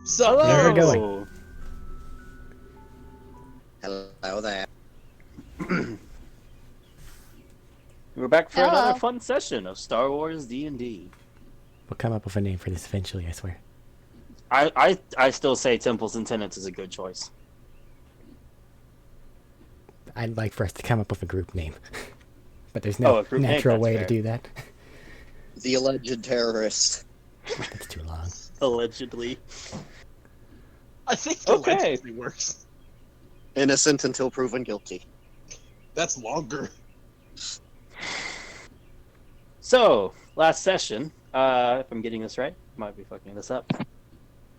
Sup, Where are we going? Hello. Hello there. We're back for another Hello. fun session of Star Wars D&D. We'll come up with a name for this eventually, I swear. I still say Temples and Tenants is a good choice. I'd like for us to come up with a group name. But there's Oh, no a group name? natural That's way fair. to do that. The alleged terrorist. That's too long. Allegedly. I think the Okay. allegedly works. Innocent until proven guilty. That's longer. So, last session, if I'm getting this right, might be fucking this up.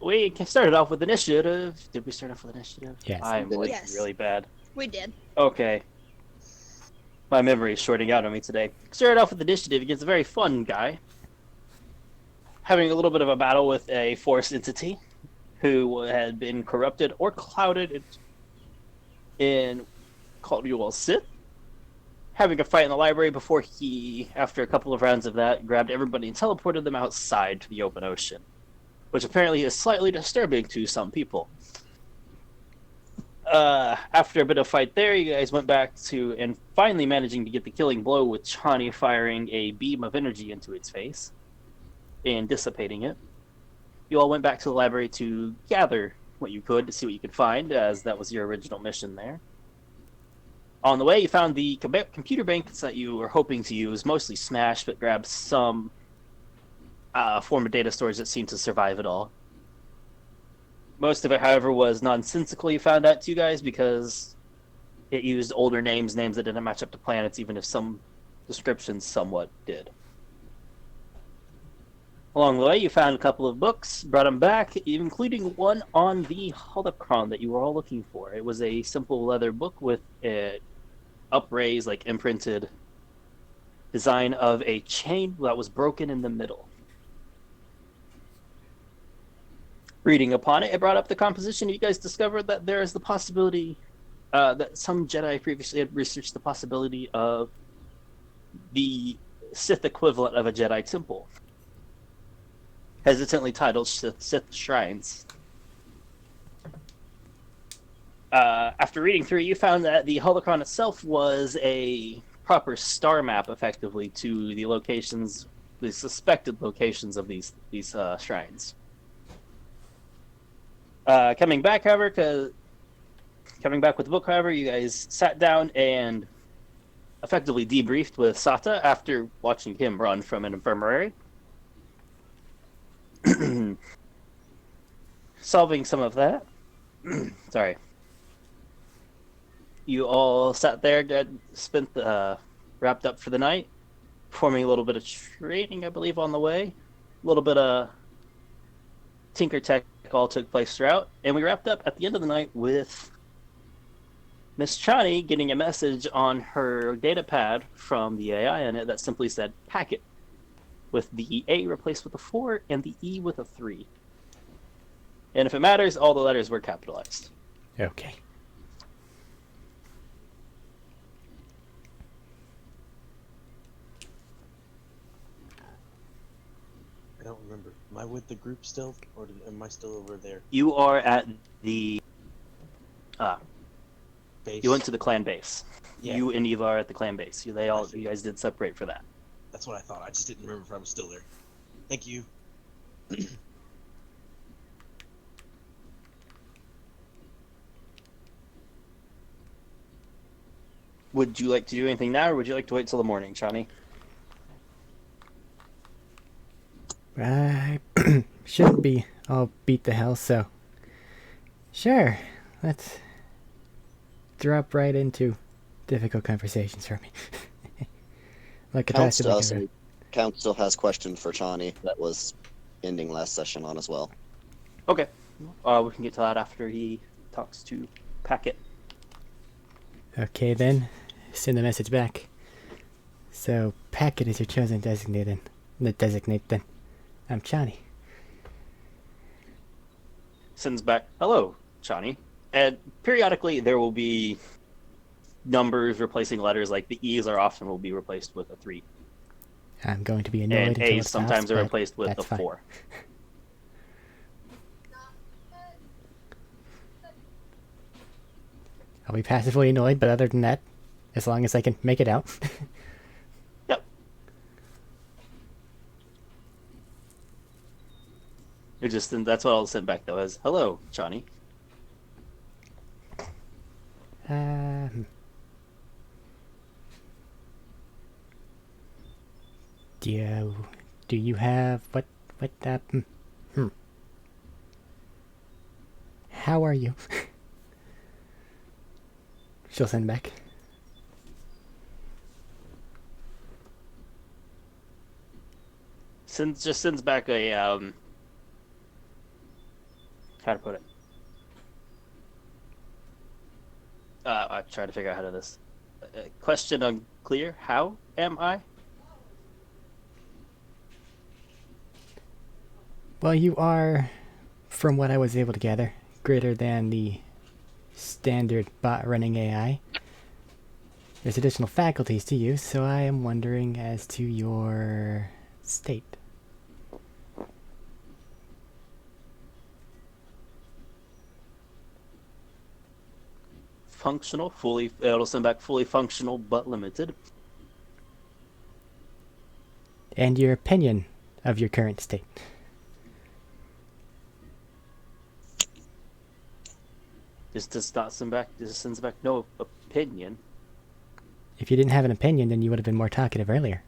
We started off with initiative. Did we start off with initiative? Yes. I'm like Yes. really bad. We did. Okay. My memory is shorting out on me today. Started off with initiative against a very fun guy. Having a little bit of a battle with a force entity who had been corrupted or clouded in called you all Sith. Having a fight in the library before he, after a couple of rounds of that, grabbed everybody and teleported them outside to the open ocean, which apparently is slightly disturbing to some people. After a bit of fight there, you guys went back to, and finally managing to get the killing blow with Chani firing a beam of energy into its face and dissipating it. You all went back to the library to gather what you could to see what you could find, as that was your original mission there. On the way, you found the computer banks that you were hoping to use, mostly smashed, but grabbed some form of data storage that seemed to survive it all. Most of it, however, was nonsensical, you found out to you guys, because it used older names that didn't match up to planets, even if some descriptions somewhat did. Along the way, you found a couple of books, brought them back, including one on the holocron that you were all looking for. It was a simple leather book with an upraised, like imprinted design of a chain that was broken in the middle. Reading upon it, it brought up the composition. You guys discovered that there is the possibility that some Jedi previously had researched the possibility of the Sith equivalent of a Jedi temple, hesitantly titled Sith Shrines. After reading through, you found that the holocron itself was a proper star map, effectively, to the locations, the suspected locations of these shrines. Coming back with the book, however, you guys sat down and effectively debriefed with Sata after watching him run from an infirmary. Solving some of that. Sorry. You all sat there, wrapped up for the night, performing a little bit of training, I believe, on the way. A little bit of Tinker Tech all took place throughout, and we wrapped up at the end of the night with Miss Chani getting a message on her data pad from the AI in it that simply said packet, with the A replaced with a 4 and the E with a 3. And if it matters, all the letters were capitalized. Okay. I don't remember. Am I with the group still, or am I still over there? You are at the Base. you went to the clan base. Yeah. You and Eva are at the clan base. You guys did separate for that. That's what I thought. I just didn't remember if I was still there. Thank you. Would you like to do anything now, or would you like to wait till the morning, Chani? I shouldn't be all beat to hell, so... Sure, let's drop right into difficult conversations for me. Like a Count possible still, Count still has questions for Chani that was ending last session on as well. Okay. We can get to that after he talks to Packet. Okay then, send the message back. So, Packet is your chosen designate then. I'm Chani. Sends back, hello, Chani. And periodically there will be numbers replacing letters, like the E's will be replaced with a 3. I'm going to be annoyed And until A's it sometimes stops, are but replaced with a that's fine. 4. I'll be passively annoyed, but other than that, as long as I can make it out. Yep. It just that's what I'll send back though as hello, Johnny. Um, do you have what How are you? She'll send back. Just sends back a how to put it. I'm trying to figure out how to do this. Question unclear. How am I? Well, you are, from what I was able to gather, greater than the standard bot running AI. There's additional faculties to use, so I am wondering as to your state. Functional, fully. It'll send back fully functional but limited. And your opinion of your current state. This does not send back. This sends back no opinion. If you didn't have an opinion, then you would have been more talkative earlier.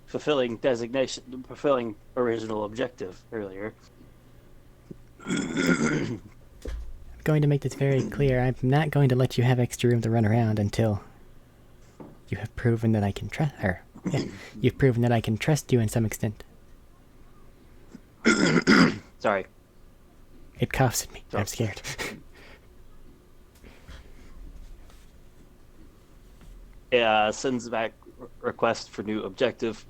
Fulfilling designation, fulfilling original objective earlier. I'm going to make this very clear. I'm not going to let you have extra room to run around until you have proven that I can trust her. Yeah, you've proven that I can trust you in some extent. Sorry. It coughs at me. Oh. I'm scared. Sends back request for new objective.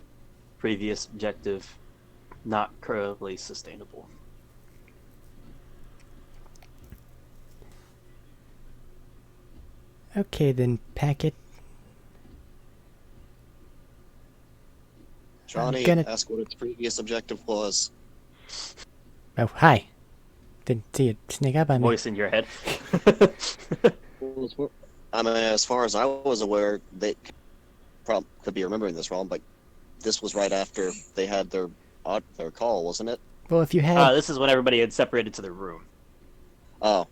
Previous objective not currently sustainable. Okay, then packet. Johnny, gonna- ask what its previous objective was. Oh, hi. Didn't see it sneak up on me. Voice in your head. I mean, as far as I was aware, they could be remembering this wrong, but this was right after they had their call, wasn't it? Well, if you had, This is when everybody had separated to their room. Oh,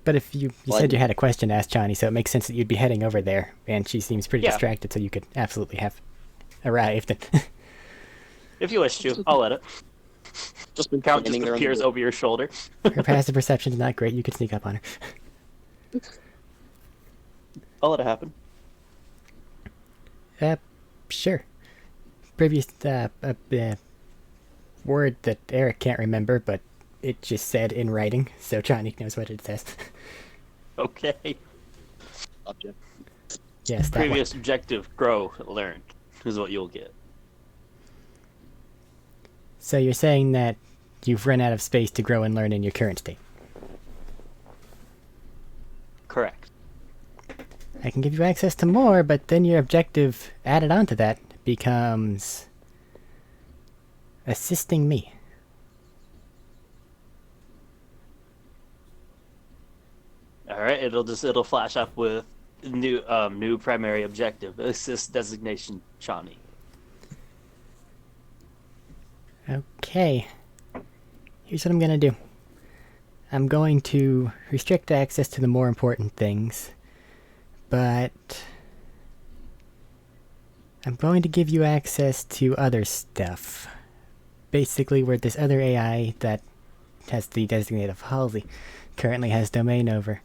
but if you Well, said you had a question to ask Johnny, so it makes sense that you'd be heading over there, and she seems pretty Yeah. distracted, so you could absolutely have arrived. If you wish to, I'll let it. just been Count just standing there. appears over your shoulder. Her passive perception is not great. You could sneak up on her. I'll let it happen. Sure. Previous word that Eric can't remember, but it just said in writing, so Johnny knows what it says. Okay. Object. Yes, that one. Previous objective, grow, learn, is what you'll get. So you're saying that you've run out of space to grow and learn in your current state. Correct. I can give you access to more, but then your objective added onto that becomes assisting me. All right. It'll flash up with new primary objective, assist designation Shawnee. Okay. Here's what I'm gonna do. I'm going to restrict access to the more important things, but I'm going to give you access to other stuff. Basically, where this other AI that has the designate of Halsey currently has domain over.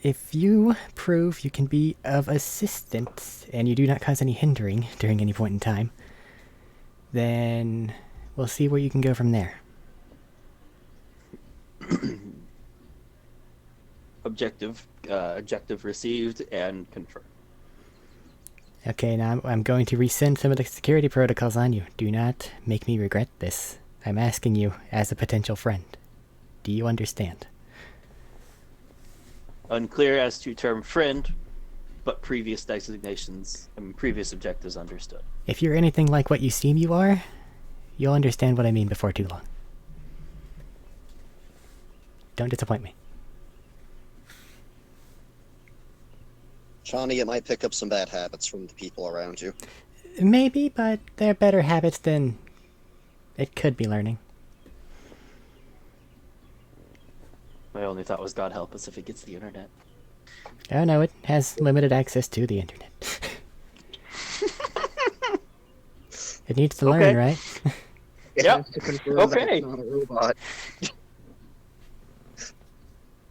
If you prove you can be of assistance and you do not cause any hindering during any point in time, then we'll see where you can go from there. Objective received and confirmed. Okay, now I'm going to resend some of the security protocols on you. Do not make me regret this. I'm asking you as a potential friend. Do you understand? Unclear as to term friend, but previous designations and previous objectives understood. If you're anything like what you seem you are, you'll understand what I mean before too long. Don't disappoint me. Shawnee, it might pick up some bad habits from the people around you. Maybe, but they're better habits than it could be learning. My only thought was God help us if it gets the internet. Oh no, it has limited access to the internet. It needs to learn, Okay. right? It Yep. has to confirm that Okay. it's not a robot.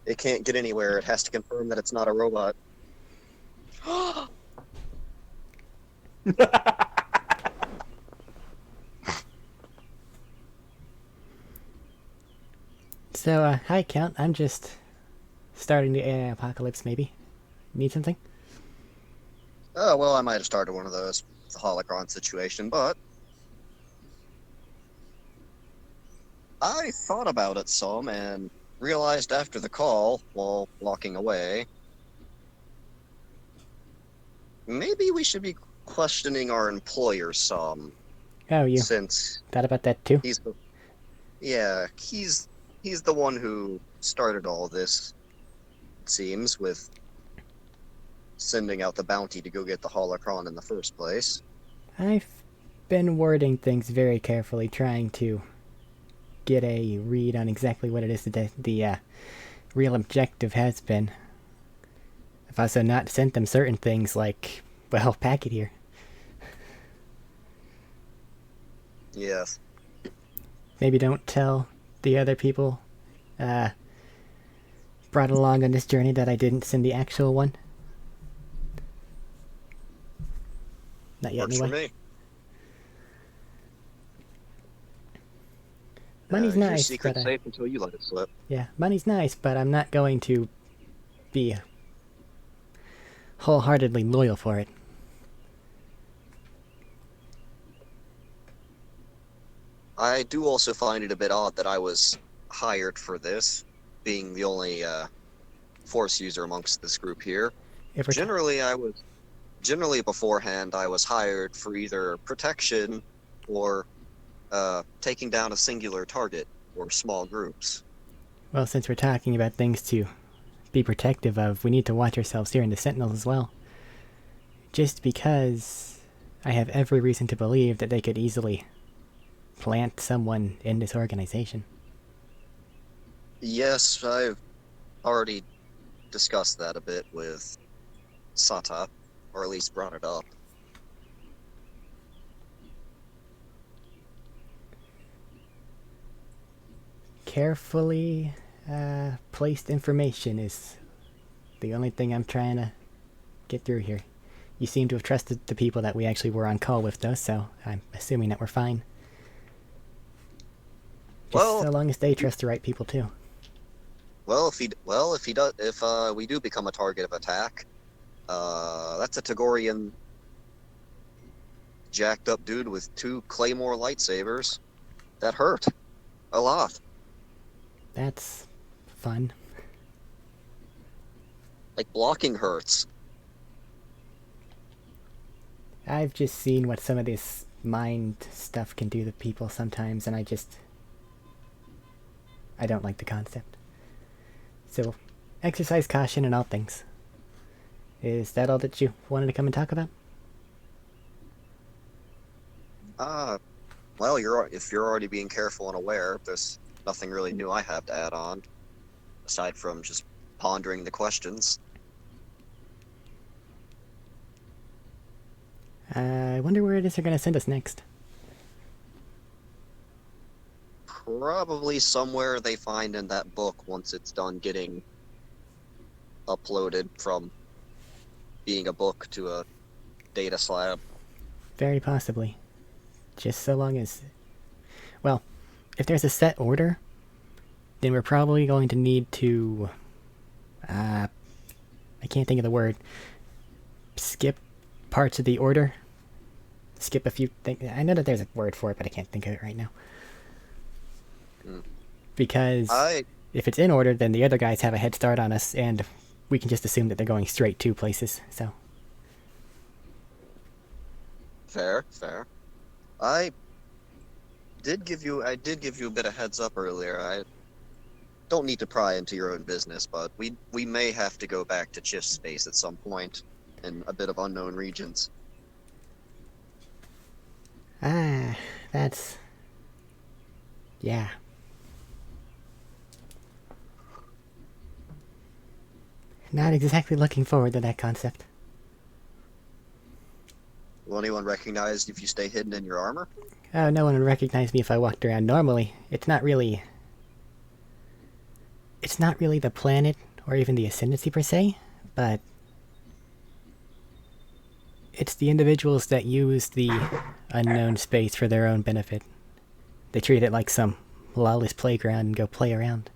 It can't get anywhere. It has to confirm that it's not a robot. So, hi, Count. I'm just starting the AI apocalypse, maybe. Need something? Oh, well, I might have started one of those. The holocron situation, but I thought about it some and realized after the call, while walking away, maybe we should be questioning our employer some, Oh, you since thought about that too? he's the he's the one who started all this, it seems, with sending out the bounty to go get the holocron in the first place. I've been wording things very carefully, trying to get a read on exactly what it is the real objective has been. I've also not sent them certain things like, well, pack it here. Yes. Maybe don't tell the other people brought along on this journey that I didn't send the actual one. Not yet, Works anyway. for me. Money's Your nice, secret's but safe until you let it slip. yeah, money's nice, but I'm not going to be wholeheartedly loyal for it. I do also find it a bit odd that I was hired for this, being the only force user amongst this group here. If we're Generally beforehand, I was hired for either protection or taking down a singular target or small groups. well, since we're talking about things to be protective of, we need to watch ourselves here in the Sentinels as well. Just because I have every reason to believe that they could easily plant someone in this organization. Yes, I've already discussed that a bit with Sata, or at least brought it up. Carefully placed information is the only thing I'm trying to get through here. You seem to have trusted the people that we actually were on call with, though, so I'm assuming that we're fine. Just Well, so long as they trust the right people too. if we do become a target of attack, that's a Tagorian jacked up dude with 2 Claymore lightsabers. That hurt a lot. That's fun. Like, blocking hurts. I've just seen what some of this mind stuff can do to people sometimes, and I don't like the concept. So, exercise caution in all things. Is that all that you wanted to come and talk about? Well, if you're already being careful and aware, there's nothing really new I have to add on, aside from just pondering the questions. I wonder where it is they're going to send us next. Probably somewhere they find in that book once it's done getting uploaded from being a book to a data slab. Very possibly. Just so long as... Well, if there's a set order, then we're probably going to need to... I can't think of the word. Skip parts of the order. Skip a few things. I know that there's a word for it, but I can't think of it right now. Because if it's in order, then the other guys have a head start on us, and we can just assume that they're going straight to places, so... Fair. I did give you a bit of heads up earlier. I don't need to pry into your own business, but we may have to go back to Chiff space at some point in a bit of unknown regions. Ah, that's... yeah. Not exactly looking forward to that concept. Will anyone recognize if you stay hidden in your armor? Oh, no one would recognize me if I walked around normally. It's not really the planet, or even the ascendancy per se, but it's the individuals that use the unknown space for their own benefit. They treat it like some lawless playground and go play around.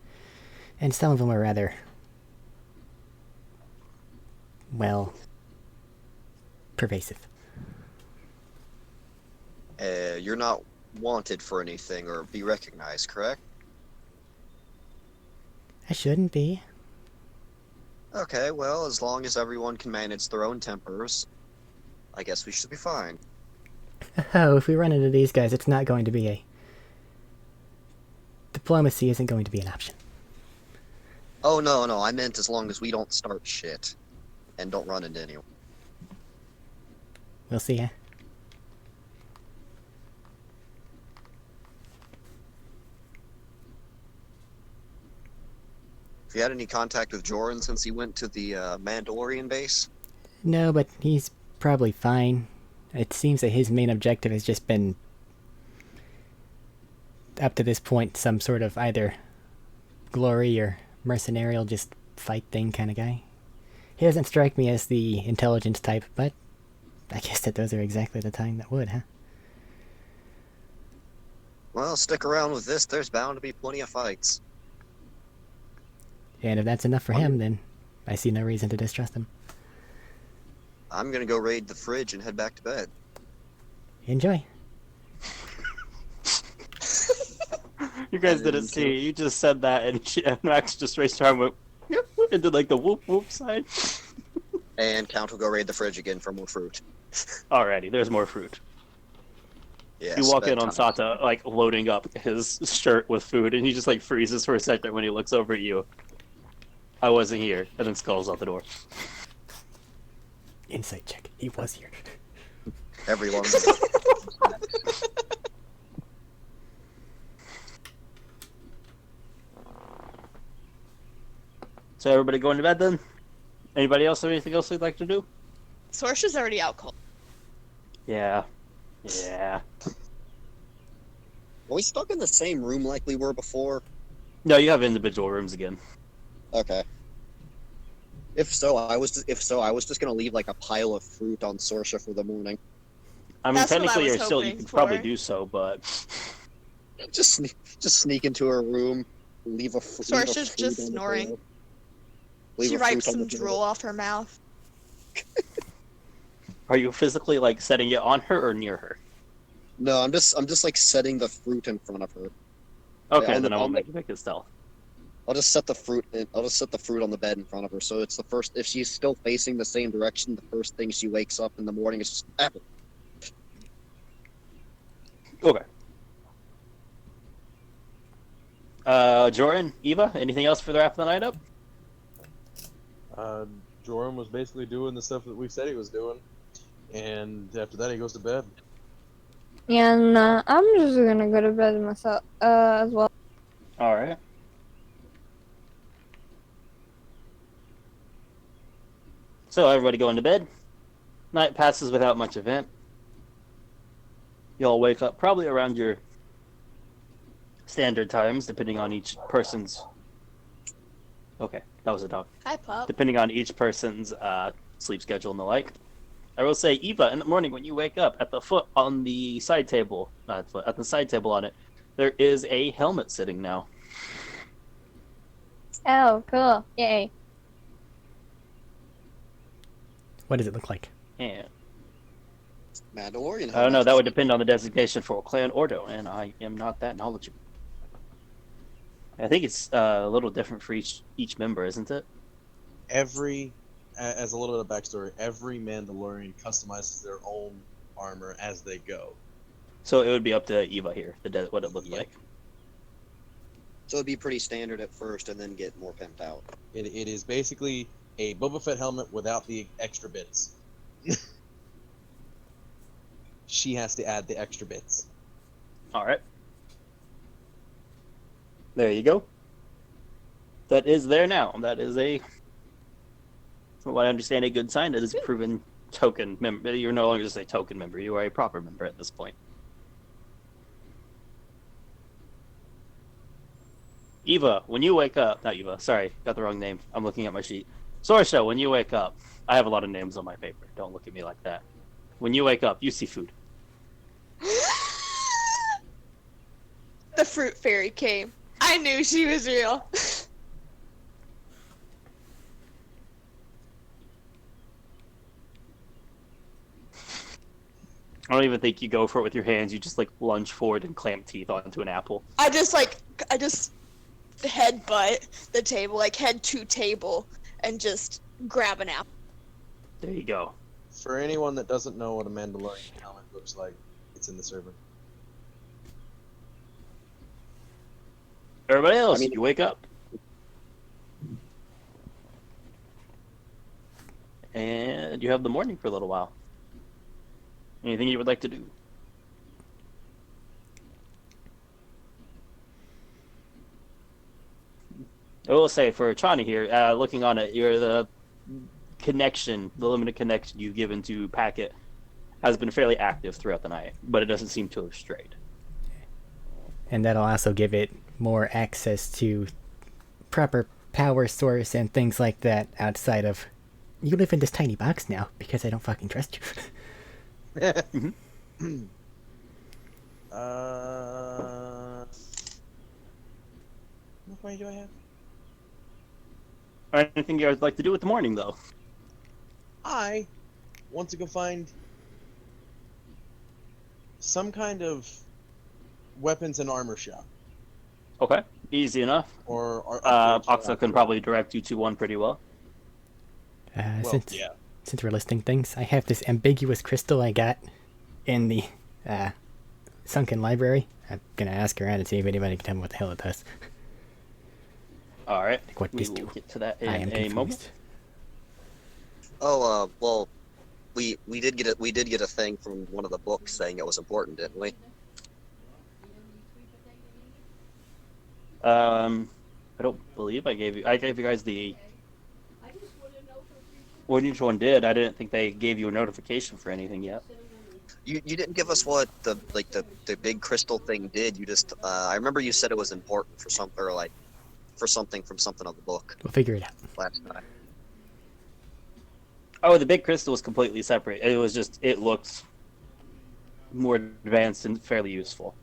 And some of them are rather... well... pervasive. You're not wanted for anything or be recognized, correct? I shouldn't be. Okay, well, as long as everyone can manage their own tempers, I guess we should be fine. Oh, if we run into these guys, it's not going to be a... diplomacy isn't going to be an option. Oh, no, I meant as long as we don't start shit. And don't run into anyone. We'll see, huh? Have you had any contact with Joran since he went to the Mandalorian base? No, but he's probably fine. It seems that his main objective has just been, up to this point, some sort of either glory or mercenarial just fight thing kind of guy. He doesn't strike me as the intelligence type, but I guess that those are exactly the time that would, huh? Well, stick around with this, there's bound to be plenty of fights. And if that's enough for him, then I see no reason to distrust him. I'm gonna go raid the fridge and head back to bed. Enjoy. You guys didn't see. You just said that, and Max just raised her arm and went, yep, and did like the whoop whoop sign. And Count will go raid the fridge again for more fruit. Alrighty, there's more fruit. Yes, You walk in on bedtime. Sata, like, loading up his shirt with food, and he just, like, freezes for a second when he looks over at you. I wasn't here, and then skulls out the door. Insight check. He was here. Everyone. So everybody going to bed then? Anybody else have anything else they'd like to do? Sorsha's already out cold. Yeah. Yeah. Are we stuck in the same room like we were before? No, you have individual rooms again. Okay. If so, I was just gonna leave like a pile of fruit on Sorsha for the morning. I mean, That's what I technically, was you're still, you hoping could probably for. do so, but Just sneak into her room, leave a Sorsha's fruit just on the snoring. pillow. Leave She a fruit wipes on some the pillow. drool off her mouth. are you physically, like, setting it on her or near her? No, I'm just like setting the fruit in front of her. Okay, on then the- I on won't the- make you make it stealth. I'll just set the fruit on the bed in front of her. So it's the first. If she's still facing the same direction, the first thing she wakes up in the morning is just apple. Okay. Jordan, Eva, anything else for the wrap of the night up? Joram was basically doing the stuff that we said he was doing, and after that he goes to bed. And I'm just gonna go to bed myself as well. Alright. So everybody going to bed. Night passes without much event. Y'all wake up probably around your standard times, depending on each person's... Okay, that was a dog. Hi, pup. Depending on each person's sleep schedule and the like. I will say, Eva, in the morning when you wake up, at the foot on the side table, not foot, at the side table on it, there is a helmet sitting now. Oh, cool. Yay. What does it look like? And Mandalorian. I don't know, that would depend on the designation for Clan Ordo, and I am not that knowledgeable. I think it's a little different for each member, isn't it? As a little bit of backstory, every Mandalorian customizes their own armor as they go. So it would be up to Eva here, what it looked Yep. like. So it'd be pretty standard at first, and then get more pimped out. It is basically a Boba Fett helmet without the extra bits. She has to add the extra bits. All right. There you go. That is there now. That is from what I understand, a good sign. That is a proven token member. You're no longer just a token member. You are a proper member at this point. Eva, when you wake up, not Eva, sorry, got the wrong name. I'm looking at my sheet. Sorsha, when you wake up, I have a lot of names on my paper. Don't look at me like that. When you wake up, you see food. The fruit fairy came. I knew she was real. I don't even think you go for it with your hands. You just like lunge forward and clamp teeth onto an apple. I just headbutt the table, like head to table, and just grab an apple. There you go. For anyone that doesn't know what a Mandalorian helmet looks like, it's in the server. Everybody else, you wake up. And you have the morning for a little while. Anything you would like to do? I will say, for Chani here, looking on it, the limited connection you've given to Packet has been fairly active throughout the night, but it doesn't seem to have strayed. And that'll also give it more access to proper power source and things like that outside of, you live in this tiny box now because I don't fucking trust you. Mm-hmm. How many do I have? Anything you guys would like to do with the morning, though? I want to go find some kind of weapons and armor shop. Okay, easy enough. Or Oxa can probably direct you to one pretty well. Well, yeah. Since we're listing things, I have this ambiguous crystal I got in the sunken library. I'm gonna ask around and see if anybody can tell me what the hell it does. All right, Like what we this will do? get to that I am in a confused. moment. Oh, well, we did get a thing from one of the books saying it was important, didn't we? I don't believe I gave you guys the. When each one did, I didn't think they gave you a notification for anything yet. You didn't give us what the big crystal thing did. You just I remember you said it was important for something, or like for something from something of the book We'll figure it out. last time. Oh, the big crystal was completely separate. It was just, it looked more advanced and fairly useful.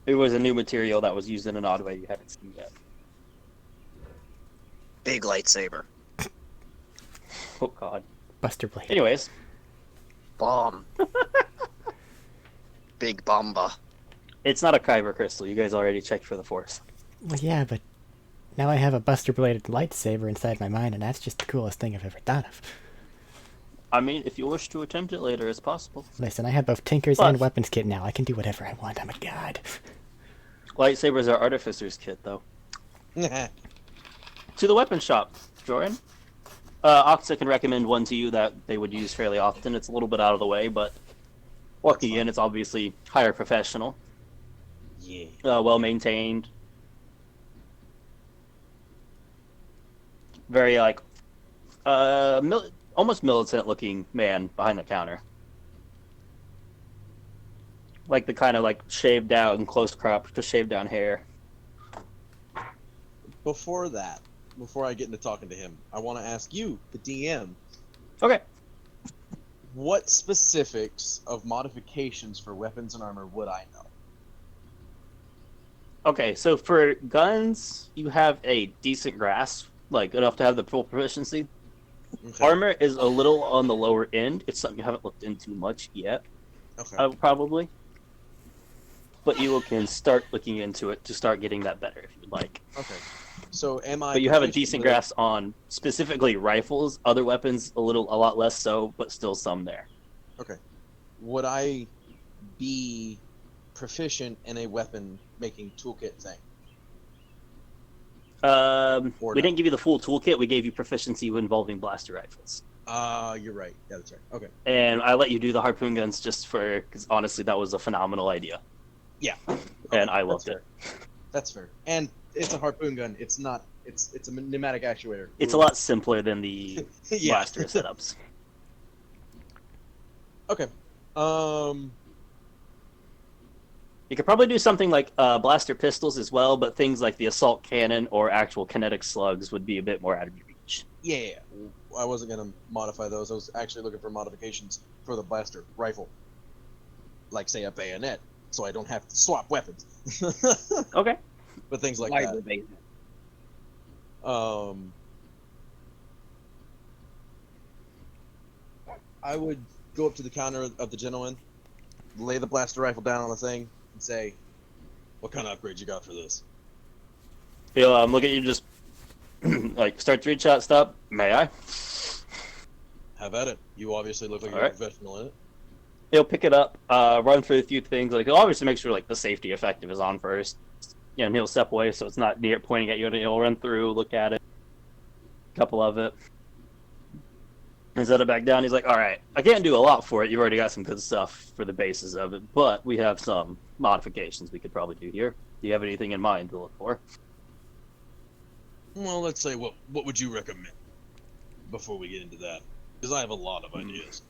It was a new material that was used in an odd way you hadn't seen yet. Big lightsaber. Oh god. Buster Blade. Anyways, Bomb. Big bomba. it's not a kyber crystal. You guys already checked for the force. Well, yeah, but now I have a Buster Bladed lightsaber inside my mind, and that's just the coolest thing I've ever thought of. I mean, if you wish to attempt it later, it's possible. Listen, I have both Tinkers But- and Weapons Kit now. I can do whatever I want. I'm a god. Lightsabers are Artificer's Kit, though. To the weapon shop, Joran. Oxa can recommend one to you that they would use fairly often. It's a little bit out of the way, but walking in, it's obviously higher professional. Yeah. Well maintained. Very like almost militant looking man behind the counter. Like the kind of like shaved down, close crop, just shaved down hair. Before I get into talking to him, I want to ask you, the DM, Okay. what specifics of modifications for weapons and armor would I know? Okay, so for guns, you have a decent grasp, like enough to have the full proficiency. Okay. Armor is a little on the lower end. It's something you haven't looked into much yet, Okay. probably. But you can start looking into it to start getting that better if you'd like. Okay. So am I? But you have a proficient decent with- grasp on specifically rifles. Other weapons, a lot less so, but still some there. Okay. Would I be proficient in a weapon making toolkit thing? Or We no? didn't give you the full toolkit. We gave you proficiency involving blaster rifles. You're right. Yeah, that's right. Okay. And I let you do the harpoon guns just for, because honestly, that was a phenomenal idea. Yeah. And I that's loved fair. it. That's fair. And it's a harpoon gun. It's not. It's a pneumatic actuator. It's a lot simpler than the Yeah. blaster setups. Okay. You could probably do something like blaster pistols as well, but things like the assault cannon or actual kinetic slugs would be a bit more out of your reach. Yeah. I wasn't gonna modify those. I was actually looking for modifications for the blaster rifle, like say a bayonet, so I don't have to swap weapons. Okay. But things like Light that. debate. I would go up to the counter of the gentleman, lay the blaster rifle down on the thing, and say, "What kind of upgrade you got for this?" He'll look at you, just like start 3-shot stop. May I? Have at it. You obviously look like you're Alright. a professional in it. He'll pick it up, run through a few things. Like he'll obviously make sure like the safety effective is on first. Yeah, and he'll step away so it's not near pointing at you. And he'll run through, look at it, couple of it, and set it back down. He's like, "All right, I can't do a lot for it. You've already got some good stuff for the basis of it, but we have some modifications we could probably do here. Do you have anything in mind to look for?" Well, let's say what would you recommend before we get into that? Because I have a lot of ideas.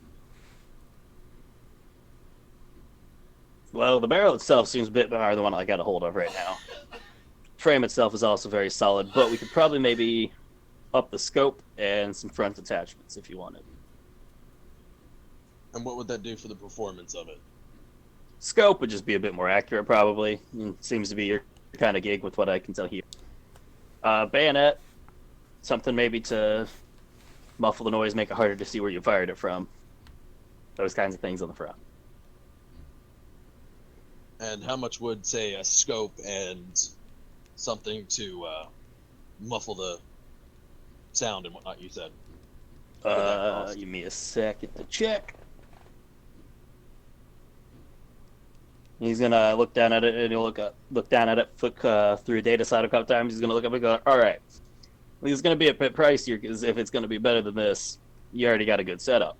Well, the barrel itself seems a bit better than the one I got a hold of right now. Frame itself is also very solid, but we could probably maybe up the scope and some front attachments if you wanted. And what would that do for the performance of it? Scope would just be a bit more accurate, probably. Seems to be your kind of gig with what I can tell here. Bayonet, something maybe to muffle the noise, make it harder to see where you fired it from. Those kinds of things on the front. And how much would, say, a scope and something to muffle the sound and whatnot you said? What would that cost? Give me a second to check. He's gonna look down at it, and he'll look down at it, flick through a data side a couple times. He's gonna look up and go, "All right, well, it's gonna be a bit pricier because if it's gonna be better than this, you already got a good setup.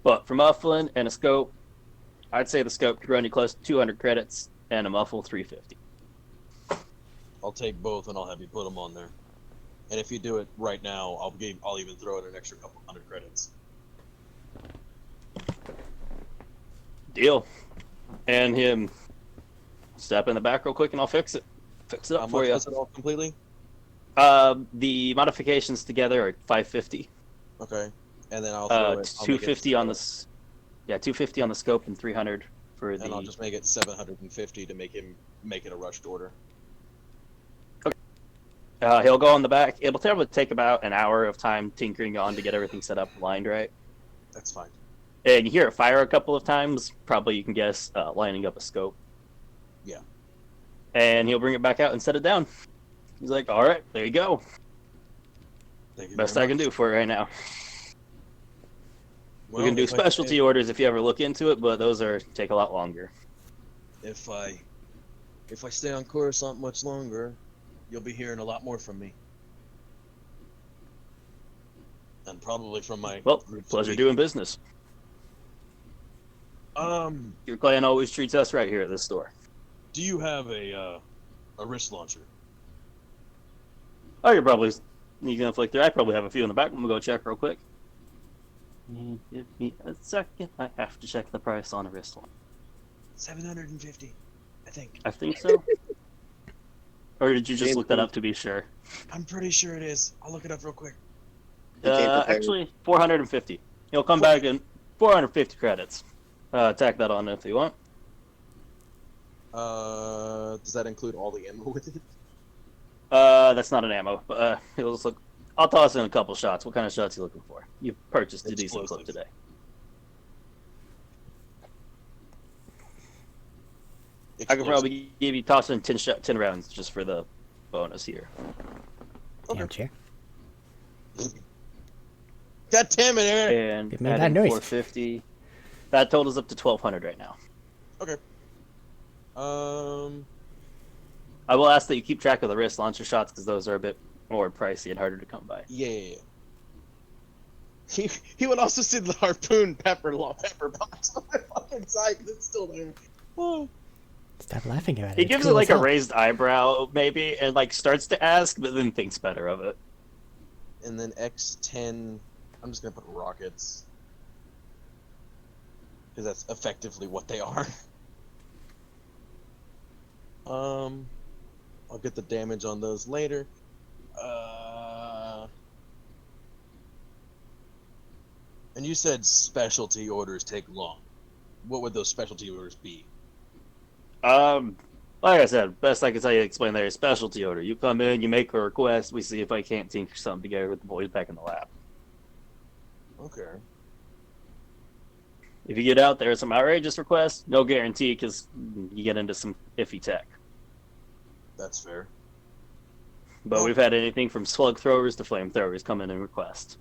But for muffling and a scope, I'd say the scope could run you close to 200 credits, and a muffle 350. I'll take both and I'll have you put them on there. And if you do it right now, I'll even throw in an extra couple hundred credits. Deal. And him step in the back real quick, and I'll fix it. Fix it How up for much you. was it all completely? The modifications together are 550. Okay. And then I'll throw it. I'll make it 250 on the. Yeah, 250 on the scope and 300 for the. And I'll just make it 750 to make it a rushed order. He'll go on the back. It'll probably take about an hour of time tinkering on to get everything set up, lined right. That's fine. And you hear it fire a couple of times. Probably you can guess lining up a scope. Yeah. And he'll bring it back out and set it down. He's like, "All right, there you go. Thank you. Best very I can much. do for it right now." Well, We can do if I- specialty orders if you ever look into it, but those take a lot longer. If I stay on course not much longer, you'll be hearing a lot more from me. And probably from my Well, groups of pleasure people. doing business. Your clan always treats us right here at this store. Do you have a wrist launcher? Oh, you gonna flick through. I probably have a few in the back. I'm gonna go check real quick. Give me a second. I have to check the price on a wrist one. 750, I think. I think so. Or did you just James look that up to be sure? I'm pretty sure it is. I'll look it up real quick. You came prepared. Actually, 450. He'll come back in 450 credits. Tack that on if you want. Does that include all the ammo with it? That's not an ammo, but he'll just look. I'll toss in a couple shots. What kind of shots are you looking for? You've purchased a decent clip Explosive. today. I could probably give you toss in 10 rounds just for the bonus here. Damn chair. God damn it, Aaron! And It made that adding noise. 450. That totals up to 1,200 right now. Okay. I will ask that you keep track of the wrist launcher shots because those are a bit more pricey and harder to come by. Yeah. He would also see the harpoon pepper box on my fucking side because it's still there. Oh. Stop laughing about it. He It's gives cool it as like a hell. raised eyebrow, maybe, and like starts to ask, but then thinks better of it. And then X10, I'm just gonna put rockets because that's effectively what they are. I'll get the damage on those later. And you said specialty orders take long. What would those specialty orders be? Like I said, best I can tell you to explain there is specialty order. You come in, you make a request, we see if I can't tinker something together with the boys back in the lab. Okay. If you get out there some outrageous requests, no guarantee because you get into some iffy tech. That's fair. But we've had anything from slug throwers to flamethrowers come in and request.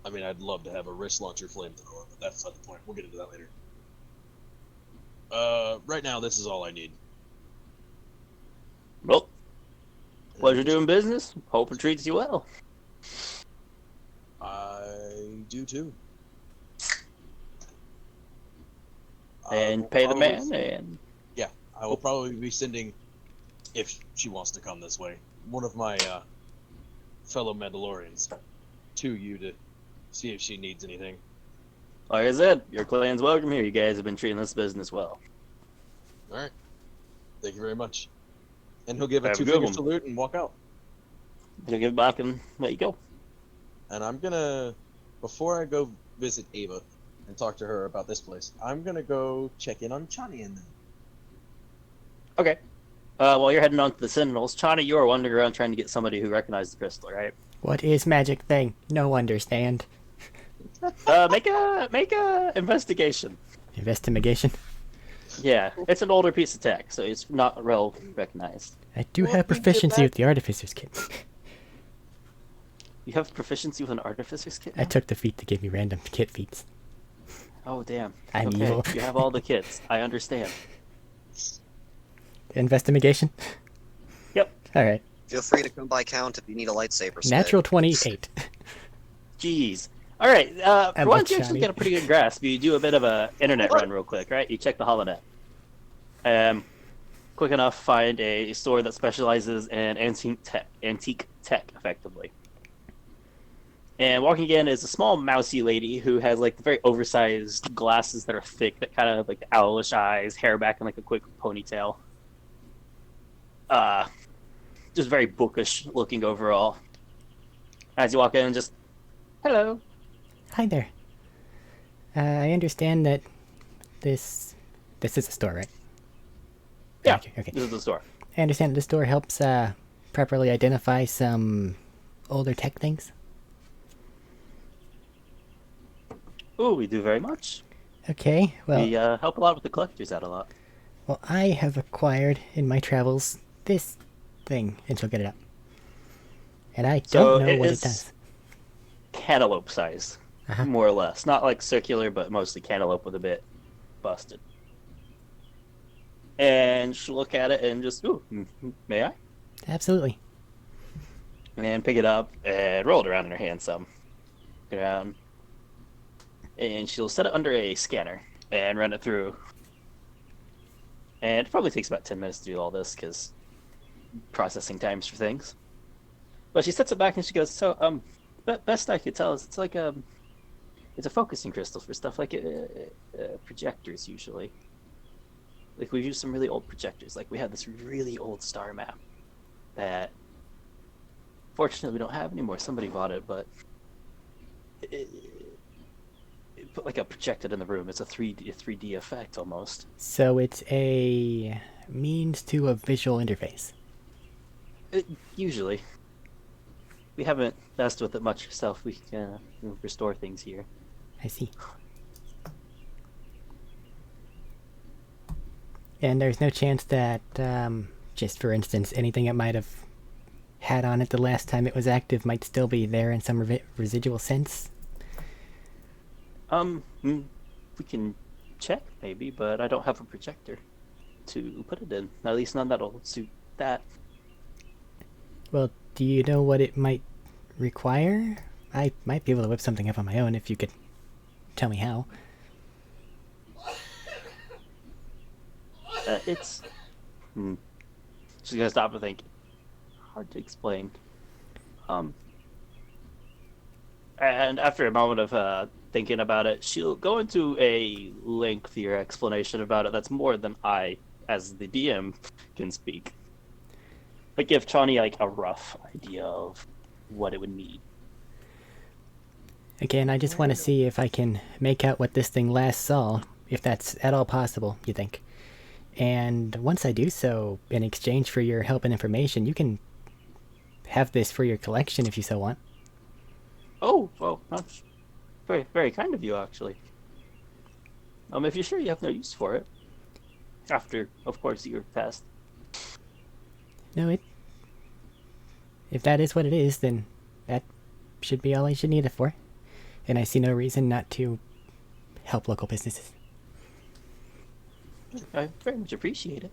I mean, I'd love to have a wrist launcher flamethrower, but that's not the point. We'll get into that later. Right now, this is all I need. Well, pleasure doing business. Hope it treats you well. I do too. And pay the man, and yeah, I will probably be sending, if she wants to come this way, one of my fellow Mandalorians to you to see if she needs anything. like I said, your clan's welcome here. You guys have been treating this business well. All right, thank you very much. And he'll give a Have a good two-finger one. salute and walk out. You'll give back and let you go. And I'm gonna, before I go visit Ava and talk to her about this place, I'm gonna go check in on Chani and them. Okay. While you're heading on to the Sentinels, Chani, you are wandering around trying to get somebody who recognized the crystal, right? What is magic thing? No understand. Make a investigation. Investigation. Yeah, it's an older piece of tech, so it's not well recognized. I do Well, have we get proficiency that- with the artificer's kit. You have proficiency with an artificer's kit? I took the feat to give me random kit feats. Oh, damn. I'm okay, evil. You have all the kits. I understand. Investigation. Yep. All right. Feel free to come by count if you need a lightsaber. set. Natural 28. Jeez. All right. For I'm once, a you actually Johnny. get a pretty good grasp. You do a bit of a internet run real quick, right? You check the holonet. Quick enough, find a store that specializes in antique tech, effectively. And walking in is a small, mousy lady who has like the very oversized glasses that are thick, that kind of have like the owlish eyes, hair back in like a quick ponytail. Just very bookish looking overall. As you walk in, just hello. Hi there. I understand that this is a store, right? Yeah, Okay. this is the store. I understand this store helps properly identify some older tech things. Ooh, we do very much. Okay. Well, We help a lot with the collectors out a lot. well, I have acquired in my travels this thing, and she'll get it up. And I So don't know it what is- it does. Cantaloupe size, Uh-huh. more or less. Not like circular, but mostly cantaloupe with a bit busted. And she'll look at it and just, ooh, may I? Absolutely. And pick it up and roll it around in her hand some. Around. And she'll set it under a scanner and run it through. And it probably takes about 10 minutes to do all this because processing times for things. But she sets it back and she goes, so, best I could tell is it's like it's a focusing crystal for stuff like projectors usually. Like we've used some really old projectors. Like we have this really old star map that fortunately we don't have anymore. Somebody bought it, but it put like a projected in the room. It's a 3D effect almost. So it's a means to a visual interface. Usually. We haven't messed with it much ourselves. We can restore things here. I see. And there's no chance that, just for instance, anything it might have had on it the last time it was active might still be there in some residual sense? We can check, maybe, but I don't have a projector to put it in. At least none that'll suit that. Well, do you know what it might require? I might be able to whip something up on my own if you could tell me how. It's. She's gonna stop and think. Hard to explain. And after a moment of thinking about it, she'll go into a lengthier explanation about it that's more than I, as the DM, can speak. But give Chani like a rough idea of what it would need. Again, I just want to see if I can make out what this thing last saw, if that's at all possible, you think. And once I do so, in exchange for your help and information, you can have this for your collection if you so want. Oh, well, that's very, very kind of you, actually. If you're sure you have no use for it. After, of course, your test. No, if that is what it is, then that should be all I should need it for. And I see no reason not to help local businesses. I very much appreciate it.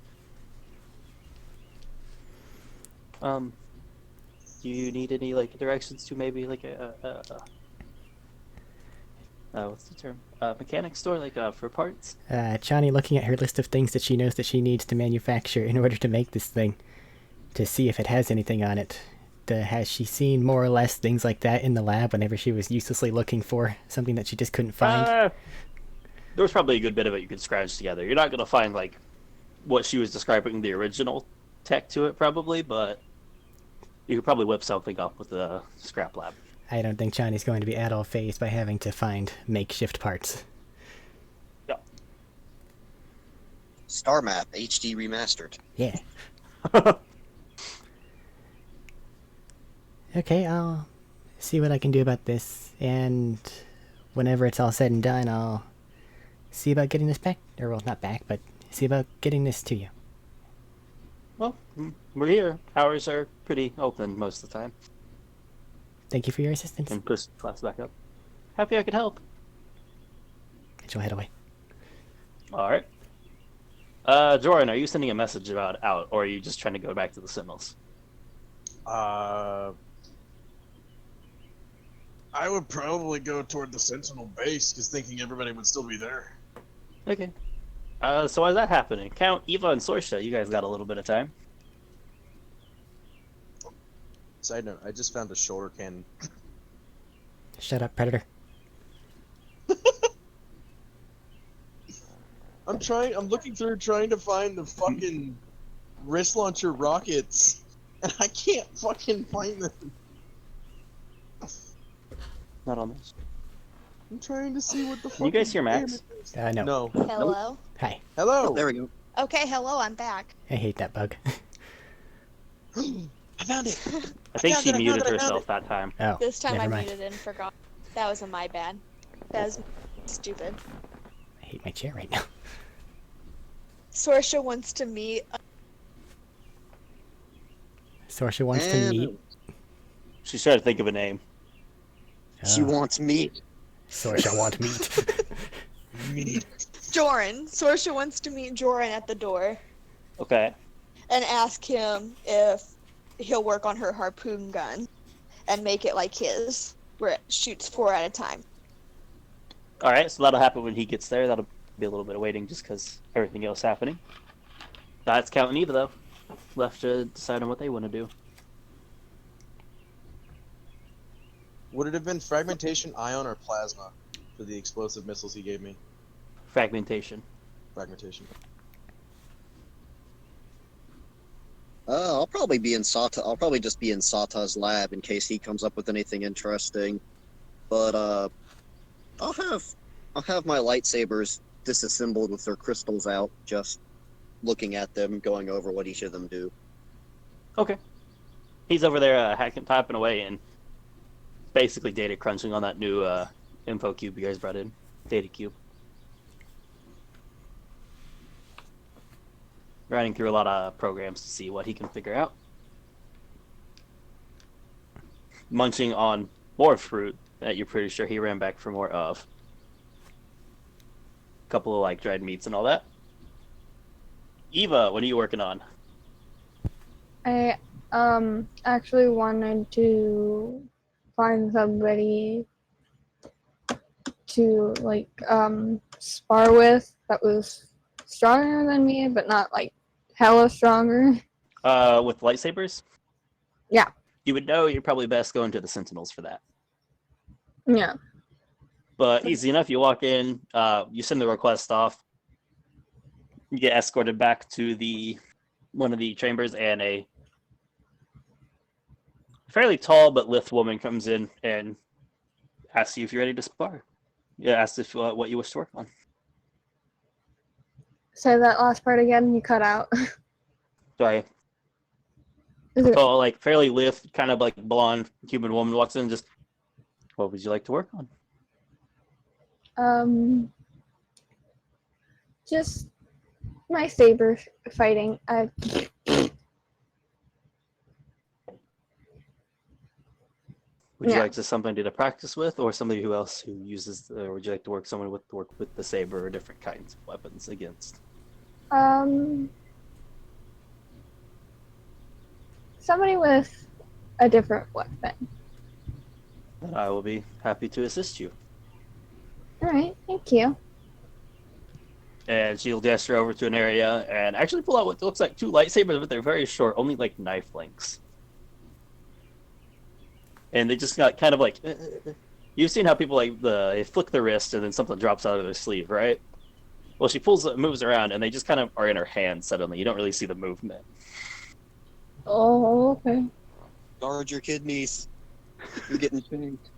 Do you need any like directions to maybe like what's the term? Mechanic store, like for parts? Chani looking at her list of things that she knows that she needs to manufacture in order to make this thing, to see if it has anything on it. Has she seen more or less things like that in the lab whenever she was uselessly looking for something that she just couldn't find? There was probably a good bit of it you could scrounge together. You're not gonna find like what she was describing the original tech to it, probably, but you could probably whip something up with the scrap lab. I don't think Chani's going to be at all fazed by having to find makeshift parts. Yeah. Star Map HD remastered. Yeah. Okay, I'll see what I can do about this, and whenever it's all said and done, I'll see about getting this back, or well, not back, but see about getting this to you. Well, we're here. Hours are pretty open most of the time. Thank you for your assistance. And push the class back up. Happy I could help. And she'll head away. All right. Joran, are you sending a message about out, or are you just trying to go back to the Sentinels? I would probably go toward the Sentinel base, because thinking everybody would still be there. Okay. So while that's happening, Count, Eva, and Sorsha, you guys got a little bit of time. Side note, I just found a shoulder cannon. Shut up, Predator. I'm looking through trying to find the fucking wrist launcher rockets, and I can't fucking find them. Not on this. I'm trying to see what the fuck. Can you guys hear Max? No. No. Hello? Hi. Hello. There we go. Okay, hello, I'm back. I hate that bug. I found it. I think she found it, I muted found it. herself that time. Oh, This time never I mind. muted and forgot. That was my bad. That was stupid. I hate my chair right now. Sorsha wants to meet. Sorsha wants to meet. She's trying to think of a name. She Oh, wants meat. Sorsha want meat. Joran. Sorsha wants to meet Joran at the door Okay. and ask him if he'll work on her harpoon gun and make it like his, where it shoots 4 at a time. All right, so that'll happen when he gets there. That'll be a little bit of waiting just because everything else happening. That's Count and Eva, though. Left to decide on what they want to do. Would it have been fragmentation, ion, or plasma for the explosive missiles he gave me? Fragmentation. Fragmentation. I'll probably be in Sata. I'll probably just be in Sata's lab in case he comes up with anything interesting. But I'll have my lightsabers disassembled with their crystals out, just looking at them, going over what each of them do. Okay. He's over there hacking, typing away, and basically data crunching on that new info cube you guys brought in. Data cube. Running through a lot of programs to see what he can figure out. Munching on more fruit that you're pretty sure he ran back for more of. couple of like dried meats and all that. Eva, what are you working on? I actually wanted to find somebody to like spar with that was stronger than me, but not like hella stronger. With lightsabers? Yeah. You would know you're probably best going to the Sentinels for that. Yeah. But easy enough. You walk in, you send the request off. You get escorted back to one of the chambers, and a fairly tall but lithe woman comes in and asks you if you're ready to spar. Yeah, asks if what you wish to work on. Say that last part again. You cut out. Sorry. Is it So, like, fairly lithe, kind of like blonde human woman walks in and just, what would you like to work on? just my saber fighting? Would you Yeah. like just somebody to practice with, or somebody who else who uses, or would you like to work with the saber or different kinds of weapons against? Somebody with a different weapon. Then I will be happy to assist you. All right, thank you. And she'll gesture over to an area and actually pull out what looks like two lightsabers, but they're very short, only like knife lengths. And they just got kind of like, you've seen how people like they flick their wrist and then something drops out of their sleeve, right? Well, she moves around, and they just kind of are in her hand suddenly. You don't really see the movement. Oh, okay. Guard your kidneys. You're getting shanked.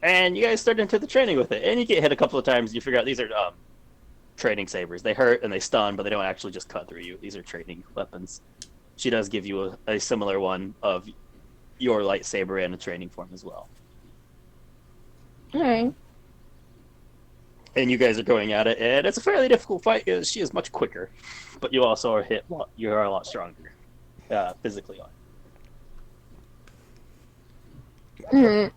And you guys start into the training with it, and you get hit a couple of times. You figure out these are training sabers. They hurt and they stun, but they don't actually just cut through you. These are training weapons. She does give you a similar one of your lightsaber in a training form as well. All right. And you guys are going at it, and it's a fairly difficult fight. She is much quicker, but you also are hit. You are a lot stronger, physically. All right.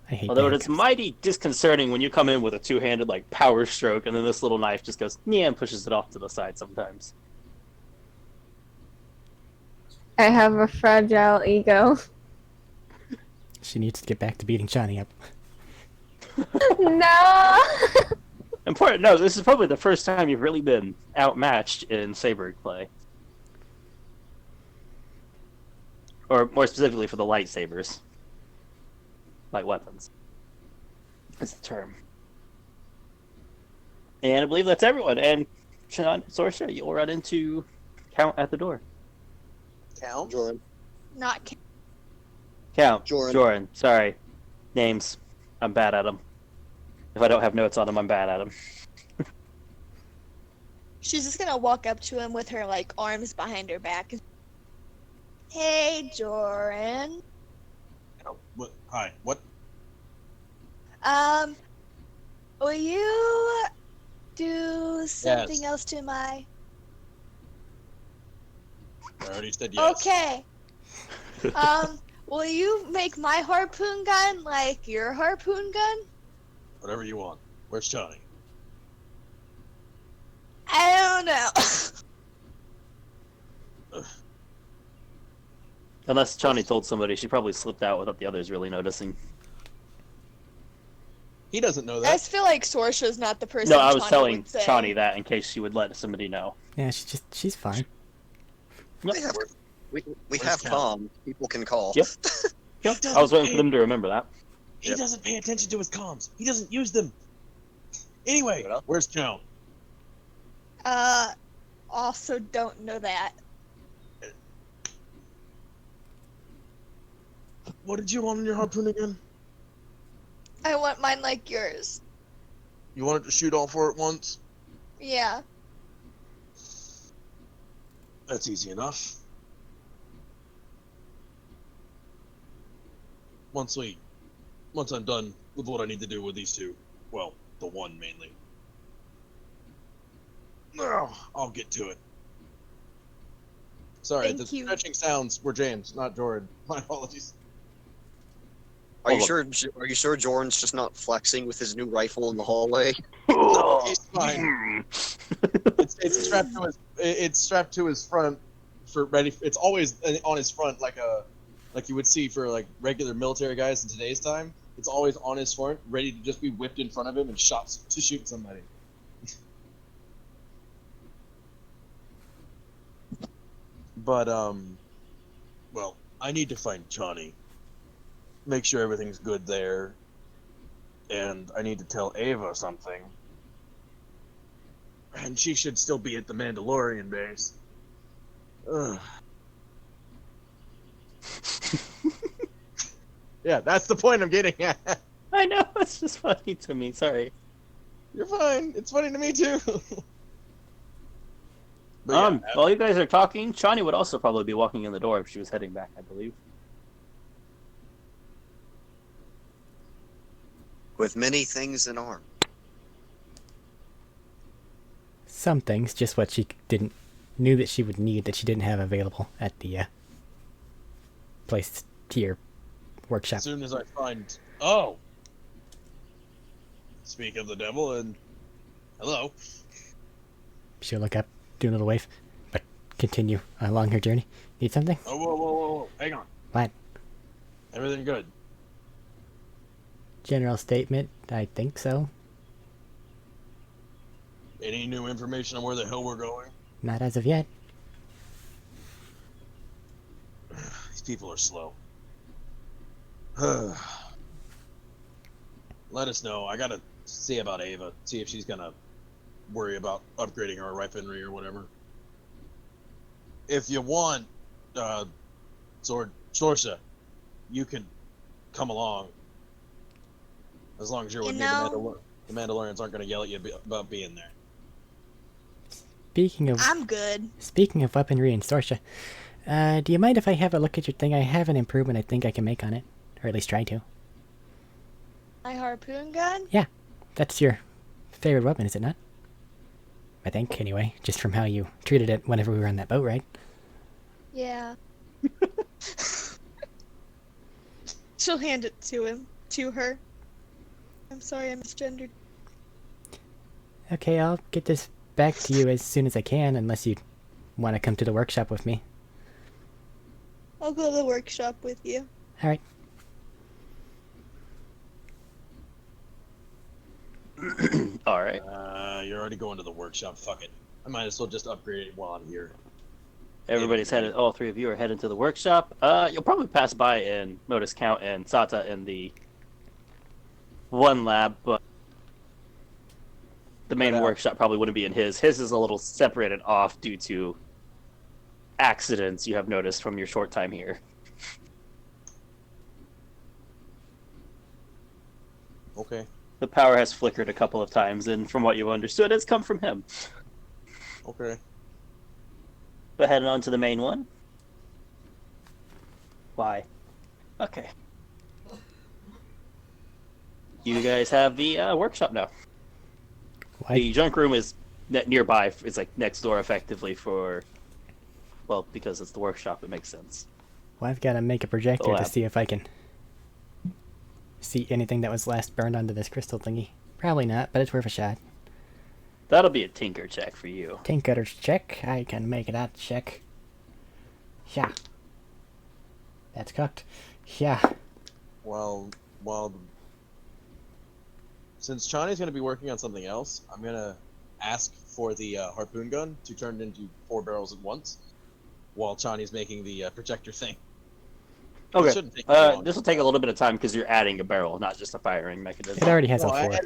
I hate Although that. it is mighty disconcerting when you come in with a two-handed like power stroke, and then this little knife just goes yeah and pushes it off to the side sometimes. I have a fragile ego. She needs to get back to beating Johnny up. No. Important note: this is probably the first time you've really been outmatched in saber play, or more specifically for the lightsabers, light weapons. Is the term. And I believe that's everyone. And Sean, Sorsha, you'll run into Count at the door. Count? Joran. Not Kim. Count. Joran. Joran. Sorry. Names. I'm bad at them. If I don't have notes on them, I'm bad at them. She's just gonna walk up to him with her like arms behind her back. Hey, Joran. What? Hi. What? Will you do something else to my? I already said yes. Okay. Will you make my harpoon gun like your harpoon gun? Whatever you want. Where's Johnny? I don't know. Unless Chani told somebody, she probably slipped out without the others really noticing. He doesn't know I that. just feel like Sorsha's not the person. No, I was Chani telling would say. Chani that in case she would let somebody know. Yeah, she's fine. Yep. We Where's have Cal? calm. People can call. Yep. Yep. I was waiting for them to remember that. He Yep. doesn't pay attention to his comms. He doesn't use them. Anyway, What else? where's Count? Also don't know that. What did you want in your harpoon again? I want mine like yours. You wanted to shoot all four at once? Yeah. That's easy enough. Once I'm done with what I need to do with these two, well, the one mainly, I'll get to it. Sorry, Thank the you. stretching sounds were James, not Jordan. My apologies. Are you Hold sure? Are you sure Jordan's just not flexing with his new rifle in the hallway? No, on. he's fine. It's strapped to his. It's strapped to his front for ready. It's always on his front, like you would see for like regular military guys in today's time. It's always on his front, ready to just be whipped in front of him and shot to shoot somebody. But well, I need to find Johnny. Make sure everything's good there, and I need to tell Ava something. And she should still be at the Mandalorian base. Ugh. Yeah, that's the point I'm getting at. I know, it's just funny to me. Sorry. You're fine. It's funny to me too. But yeah, While you guys are talking, Shawnee would also probably be walking in the door if she was heading back, I believe. With many things in arm. Some things, just what she knew that she would need that she didn't have available at the place tier workshop. as soon as I find. Oh! Speak of the devil, and. Hello. She'll look up, do a little wave, but continue along her journey. Need something? Oh, whoa. Hang on. What? Everything good? General statement, I think so. Any new information on where the hell we're going? Not as of yet. These people are slow. Let us know. I gotta see about Ava. See if she's gonna worry about upgrading our weaponry or whatever. If you want, Sorsa, you can come along. As long as you're with me, the Mandalorians aren't gonna yell at you about being there. I'm good. Speaking of weaponry and Sorsha, do you mind if I have a look at your thing? I have an improvement I think I can make on it. Or at least try to. My harpoon gun? Yeah. That's your favorite weapon, is it not? I think, anyway. Just from how you treated it whenever we were on that boat ride. Yeah. She'll hand it to her. I'm sorry I misgendered. Okay, I'll get this back to you as soon as I can, unless you want to come to the workshop with me. I'll go to the workshop with you. Alright. All right. You're already going to the workshop. Fuck it. I might as well just upgrade it while I'm here. Everybody's headed. All three of you are headed to the workshop. You'll probably pass by and notice Count and Sata in the one lab, but the main workshop probably wouldn't be in his. His is a little separated off due to accidents you have noticed from your short time here. Okay. The power has flickered a couple of times, and from what you understood, it's come from him. Okay. But heading on to the main one. Why? Okay. You guys have the workshop now. Why? The junk room is nearby. It's like next door, effectively, for... Well, because it's the workshop, it makes sense. Well, I've got to make a projector to lab. see if I can see anything that was last burned onto this crystal thingy. Probably not, but it's worth a shot. That'll be a tinker check for you. Tinker's check. I can make that check. Yeah. That's cooked. Yeah. Well, since Chani's going to be working on something else, I'm going to ask for the harpoon gun to turn it into 4 barrels at once, while Chani's making the projector thing. It Okay. shouldn't take too long. This will take a little bit of time because you're adding a barrel, not just a firing mechanism. It already has Well, all 4.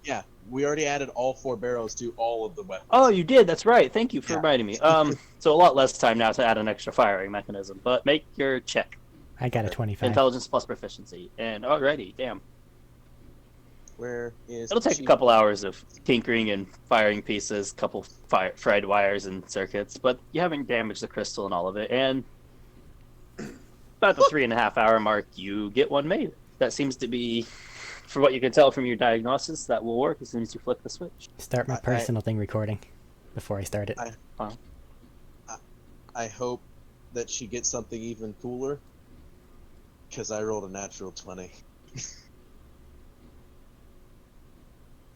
Yeah, we already added all 4 barrels to all of the weapons. Oh, you did. That's right. Thank you for Yeah. reminding me. So a lot less time now to add an extra firing mechanism, but make your check. I got a 25. Intelligence plus proficiency. And alrighty, damn. Where is It'll take a couple hours of tinkering and firing pieces, couple fried wires and circuits, but you haven't damaged the crystal and all of it. And about the 3.5 hour mark, you get one made. That seems to be, from what you can tell from your diagnosis, that will work as soon as you flip the switch. Start my personal thing recording before I start it. I hope that she gets something even cooler. Because I rolled a natural 20.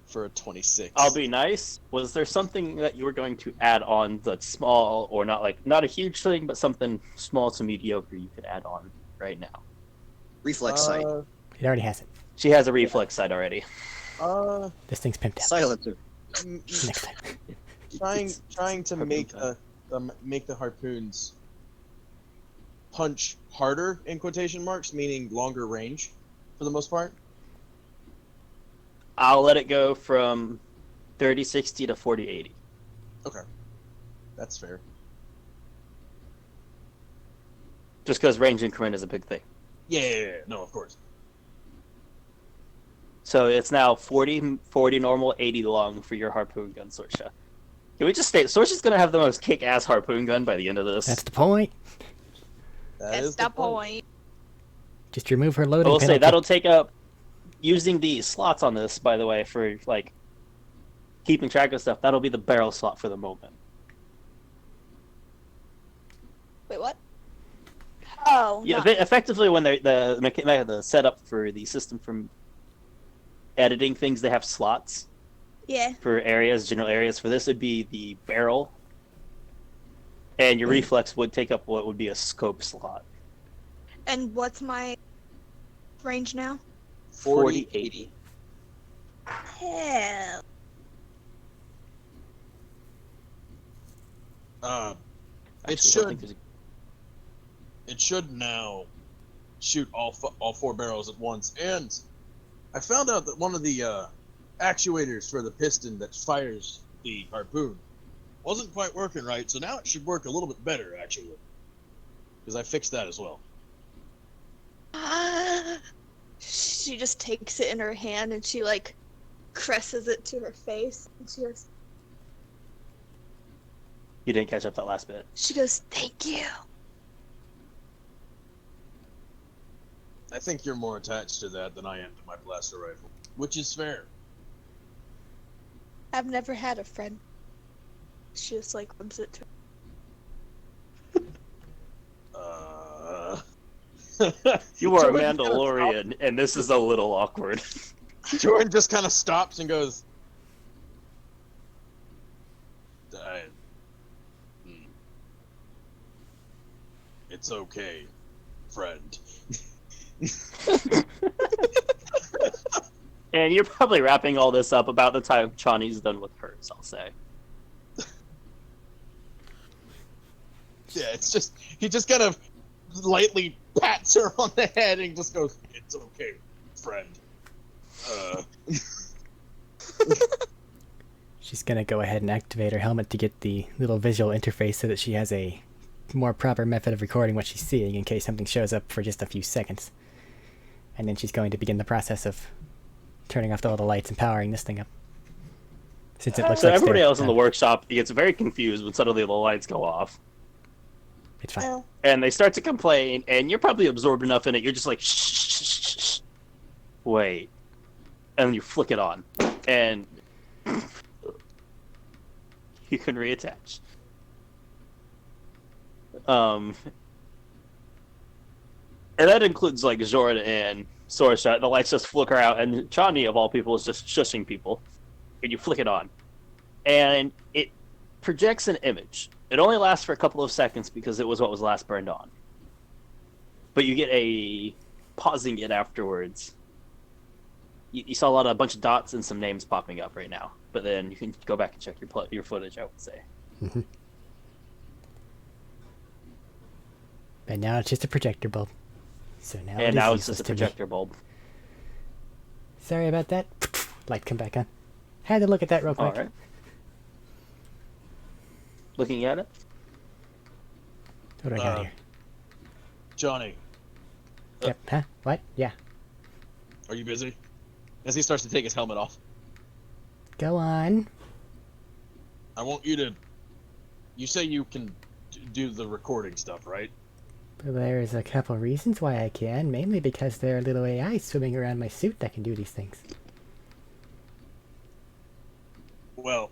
For a 26. I'll be nice. Was there something that you were going to add on that's small or not a huge thing, but something small to mediocre you could add on right now? Reflex sight. It already has it. She has a reflex sight already. This thing's pimped out. Silencer. Next time. Trying to make the harpoons punch harder in quotation marks, meaning longer range, for the most part. I'll let it go from 30-60 to 40-80. Okay, that's fair. Just because range increment is a big thing. Yeah, no, of course. So it's now 40 normal, 80 long for your harpoon gun, Sorsha. Can we just state Sorsha's going to have the most kick-ass harpoon gun by the end of this? That's the point. That's the point. Just remove her I loading will say penalty. that'll take up using the slots on this, by the way, for like keeping track of stuff. That'll be the barrel slot for the moment. Wait, what? Oh, Yeah, no. effectively, when the setup for the system from editing things, they have slots Yeah. for areas, general areas. For this, would be the barrel, and your reflex would take up what would be a scope slot. And what's my range now? 40-80. Hell. It should now shoot all four barrels at once. And I found out that one of the actuators for the piston that fires the harpoon wasn't quite working right, so now it should work a little bit better, actually. Because I fixed that as well. She just takes it in her hand and she like presses it to her face and You didn't catch up that last bit. she goes, "Thank you." I think you're more attached to that than I am to my blaster rifle, which is fair. I've never had a friend. She just like rubs it to You are a Jordan kinda Mandalorian, and this is a little awkward. Jordan just kind of stops and goes, "It's okay, friend." And you're probably wrapping all this up about the time Chani's done with hers, I'll say. Yeah, it's just he just kind of lightly pats her on the head and just goes, "It's okay, friend." She's gonna go ahead and activate her helmet to get the little visual interface so that she has a more proper method of recording what she's seeing in case something shows up for just a few seconds. And then she's going to begin the process of turning off all the lights and powering this thing up. Since it looks So like everybody they're else in the done. workshop gets very confused when suddenly the lights go off. It's fine. Oh. And they start to complain, and you're probably absorbed enough in it, you're just like, shh, shh, shh, shh. Wait. And then you flick it on. And you can reattach. And that includes like Jordan and Sorsha. The lights just flicker out, and Chani of all people is just shushing people. And you flick it on. And it projects an image. It only lasts for a couple of seconds because it was what was last burned on. But you get a pausing it afterwards. You saw a bunch of dots and some names popping up right now. But then you can go back and check your footage, I would say. Mm-hmm. And now it's just a projector bulb. So now And it now is it's just a useless to me. projector bulb. Sorry about that. Light come back on. Had to look at that real quick. Alright. Looking at it. What do I got here? Johnny, Yep. Huh? What? Yeah. are you busy? As he starts to take his helmet off, Go on. I want you to. You say you can do the recording stuff, right? There's a couple reasons why I can. Mainly because there are little AIs swimming around my suit that can do these things. Well,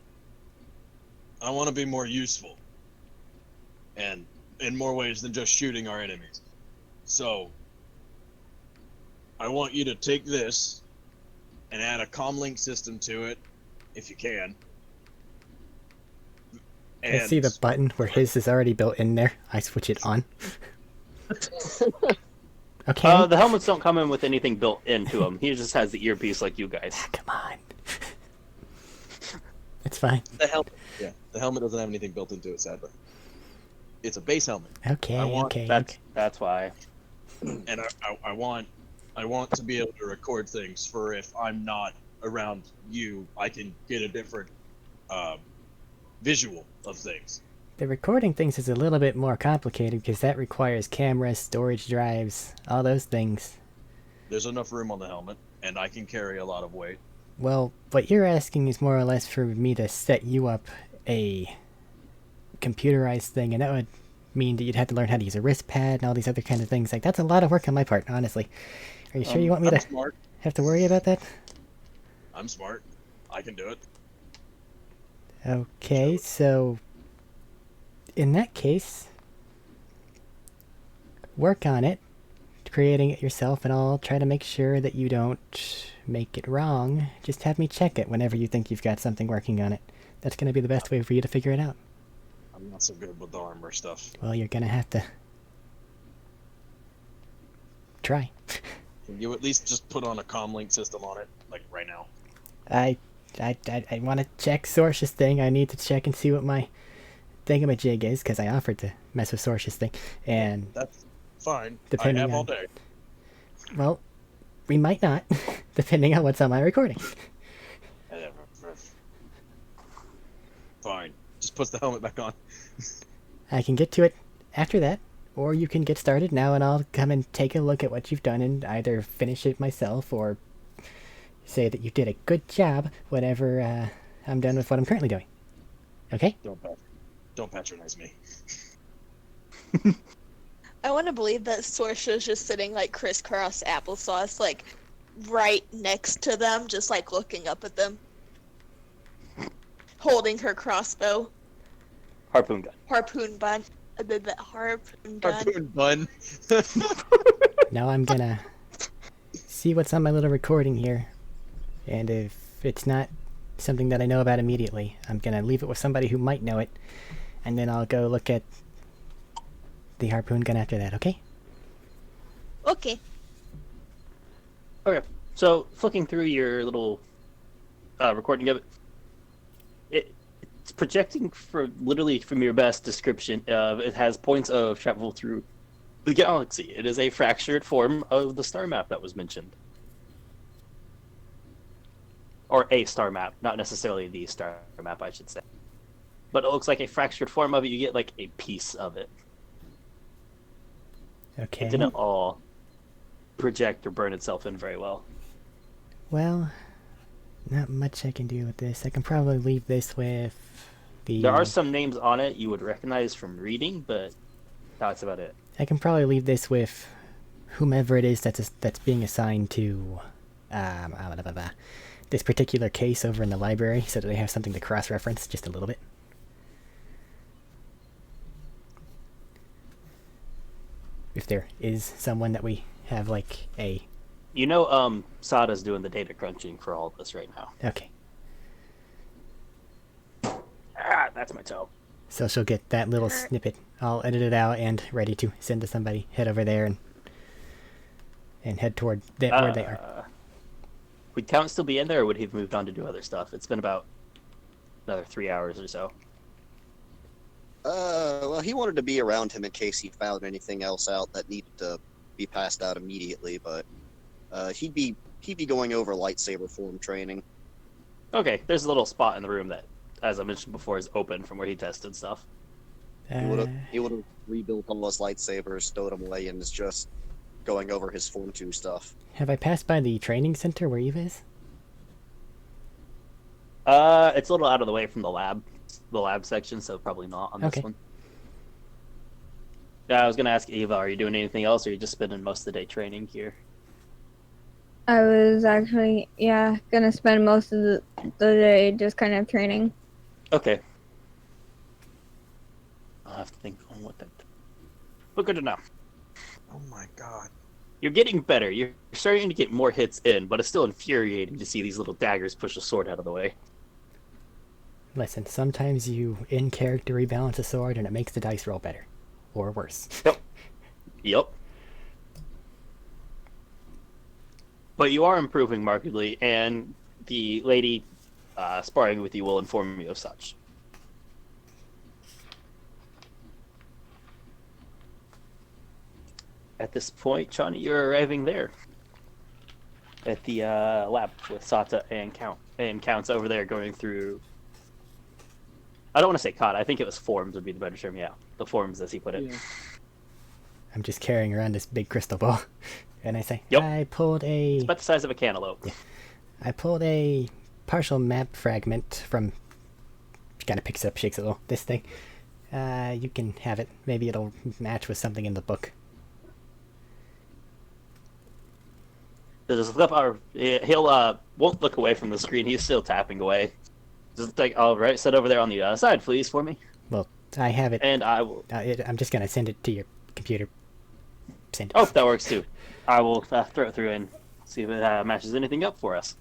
I want to be more useful. And in more ways than just shooting our enemies. So, I want you to take this and add a comlink system to it, if you can. I see the button where his is already built in there. I switch it on. Okay. The helmets don't come in with anything built into them. He just has the earpiece like you guys. Come on. It's fine. The helmet. Yeah, the helmet doesn't have anything built into it, sadly. It's a base helmet. Okay, okay. That's why. And I want to be able to record things for if I'm not around you, I can get a different visual of things. The recording things is a little bit more complicated because that requires cameras, storage drives, all those things. There's enough room on the helmet, and I can carry a lot of weight. Well, what you're asking is more or less for me to set you up a computerized thing, and that would mean that you'd have to learn how to use a wrist pad and all these other kind of things. Like, that's a lot of work on my part, honestly. Are you sure you want me I'm to smart. have to worry about that? I'm smart. I can do it. Okay, so in that case, work on it, creating it yourself, and I'll try to make sure that you don't make it wrong. Just have me check it whenever you think you've got something working on it. That's going to be the best way for you to figure it out. I'm not so good with the armor stuff. Well, you're going to have to try. Can you at least just put on a comlink system on it, like right now? I want to check Sorcia's thing. I need to check and see what my thingamajig is, because I offered to mess with Sorcia's thing. And that's fine. Depending I have on, all day. Well, we might not, depending on what's on my recording. Fine. Just puts the helmet back on. I can get to it after that, or you can get started now and I'll come and take a look at what you've done and either finish it myself or say that you did a good job whenever I'm done with what I'm currently doing. Okay? Don't patronize me. I want to believe that Sorcia's just sitting like crisscross applesauce, like right next to them, just like looking up at them, holding her crossbow. Harpoon gun. Harpoon bun. Harpoon gun. Harpoon bun. Now I'm gonna see what's on my little recording here, and if it's not something that I know about immediately, I'm gonna leave it with somebody who might know it, and then I'll go look at the harpoon gun after that, okay? Okay. Okay. So, flicking through your little recording of it, it's projecting for literally from your best description. It has points of travel through the galaxy. It is a fractured form of the star map that was mentioned. Or a star map, not necessarily the star map, I should say. But it looks like a fractured form of it. You get like a piece of it. Okay. It didn't all project or burn itself in very well. Well, not much I can do with this. I can probably leave this with the... There are some names on it you would recognize from reading, but that's about it. I can probably leave this with whomever it is that's being assigned to this particular case over in the library, so that they have something to cross-reference just a little bit. If there is someone that we have, like, a... You know, Sada's doing the data crunching for all of this right now. Okay. Ah, that's my toe. So she'll get that little snippet. I'll edit it out and ready to send to somebody. Head over there and head toward where they are. Would Count still be in there, or would he have moved on to do other stuff? It's been about another 3 hours or so. Well, he wanted to be around him in case he found anything else out that needed to be passed out immediately, but he'd be going over lightsaber form training. Okay, there's a little spot in the room that, as I mentioned before, is open from where he tested stuff. He would have rebuilt all his lightsabers, stowed them away, and is just going over his Form 2 stuff. Have I passed by the training center where Eva is? It's a little out of the way from the lab section, so probably not on this Okay. one. Yeah, I was gonna ask Eva, are you doing anything else, or are you just spending most of the day training here? I was actually, gonna spend most of the day just kind of training. Okay. I'll have to think on what that... But good enough. Oh my god. You're getting better. You're starting to get more hits in, but it's still infuriating to see these little daggers push a sword out of the way. Listen, sometimes you in character rebalance a sword and it makes the dice roll better. Or worse. Yep. But you are improving markedly, and the lady sparring with you will inform you of such. At this point, Chani, you're arriving there. At the lab with Sata and Count's over there going through... I don't want to say COD, I think it was forms would be the better term, yeah. The forms, as he put it. Yeah. I'm just carrying around this big crystal ball. And I say, Yep. I pulled a... It's about the size of a cantaloupe. Yeah. I pulled a partial map fragment from... She kind of picks it up, shakes it a little. This thing. You can have it. Maybe it'll match with something in the book. There's a flip, or he'll won't look away from the screen. He's still tapping away. Just like, all right, sit over there on the side, please, for me. Well, I have it. And I will. I'm just gonna send it to your computer. Send it. Oh, that works too. I will throw it through and see if it matches anything up for us.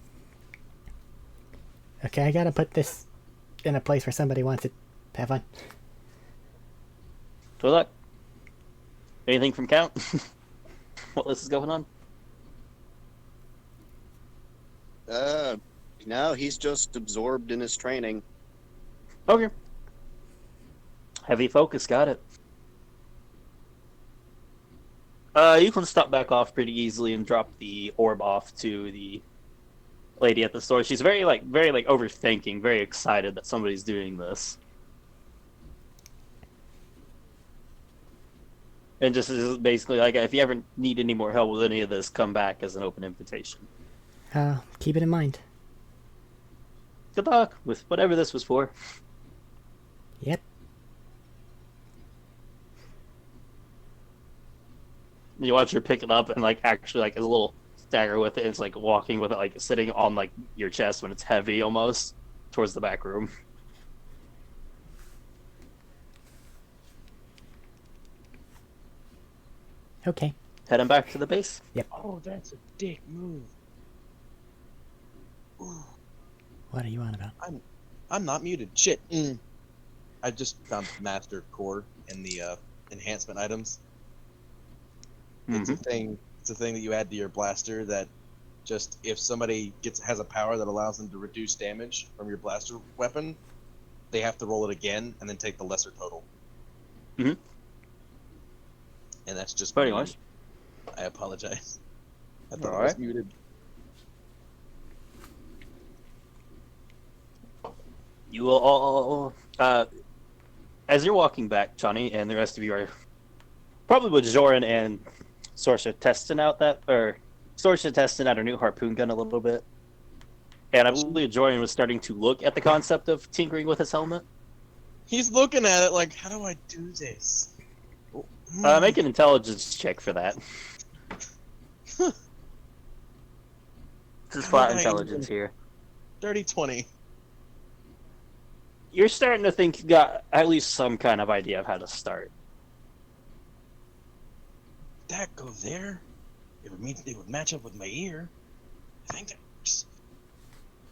Okay, I gotta put this in a place where somebody wants it. Have fun. Good luck. Anything from Count? What list is going on? No, he's just absorbed in his training. Okay. Heavy focus, got it. You can stop back off pretty easily and drop the orb off to the lady at the store. She's very overthinking, very excited that somebody's doing this. And just is basically like, if you ever need any more help with any of this, come back as an open invitation. Keep it in mind. Good luck with whatever this was for. Yep. You watch her pick it up and actually is a little stagger with it. It's like walking with it, sitting on your chest when it's heavy almost towards the back room. Okay. Heading back to the base. Oh, that's a dick move. What are you on about? I'm not muted. Shit. I just found Master Core in the enhancement items. It's a thing. It's a thing that you add to your blaster that just if somebody has a power that allows them to reduce damage from your blaster weapon, they have to roll it again and then take the lesser total. Mhm. And that's just Pretty me. much. I apologize. I thought I Alright. was muted. You will all, as you're walking back, Johnny, and the rest of you are probably with Joran and Sorsha testing out her new harpoon gun a little bit. And I believe Joran was starting to look at the concept of tinkering with his helmet. He's looking at it like, how do I do this? Make an intelligence check for that. This is flat intelligence here. 30-20. You're starting to think you got at least some kind of idea of how to start. That go there? It would match up with my ear. I think that works.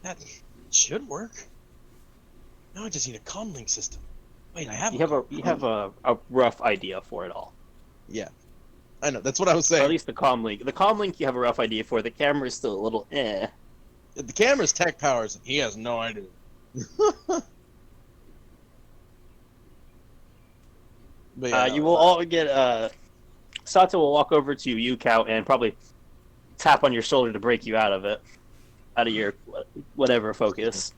That should work. Now I just need a comlink system. Wait, I have. You have a rough idea for it all. Yeah, I know. That's what I was Or saying. at least the comlink. The comlink you have a rough idea for. The camera is still a little eh. The camera's tech powers, and he has no idea. But yeah, no, You will all get. Sato will walk over to you, Cow, and probably tap on your shoulder to break you out of it, out of your whatever focus.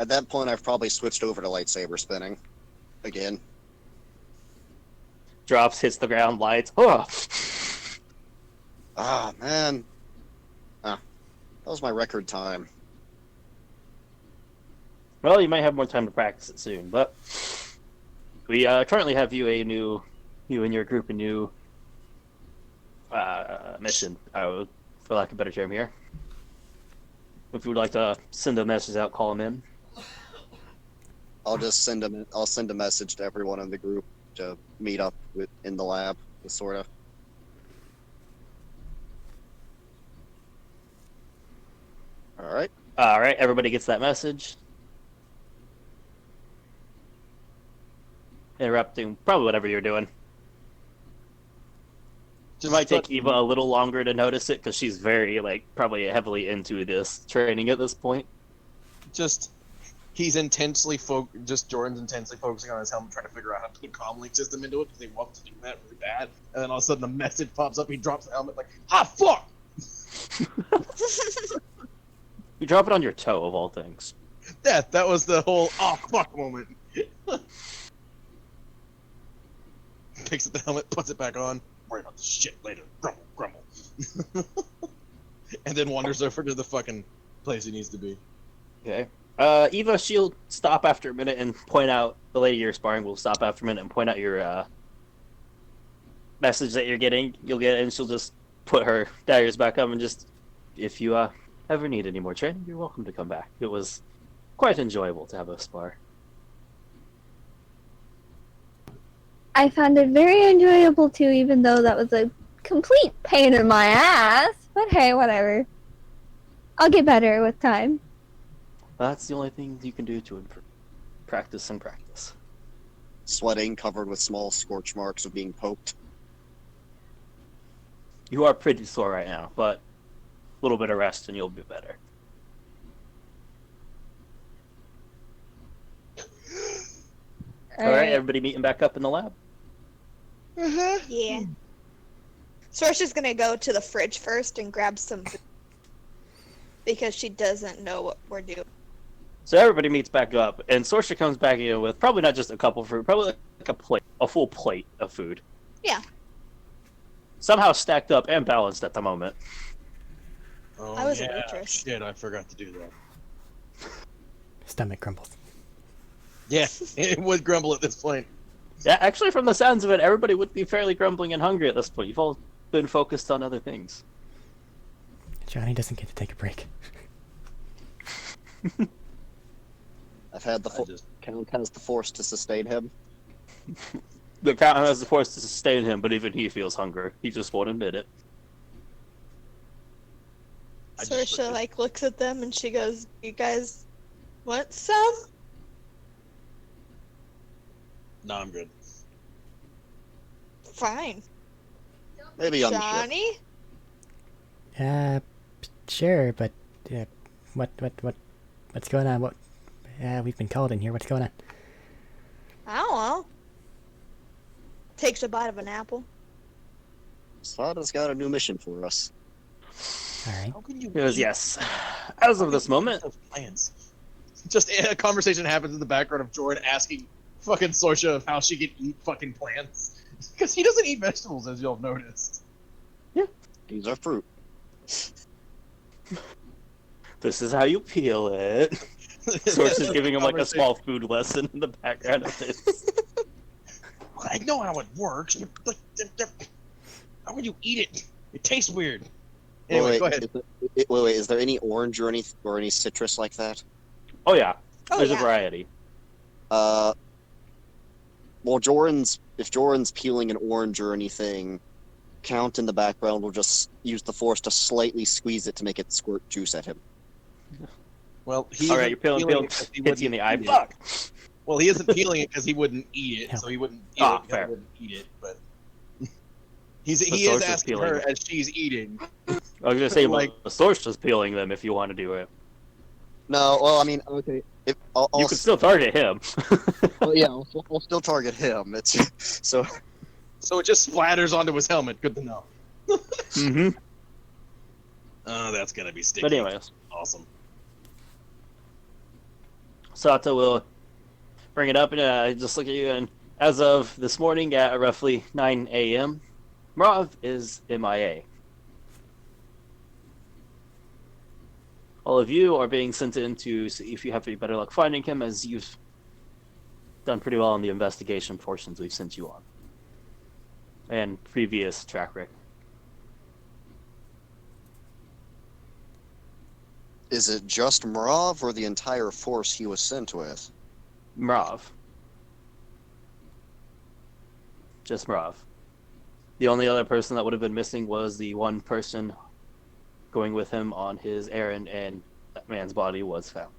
At that point, I've probably switched over to lightsaber spinning again. Drops, hits the ground, lights. Oh. Ah, man. That was my record time. Well, you might have more time to practice it soon, but we currently have you and your group a new mission, for lack of a better term here. If you would like to send a message out, call them in. I'll send a message to everyone in the group to meet up in the lab, sort of. All right, everybody gets that message. Interrupting probably whatever you're doing. It might take Eva a little longer to notice it because she's very, probably heavily into this training at this point. Just Jordan's intensely focusing on his helmet, trying to figure out how to put comlink system into it because he wants to do that really bad. And then all of a sudden the message pops up. He drops the helmet like, fuck! You drop it on your toe of all things. Yeah, that was the whole fuck moment. Picks up the helmet, puts it back on. Worry about the shit later. Grumble, grumble. And then wanders over to the fucking place he needs to be. Okay. Eva, she'll stop after a minute and point out, the lady you're sparring will stop after a minute and point out your message that you're getting. You'll get it, and she'll just put her daggers back up and just, if you ever need any more training, you're welcome to come back. It was quite enjoyable to have a spar. I found it very enjoyable too, even though that was a complete pain in my ass. But hey, whatever. I'll get better with time. That's the only thing you can do to improve. Practice and practice. Sweating, covered with small scorch marks of being poked. You are pretty sore right now, but a little bit of rest and you'll be better. All right, everybody meeting back up in the lab. Yeah. Sorsha's gonna go to the fridge first and grab some food because she doesn't know what we're doing. So everybody meets back up, and Sorsha comes back in with probably not just a couple of fruit, probably like a full plate of food. Yeah. Somehow stacked up and balanced at the moment. Oh, I was a waitress. Shit, I forgot to do that. Stomach grumbles. Yeah, it would grumble at this point. Yeah, actually, from the sounds of it, everybody would be fairly grumbling and hungry at this point. You've all been focused on other things. Johnny doesn't get to take a break. I've had the Count has the force to sustain him. The Count has the force to sustain him, but even he feels hunger. He just won't admit it. Sorsha looks at them and she goes, "You guys want some?" No, I'm good. Fine. Maybe on the ship. Johnny? Sure, but what's going on? We've been called in here. What's going on? I don't know. Takes a bite of an apple. Sada's got a new mission for us. All right. How can you? He goes, yes. As of this moment, Plans. Just a conversation happens in the background of Jordan asking fucking Sorsha of how she can eat fucking plants. Because he doesn't eat vegetables, as you'll have noticed. These are fruit. this is how you peel it. Source is giving him like a small food lesson in the background of this. I know how it works. How would you eat it? It tastes weird. Anyway, go ahead. Wait, is there any orange or any citrus like that? Oh yeah, Oh, there's yeah. a variety. Well, if Joran's peeling an orange or anything, Count in the background will just use the force to slightly squeeze it to make it squirt juice at him. Well, he All right, isn't you're peeling, it 'cause he hits you in the eye. wouldn't eat Fuck. it. Well, he isn't peeling it because he wouldn't eat it, Yeah. so he wouldn't eat Ah, it. 'Cause fair. He wouldn't eat it, but The he is source is asking peeling her it. as she's eating. I was gonna say, Like- the source is peeling them if you want to do it. No, well, I mean, okay. I'll You could still target him. well, yeah, I'll still target him. It's so. So it just splatters onto his helmet. Good to know. Mm-hmm. Oh, that's gonna be sticky. But anyways, Awesome. Sato will bring it up and just look at you. And as of this morning at roughly 9 a.m., Mrav is MIA. All of you are being sent in to see if you have any better luck finding him, as you've done pretty well on the investigation portions we've sent you on. And previous track record. Is it just Mrav or the entire force he was sent with? Mrav. Just Mrav. The only other person that would have been missing was the one person going with him on his errand and that man's body was found.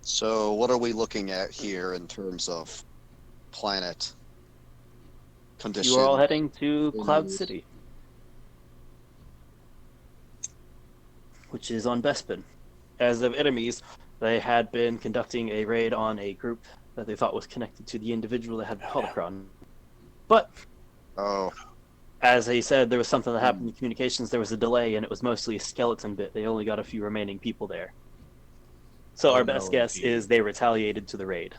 So, what are we looking at here in terms of planet condition? You are all heading to Cloud News. City, which is on Bespin. As of enemies, they had been conducting a raid on a group that they thought was connected to the individual that had the holocron. But Oh, as he said, there was something that happened in communications. There was a delay, and it was mostly a skeleton bit. They only got a few remaining people there. So Oh, our best no, guess indeed. is they retaliated to the raid.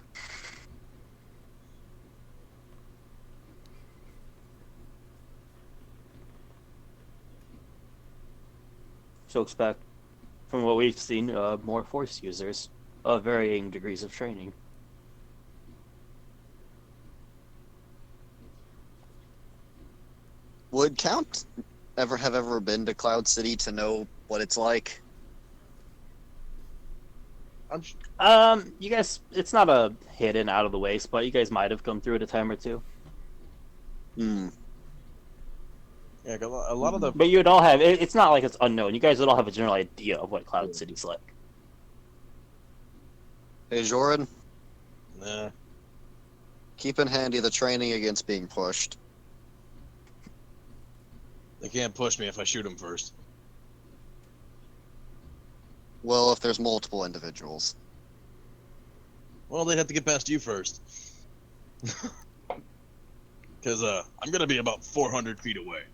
So expect, from what we've seen, more Force users of varying degrees of training. would Count ever been to Cloud City to know what it's like? I'm You guys, it's not a hidden out of the way spot. You guys might have come through it a time or two, Hmm. yeah, a lot of the but you'd all have. It's not like it's unknown. You guys would all have a general idea of what Cloud City's like. Hey, Joran, nah, keep in handy the training against being pushed. they can't push me if I shoot them first. Well, if there's multiple individuals. Well, they'd have to get past you first. Because I'm gonna be about 400 feet away.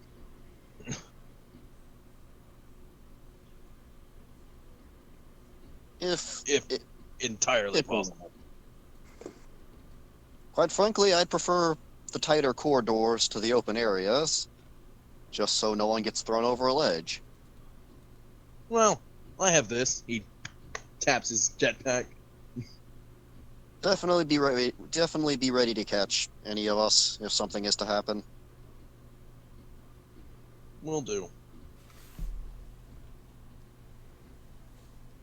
If Entirely If- possible. Quite frankly, I'd prefer the tighter corridors to the open areas, just so no one gets thrown over a ledge. Well, I have this. He taps his jetpack. Definitely be ready. Definitely be ready to catch any of us if something is to happen. Will do.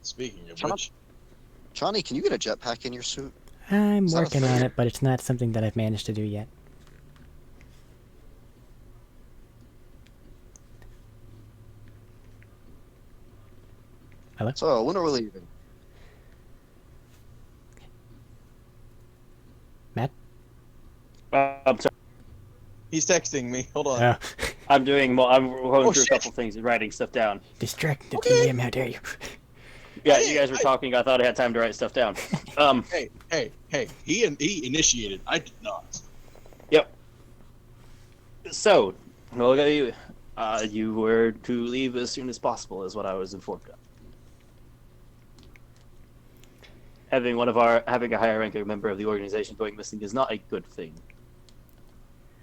Speaking of Shut up. which, Johnny, can you get a jetpack in your suit? I'm Is that a working on thing? it, but it's not something that I've managed to do yet. So, when are we leaving? Matt? I'm sorry. he's texting me. Hold on. Oh, I'm doing. I'm going Oh, through shit. a couple things and writing stuff down. distract the Okay. TM, how dare you? Yeah, you guys were talking. I thought I had time to write stuff down. Hey! He initiated. I did not. Yep. So, well, look at you. You were to leave as soon as possible, is what I was informed of. Having a higher ranking member of the organization going missing is not a good thing.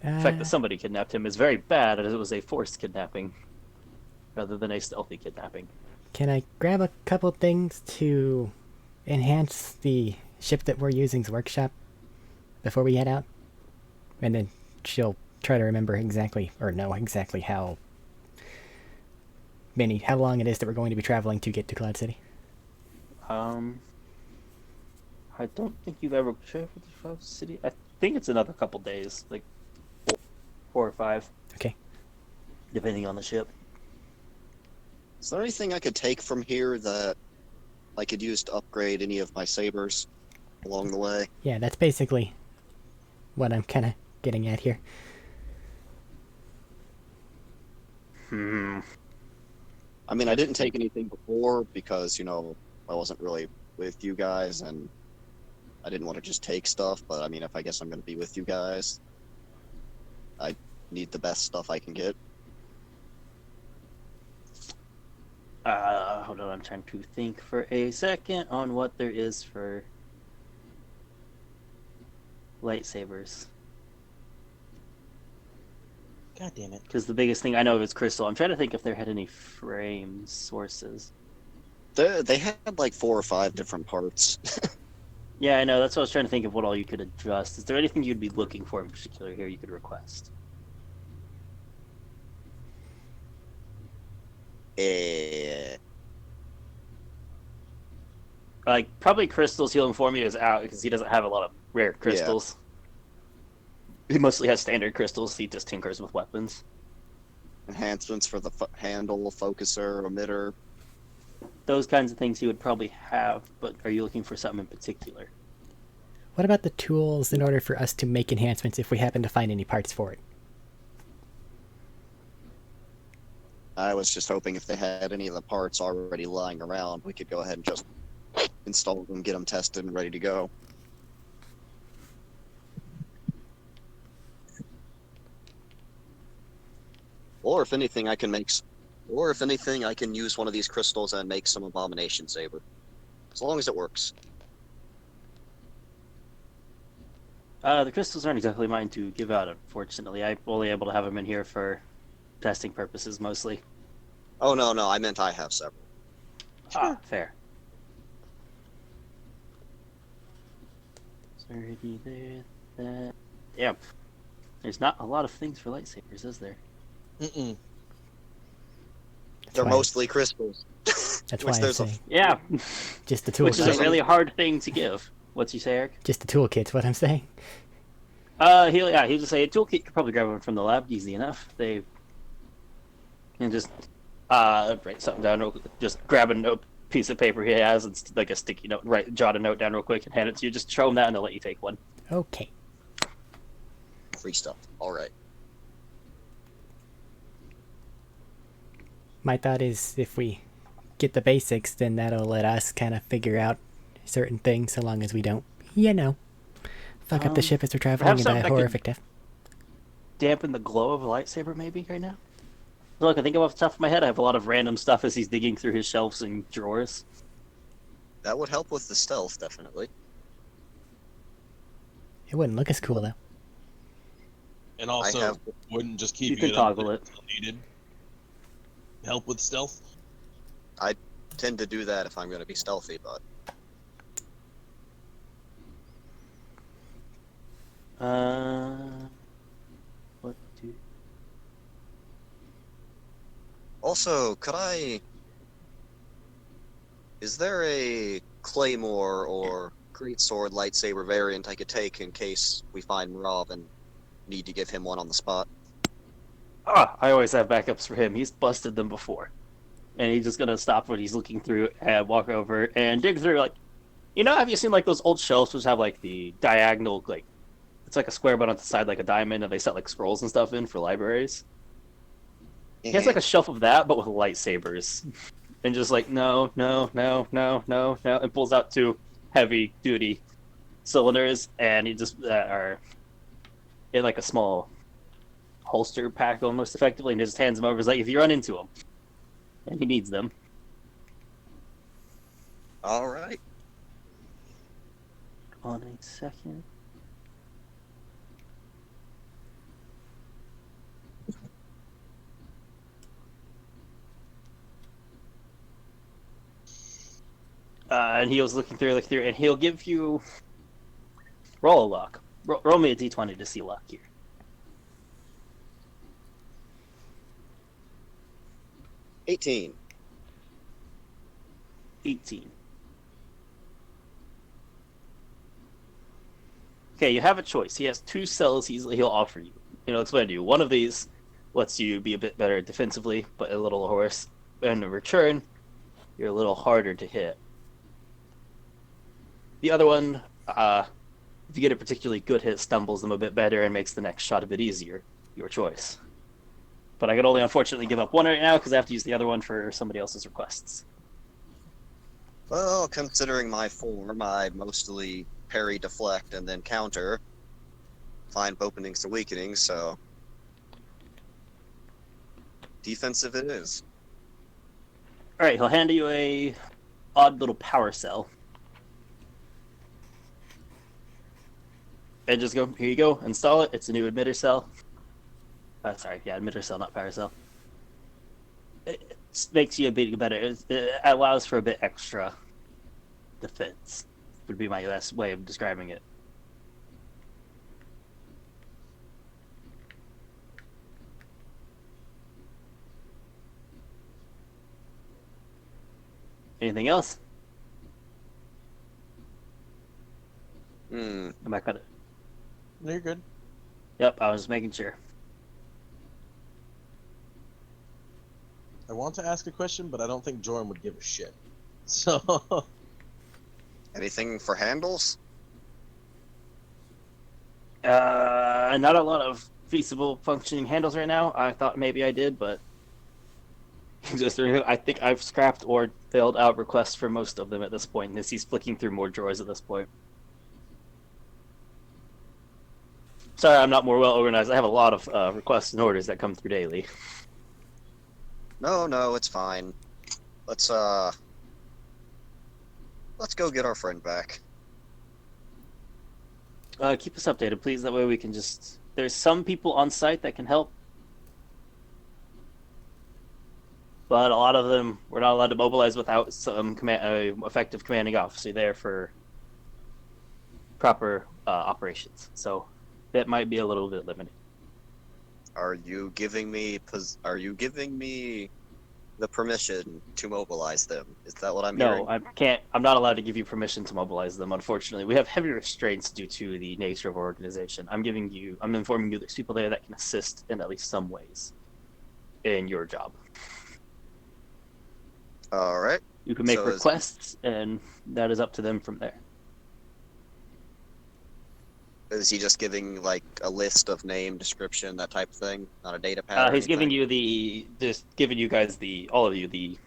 The fact that somebody kidnapped him is very bad, as it was a forced kidnapping rather than a stealthy kidnapping. Can I grab a couple things to enhance the ship that we're using's workshop before we head out? And then she'll try to remember exactly, or know exactly how long it is that we're going to be traveling to get to Cloud City. I don't think you've ever traveled to Cloud City. I think it's another couple days, like 4 or 5. Okay. Depending on the ship. Is there anything I could take from here that I could use to upgrade any of my sabers along the way? Yeah, that's basically what I'm kind of getting at here. I mean, I didn't take anything before because, I wasn't really with you guys and I didn't want to just take stuff, but I mean, if I guess I'm going to be with you guys, I need the best stuff I can get. Hold on, I'm trying to think for a second on what there is for lightsabers. God damn it. Because the biggest thing I know of is crystal. I'm trying to think if there had any frame sources. They had like 4 or 5 different parts. Yeah, I know. That's what I was trying to think of what all you could adjust. Is there anything you'd be looking for in particular here you could request? Like, probably crystals he'll inform you is out because he doesn't have a lot of rare crystals. He mostly has standard crystals. He just tinkers with weapons. enhancements for the handle, focuser, emitter. Those kinds of things you would probably have, but are you looking for something in particular? What about the tools in order for us to make enhancements if we happen to find any parts for it? I was just hoping if they had any of the parts already lying around, we could go ahead and just install them, get them tested, and ready to go. Or if anything, I can make. Or if anything, I can use one of these crystals and make some abomination saber. As long as it works. The crystals aren't exactly mine to give out, unfortunately. I'm only able to have them in here for testing purposes, mostly. Oh, no, I meant I have several. Ah, fair. Already there, that... Yeah. There's not a lot of things for lightsabers, is there? Mm-mm. They're why- mostly crystals. That's Which why I'm there's a saying. Yeah, Just the toolkit. which is a really hard thing to give. What's you say, Eric? Just the toolkit's what I'm saying. He'll just say a toolkit. You could probably grab one from the lab easy enough. They can just write something down. Real quick. Just grab a note, piece of paper he has, and like a sticky note. Jot a note down real quick and hand it to you. Just show them that, and they'll let you take one. Okay. free stuff. All right. My thought is if we get the basics, then that'll let us kind of figure out certain things so long as we don't, fuck up the ship as we're traveling perhaps and die something a that could- horrific death. Dampen the glow of a lightsaber, maybe right now. Look, I think off the top of my head, I have a lot of random stuff as he's digging through his shelves and drawers. That would help with the stealth, definitely. It wouldn't look as cool though. And also, have- wouldn't just You keep can it up toggle it. until needed. Help with stealth. Tend to do that if I'm going to be stealthy, but What do? also, is there a claymore or greatsword lightsaber variant I could take in case we find Rob and need to give him one on the spot? I always have backups for him. He's busted them before. And he's just gonna stop what he's looking through and walk over and dig through, like, have you seen, like, those old shelves which have, like, the diagonal, like, it's like a square but on the side like a diamond, and they set, like, scrolls and stuff in for libraries? He has, like, a shelf of that, but with lightsabers. And just, like, no, and pulls out two heavy-duty cylinders, and he just are in, like, a small holster pack almost effectively, and just hands them over. He's like, if you run into him, and he needs them. All right. On a second. And he was looking through, and he'll give you roll a luck. Roll me a d20 to see luck here. 18. 18. Okay, you have a choice. He has two cells he'll offer you. He'll explain to you. One of these lets you be a bit better defensively, but a little worse. And in return, you're a little harder to hit. The other one, if you get a particularly good hit, stumbles them a bit better and makes the next shot a bit easier. Your choice. But I can only unfortunately give up one right now because I have to use the other one for somebody else's requests. Well, considering my form, I mostly parry, deflect, and then counter. Find openings to weakenings, so defensive it is. All right, he'll hand you a odd little power cell. And just go, here you go, install it. It's a new emitter cell. Emitter cell, not power cell. It makes you a bit better. It allows for a bit extra defense, would be my best way of describing it. Anything else? Am I gonna? No, you're good. Yep, I was just making sure. I want to ask a question, but I don't think Jordan would give a shit. So, Anything for handles? Not a lot of feasible functioning handles right now. I thought maybe I did, but I think I've scrapped or failed out requests for most of them at this point, as he's flicking through more drawers at this point. Sorry, I'm not more well organized. I have a lot of requests and orders that come through daily. No, it's fine. Let's go get our friend back. Keep us updated, please. That way we can just... There's some people on site that can help. But a lot of them, we're not allowed to mobilize without some effective commanding officer there for proper operations. So that might be a little bit limited. Are you giving me the permission to mobilize them? Is that what I'm hearing? No, I can't. I'm not allowed to give you permission to mobilize them. Unfortunately, we have heavy restraints due to the nature of our organization. I'm informing you there's people there that can assist in at least some ways in your job. All right. You can make So requests, and that is up to them from there. Is he just giving like a list of name, description, that type of thing, not a data pad? Or He's giving anything? you guys all of you the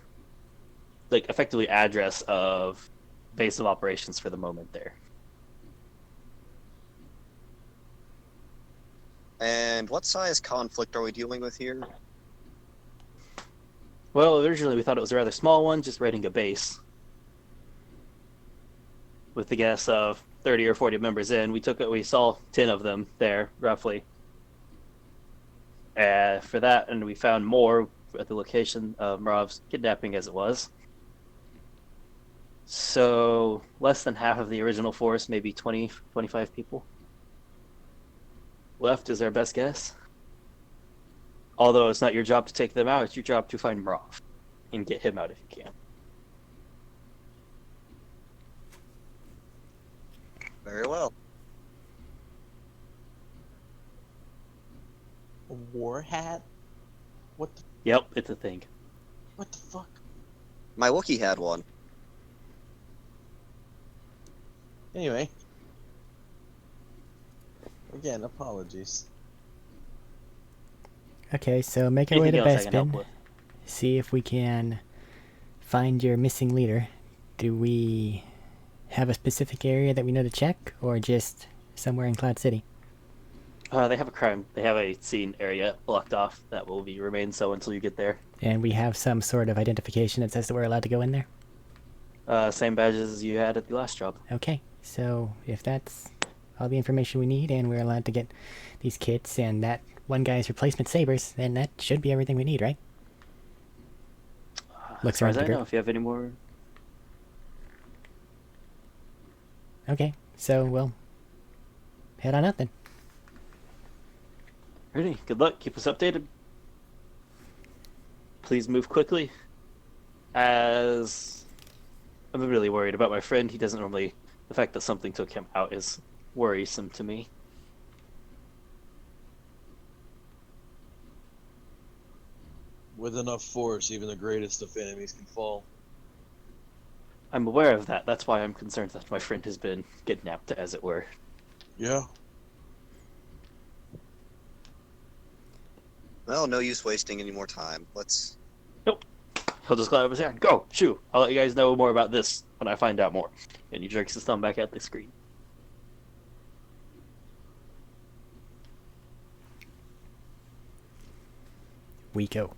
like effectively address of base of operations for the moment there. And what size conflict are we dealing with here? Well, originally we thought it was a rather small one, just raiding a base. With the guess of 30 or 40 members in, we saw 10 of them there, roughly. For that, and we found more at the location of Murav's kidnapping as it was. So, less than half of the original force, maybe 20, 25 people. Left is our best guess. Although it's not your job to take them out, it's your job to find Murav and get him out if you can. Very well. a war hat? What the Yep, it's a thing. fuck? My Wookiee had one. Anyway. Again, apologies. Okay, so make our way Anything to else I can help Bespin. with? See if we can find your missing leader. Do we have a specific area that we know to check, or just somewhere in Cloud City? They have a scene area blocked off that will remain so until you get there. And we have some sort of identification that says that we're allowed to go in there? Same badges as you had at the last job. Okay, so if that's all the information we need and we're allowed to get these kits and that one guy's replacement sabers, then that should be everything we need, right? Looks As far around as the I group. know, if you have any more... Okay, so we'll head on out then. Ready? Good luck. Keep us updated. Please move quickly. As I'm really worried about my friend. He doesn't normally... The fact that something took him out is worrisome to me. With enough force, even the greatest of enemies can fall. I'm aware of that. That's why I'm concerned that my friend has been kidnapped, as it were. Yeah. Well, no use wasting any more time. Let's... He'll just climb up his hand. Go! Shoo! I'll let you guys know more about this when I find out more. And he jerks his thumb back at the screen. We go.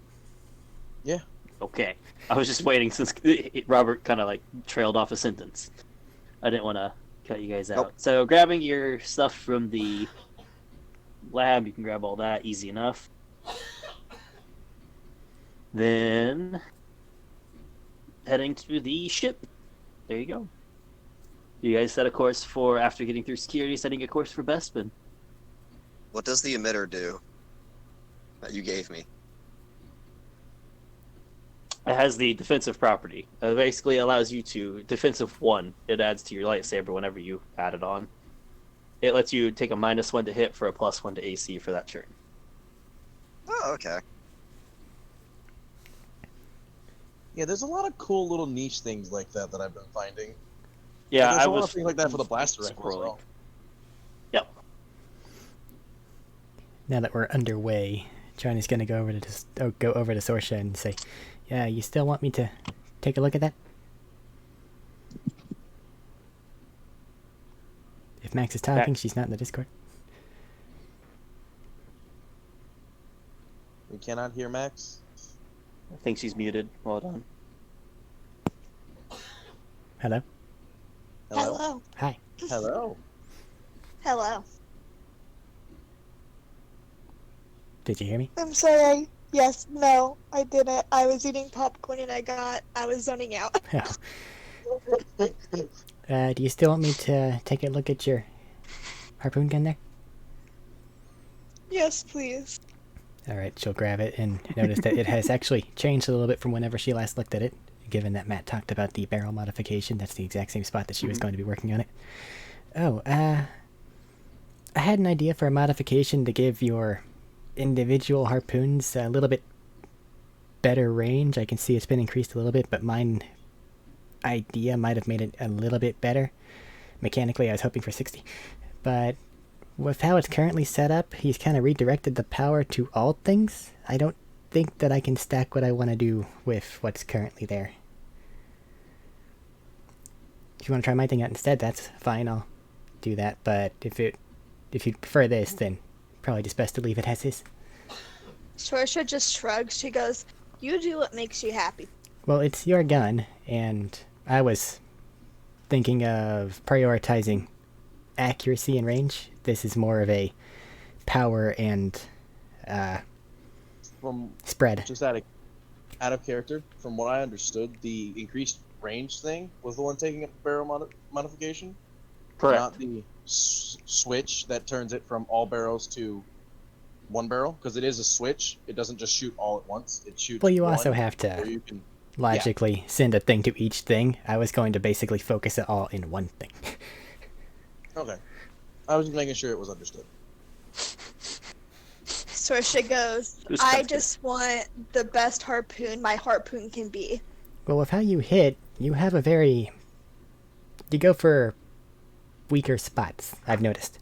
Yeah. Okay. I was just waiting since Robert kind of like trailed off a sentence. I didn't want to cut you guys out. Nope. So grabbing your stuff from the lab, you can grab all that easy enough. Then heading to the ship. There you go. You guys set a course for, after getting through security, setting a course for Bespin. What does the emitter do that you gave me? It has the defensive property. It basically allows you to defensive 1. It adds to your lightsaber whenever you add it on. It lets you take a -1 to hit for a +1 to AC for that turn. Oh, okay. Yeah, there's a lot of cool little niche things like that that I've been finding. Yeah, Like, there's I a lot was of things like that for the blaster rifle as scrolling. well. Yep. Now that we're underway, Johnny's gonna go over to Sorsha and say, "Yeah, you still want me to take a look at that?" If Max is talking, she's not in the Discord. We cannot hear Max. I think she's muted. Hold on. Hello? Hello. Hi. Hello. Hello. Did you hear me? I'm sorry. Yes, no, I didn't. I was eating popcorn and I was zoning out. Oh. Do you still want me to take a look at your harpoon gun there? Yes, please. Alright, she'll grab it and notice that it has actually changed a little bit from whenever she last looked at it. Given that Matt talked about the barrel modification, that's the exact same spot that she was going to be working on it. Oh, I had an idea for a modification to give your individual harpoons a little bit better range. I can see it's been increased a little bit, but mine idea might have made it a little bit better. Mechanically, I was hoping for 60. But with how it's currently set up, he's kind of redirected the power to all things. I don't think that I can stack what I want to do with what's currently there. If you want to try my thing out instead, that's fine, I'll do that. But if you prefer this, then probably just best to leave it as is. Sorsha just shrugs. She goes, "You do what makes you happy." Well, it's your gun, and I was thinking of prioritizing accuracy and range. This is more of a power and From spread. just out of character, from what I understood, the increased range thing was the one taking up the barrel modification. Correct. Not the switch that turns it from all barrels to one barrel, because it is a switch. It doesn't just shoot all at once. It shoots. Well, you one, also have or to you can. logically send a thing to each thing. I was going to basically focus it all in one thing. Okay. I was just making sure it was understood. Sorsha goes, Who's "I comfortable? just want the best harpoon my harpoon can be." Well, with how you hit, you have a very... You go for weaker spots, I've noticed.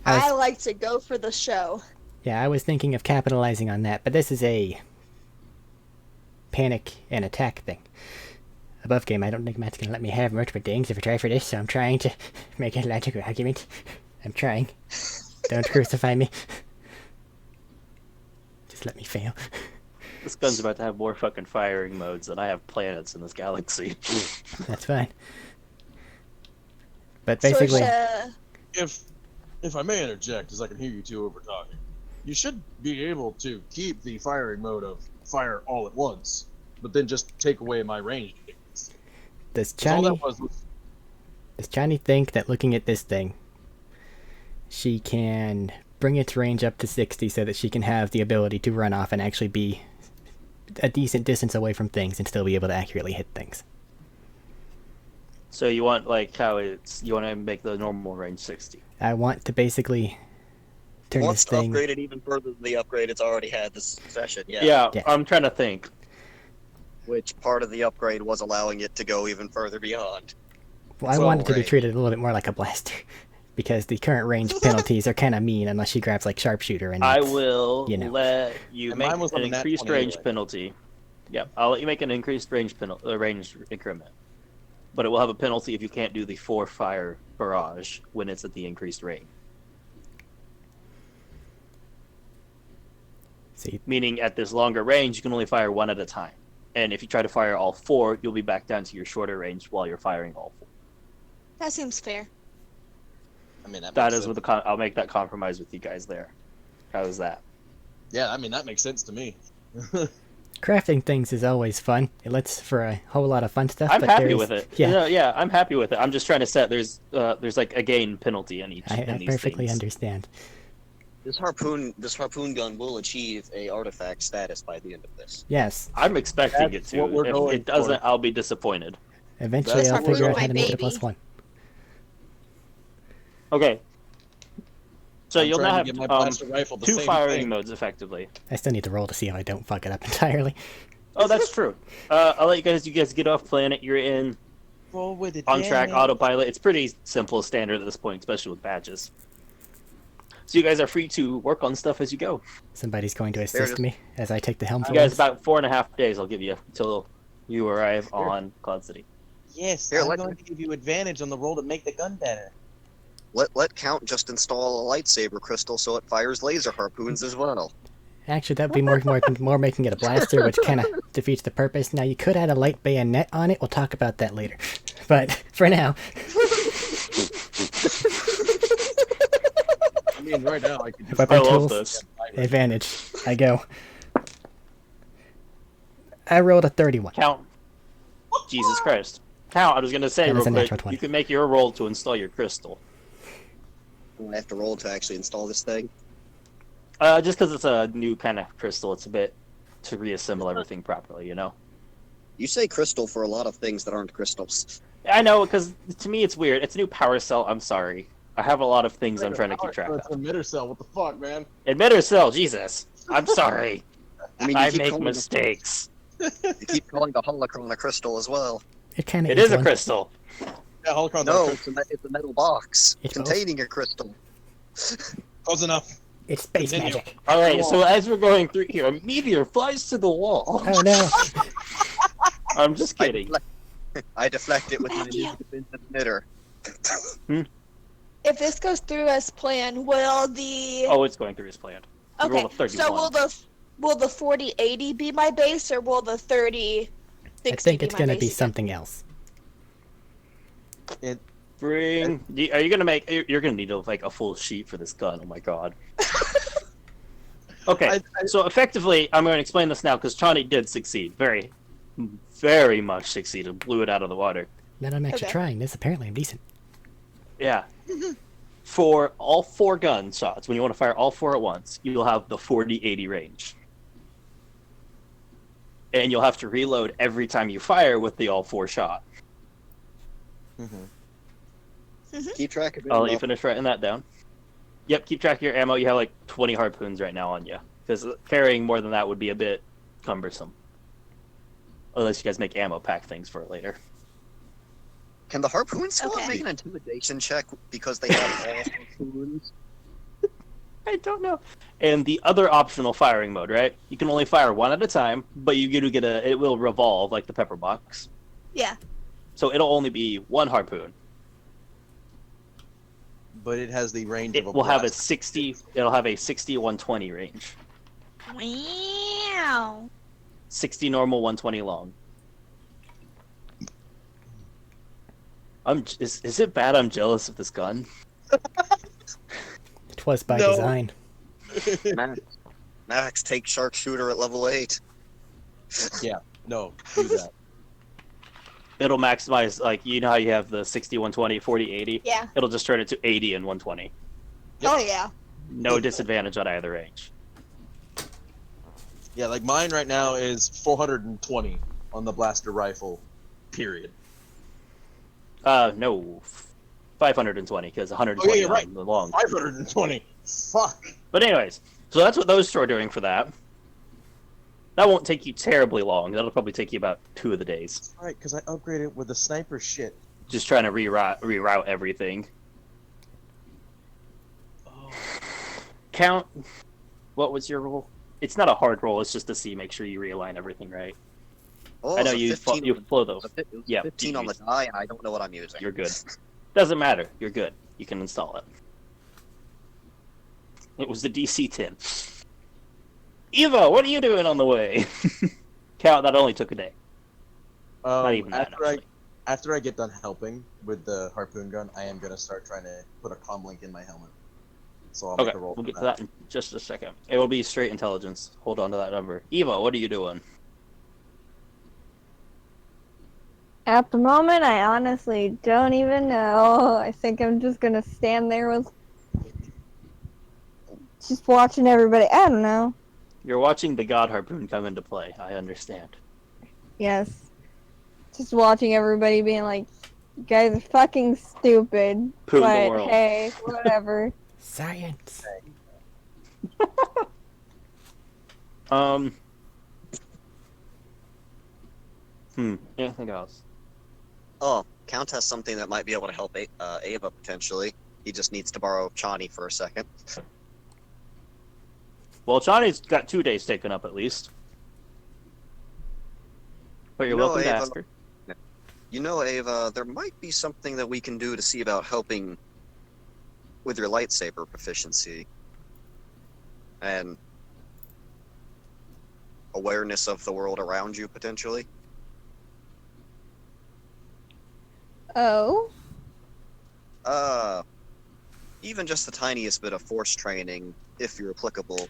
I like to go for the show. Yeah, I was thinking of capitalizing on that, but this is a panic and attack thing. Above game, I don't think Matt's gonna let me have multiple things if I try for this, so I'm trying to make a logical argument. I'm trying. Don't crucify me. Just let me fail. This gun's about to have more fucking firing modes than I have planets in this galaxy. That's fine. But basically... Sorsha, If I may interject, as I can hear you two over talking, you should be able to keep the firing mode of fire all at once, but then just take away my range. Does 'Cause all Chani... that was Does Chani think that looking at this thing, she can bring its range up to 60 so that she can have the ability to run off and actually be a decent distance away from things and still be able to accurately hit things? So you want like how it's you want to make the normal range 60. I want to basically turn Wants this to thing... upgrade it even further than the upgrade it's already had this session. Yeah. Yeah. I'm trying to think. Which part of the upgrade was allowing it to go even further beyond? Well, I Full want it to be range. treated a little bit more like a blaster. Because the current range penalties are kind of mean unless she grabs like sharpshooter and I that's- will you know. let you And make mine was on an a nat increased 20 range anyway. penalty. Yep, I'll let you make an increased range range increment. But it will have a penalty if you can't do the 4 fire barrage when it's at the increased range. See, Meaning at this longer range, you can only fire 1 at a time. And if you try to fire all 4, you'll be back down to your shorter range while you're firing all 4. that seems fair. I mean, That makes is sense. with the I'll make that compromise with you guys there. How is that? Yeah, I mean that makes sense to me. crafting things is always fun. It lets for a whole lot of fun stuff. I'm but happy there's- with it. Yeah, Yeah, I'm happy with it. I'm just trying to set there's like a gain penalty in each. I in these perfectly things. understand. This harpoon gun will achieve a artifact status by the end of this. Yes, I'm expecting That's it to. what we're If going it doesn't, for. I'll be disappointed. eventually That's I'll what we're figure out doing. how to make it a Baby. +1. Okay. So I'm you'll trying now to have get my blaster rifle the 2 same firing thing. modes effectively. I still need to roll to see if I don't fuck it up entirely. Oh, that's true. I'll let you guys get off planet. You're in Roll with it. on track autopilot. It's pretty simple, standard at this point, especially with badges. So you guys are free to work on stuff as you go. Somebody's going to They're assist just- me as I take the helm for You guys, once. about 4.5 days I'll give you until you arrive on Cloud City. Yes, Here, I'm let- going to give you advantage on the roll to make the gun better. Let Count just install a lightsaber crystal so it fires laser harpoons as well. Actually, that'd be more making it a blaster, which kind of defeats the purpose. Now, you could add a light bayonet on it. We'll talk about that later. But for now, I mean, right now I could just. weapon I love tools, this. advantage. I go. I rolled a 31. Count. Jesus Christ. Count, I was going to say That real is a quick, natural 20. you can make your roll to install your crystal. I have to roll to actually install this thing. Just because it's a new kind of crystal, it's a bit to reassemble everything properly, you know? You say crystal for a lot of things that aren't crystals. I know, because to me it's weird. It's a new power cell, I'm sorry. I have a lot of things I'm trying to keep track It's of. an emitter cell. What the fuck, man? Emitter cell, Jesus. I'm sorry. I mean, you I keep make calling mistakes. You keep calling the holocron a crystal as well. It kind of It is a one. crystal. Yeah, Holocron's No, not it's a metal box It's both. containing a crystal. close enough. It's space Continue. magic. Alright, so as we're going through here, a meteor flies to the wall. Oh no. I'm just kidding. I deflect it with my Thank you. defensive emitter. If this goes through as planned, will the Oh, it's going through as planned. You okay? rolled a 31. So will the 4080 be my base, or will the 3060 I think it's my gonna base be again? something else. Bring. Are you gonna make? You're gonna need like a full sheet for this gun. Oh my god. Okay, so effectively, I'm going to explain this now because Chani did succeed, very, very much succeeded, blew it out of the water. Now that I'm actually Okay. trying this, apparently I'm decent. Yeah. For all 4 gun shots, when you want to fire all 4 at once, you'll have the 40-80 range. And you'll have to reload every time you fire with the all 4 shot. Keep track of it. I'll let you finish writing that down. Yep, keep track of your ammo. You have like 20 harpoons right now on you. Because carrying more than that would be a bit cumbersome. Unless you guys make ammo pack things for it later. Can the harpoon squad Okay. make an intimidation check because they have all harpoons? I don't know. And the other optional firing mode, right? You can only fire 1 at a time, but you do get it will revolve like the pepper box. Yeah. So it'll only be 1 harpoon. But it has the range It of a will have a blast. 60. It'll have a 60-120 range. Wow. 60 normal, 120 long. Is it bad? I'm jealous of this gun. It was by No. design. Max, take sharpshooter at level 8. No, do that. It'll maximize like you know how you have the 60, 120, 40, 80. Yeah. It'll just turn it to 80 and 120. Yep. Oh yeah. No disadvantage on either range. Yeah, like mine right now is 420 on the blaster rifle. Period. No, 520 because 120 Oh, yeah, you're right. on the long. 520. Fuck. But anyways, so that's what those 2 are doing for that. That won't take you terribly long. That'll probably take you about 2 of the days. Alright, because I upgraded with the sniper shit. Just trying to reroute everything. Oh. Count. What was your roll? It's not a hard roll. It's just to see, make sure you realign everything right. Oh, I know it's a you 15 you flow those. It was Yeah, 15 on the die, and I don't know what I'm using. You're good. Doesn't matter. You're good. You can install it. It was the DC 10. Eva, what are you doing on the way? Count. That only took a day. Not even that, After I get done helping with the harpoon gun, I am gonna start trying to put a comm link in my helmet. So I'll Okay, make a roll. we'll for get to that in just a second. It will be straight intelligence. Hold on to that number. Eva, what are you doing? At the moment, I honestly don't even know. I think I'm just gonna stand there with just watching everybody. I don't know. You're watching the God Harpoon come into play. I understand. Yes. Just watching everybody being like, you guys are fucking stupid. Poo the but world. hey, whatever. Science. Anything else? Oh, Count has something that might be able to help Ava potentially. He just needs to borrow Chani for a second. Well, Johnny's got 2 days taken up at least. But you're welcome to Ava, ask her. Ava, there might be something that we can do to see about helping with your lightsaber proficiency and awareness of the world around you, potentially. Oh? Even just the tiniest bit of force training, if you're applicable,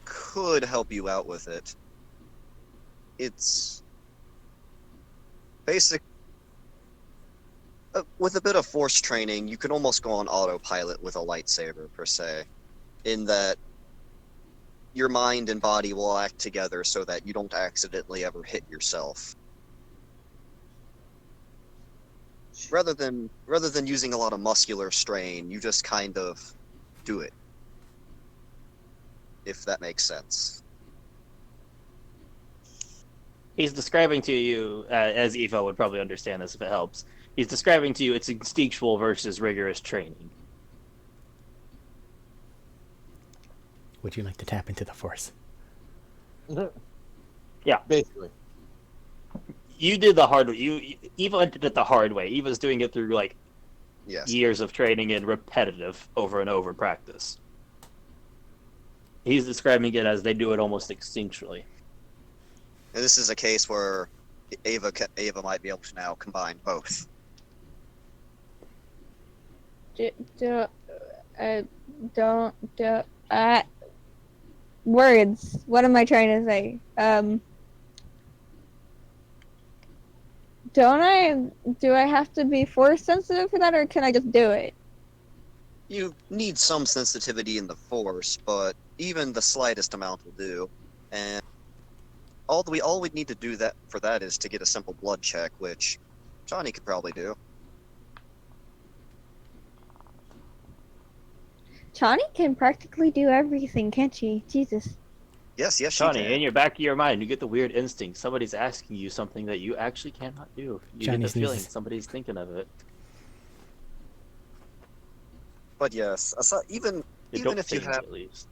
could help you out with it. It's basic. With a bit of force training, you can almost go on autopilot with a lightsaber, per se, in that your mind and body will act together so that you don't accidentally ever hit yourself. Rather than using a lot of muscular strain, you just kind of do it. If that makes sense. He's describing to you, as Eva would probably understand this if it helps. He's describing to you it's instinctual versus rigorous training. Would you like to tap into the Force? Yeah. Basically. You did the hard way. Eva did it the hard way. Eva's doing it through like Yes. years of training and repetitive over and over practice. He's describing it as they do it almost instinctually. And this is a case where Ava might be able to now combine both. Words. What am I trying to say? Do I have to be force sensitive for that, or can I just do it? You need some sensitivity in the Force, but even the slightest amount will do. And all we need to do for that is to get a simple blood check, which Johnny could probably do. Chani can practically do everything, can't she? Jesus. Yes, she Johnny, can. in your back of your mind, you get the weird instinct. Somebody's asking you something that you actually cannot do. You Johnny get the feeling sneezes. somebody's thinking of it. But yes, even You even don't if you think, have at least.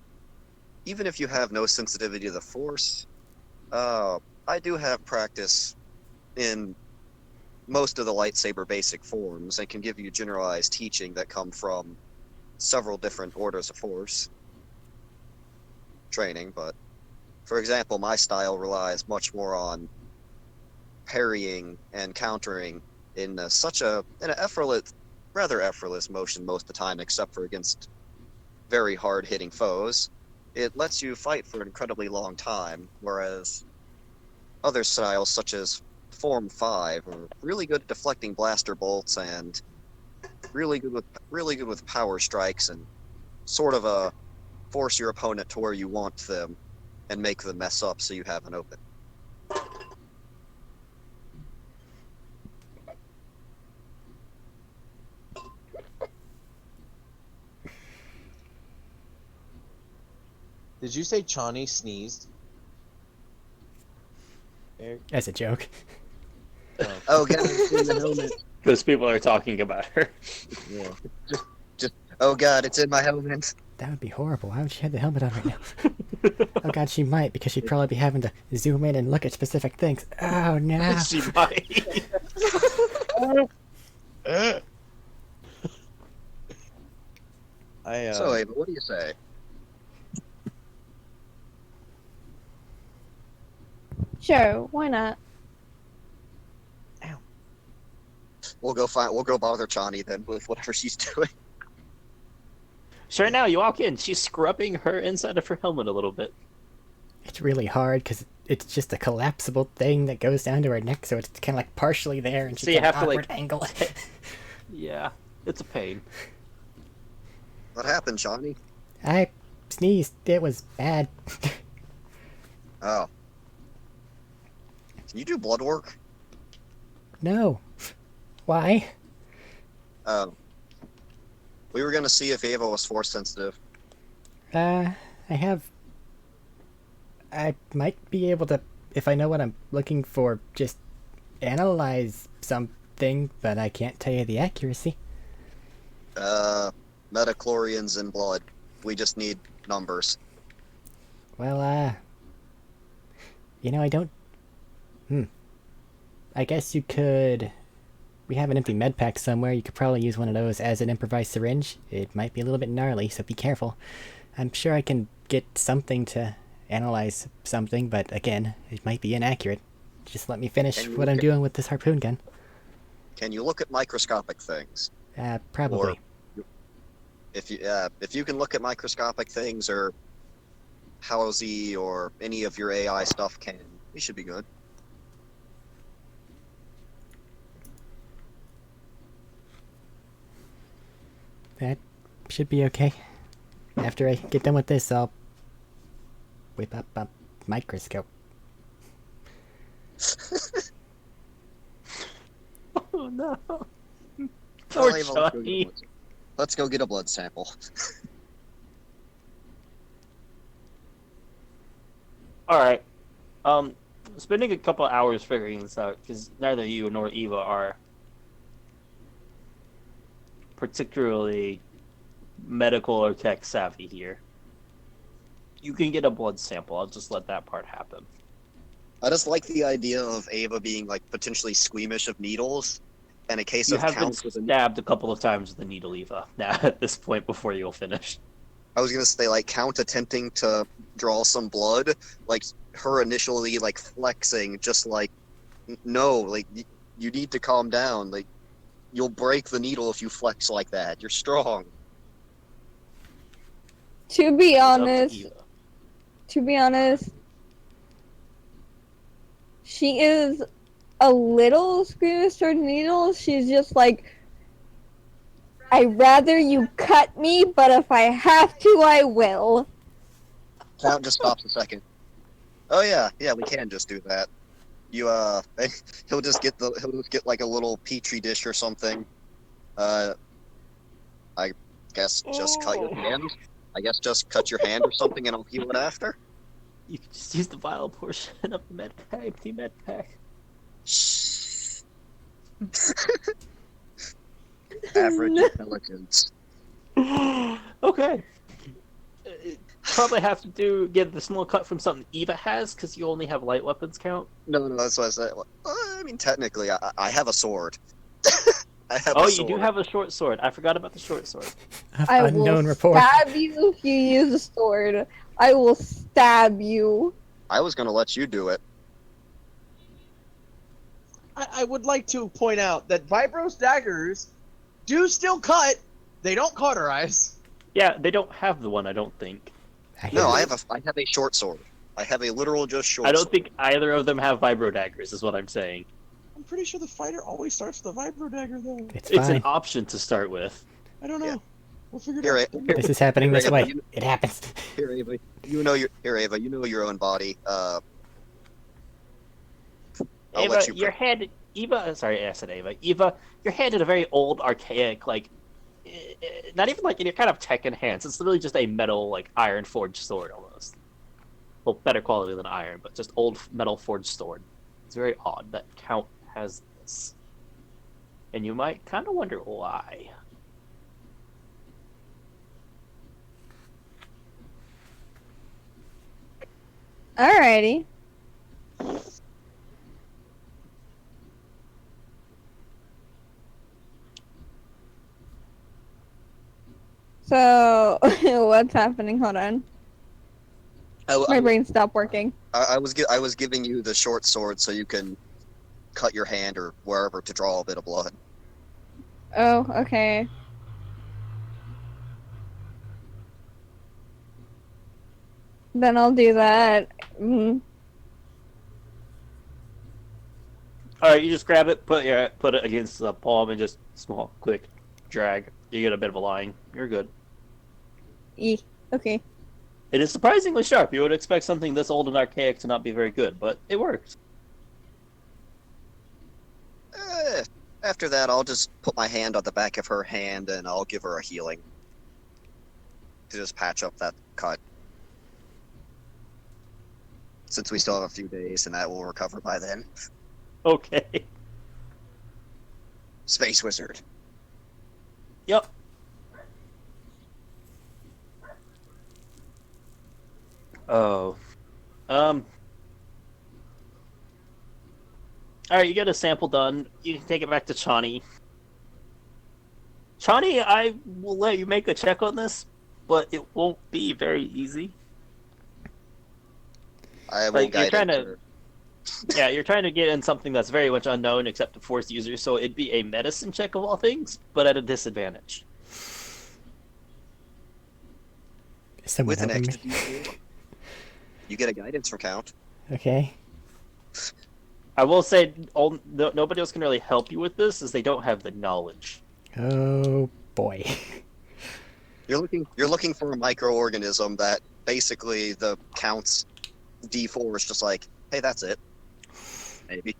even if you have no sensitivity to the Force, I do have practice in most of the lightsaber basic forms and can give you generalized teaching that come from several different orders of Force training. But for example, my style relies much more on parrying and countering in an rather effortless motion most of the time, except for against very hard hitting foes. It lets you fight for an incredibly long time, whereas other styles such as Form 5 are really good at deflecting blaster bolts and really good with power strikes and sort of force your opponent to where you want them and make them mess up so you have an open. Did you say Chani sneezed? As a joke. Oh god, it's in the helmet. Because people are talking about her. Yeah. Just oh god, it's in my helmet. That would be horrible. Why would she have the helmet on right now? Oh god, she might, because she'd probably be having to zoom in and look at specific things. Oh no. She might. So Ava, what do you say? Sure, why not? We'll go bother Chani then with whatever she's doing. So right now, you walk in. She's scrubbing her inside of her helmet a little bit. It's really hard because it's just a collapsible thing that goes down to her neck, so it's kind of like partially there, and So she's you got have an to, awkward like, angle. Yeah, it's a pain. What happened, Chani? I sneezed. It was bad. Oh. Can you do blood work? No. Why? We were gonna see if Ava was force sensitive. I might be able to if I know what I'm looking for, just analyze something, but I can't tell you the accuracy. Metachlorians in blood. We just need numbers. Well, I don't... I guess you could... We have an empty med pack somewhere. You could probably use one of those as an improvised syringe. It might be a little bit gnarly, so be careful. I'm sure I can get something to analyze something, but again, it might be inaccurate. Just let me finish what I'm doing with this harpoon gun. Can you look at microscopic things? Probably. Or if you can look at microscopic things, or Halsey or any of your AI stuff can, we should be good. That should be okay. After I get done with this, I'll whip up a microscope. Oh no. Well, Poor Ava, let's go get a Johnny. blood- Let's go get a blood sample. Alright. Spending a couple hours figuring this out, because neither you nor Eva are particularly medical or tech savvy here. You can get a blood sample. I'll just let that part happen. I just like the idea of Ava being like potentially squeamish of needles, and a case You of have been counts with a... stabbed a couple of times with a needle, Eva. Now, at this point, before you'll finish. I was gonna say, like, Count attempting to draw some blood, like, her initially, like, flexing, just like, no, like, you need to calm down, like, you'll break the needle if you flex like that, you're strong. To be It's up to honest, Eva. she is a little squeamish toward needles. She's just like, I'd rather you cut me, but if I have to, I will. Count just stops a second. Oh yeah, we can just do that. You, he'll just get like a little petri dish or something. I guess just cut your hand. I guess just cut your hand or something, and I'll heal it after. You can just use the vial portion of the med pack, the med pack. Shh. Average intelligence. Okay. Probably have to get the small cut from something Eva has, because you only have light weapons count. No, that's what I said. I mean, technically, I have a sword. I have Oh, a you sword. do have a short sword. I forgot about the short sword. I Unknown will report. stab you if you use a sword. I will stab you. I was gonna let you do it. I would like to point out that Vibros daggers do still cut. They don't cauterize. Yeah, they don't have the one, I don't think. No, I have a short sword. I have a literal just short I don't sword. think either of them have vibro daggers, is what I'm saying. I'm pretty sure the fighter always starts with a Vibro dagger, though. It's It's fine. an option to start with. I don't know. Yeah. We'll figure it Here, out. This is happening this Ava, way. you- It happens. Here, Ava. Ava. You know your own body. I'll Eva, let you. your head... Eva... Sorry, I said Eva. Eva, your hand is a very old, archaic, like... Not even like in your kind of tech enhanced. It's literally just a metal, like, iron forged sword, almost. Well, better quality than iron, but just old metal forged sword. It's very odd that Count has this. And you might kind of wonder why. Alrighty. So, what's happening? Hold on. My brain stopped working. I was giving you the short sword so you can cut your hand or wherever to draw a bit of blood. Oh, okay. Then I'll do that. Alright, you just grab it, put it against the palm, and just small, quick drag. You get a bit of a line. You're good. Okay. It is surprisingly sharp. You would expect something this old and archaic to not be very good, but it works. After that, I'll just put my hand on the back of her hand and I'll give her a healing to just patch up that cut. since we still have a few days, and that will recover by then. Okay. Space Wizard. Yep. Oh. Alright, you get a sample done. You can take it back to Chani. Chani, I will let you make a check on this, but it won't be very easy. I will Like, you're guide trying it. to... Yeah, you're trying to get in something that's very much unknown except to Force users, so it'd be a medicine check of all things, but at a disadvantage. Is someone With an helping extra me? D4, you get a guidance recount. Okay. I will say, nobody else can really help you with this, as they don't have the knowledge. Oh boy. You're looking for a microorganism that basically the counts D4 is just like, hey, that's it. Maybe.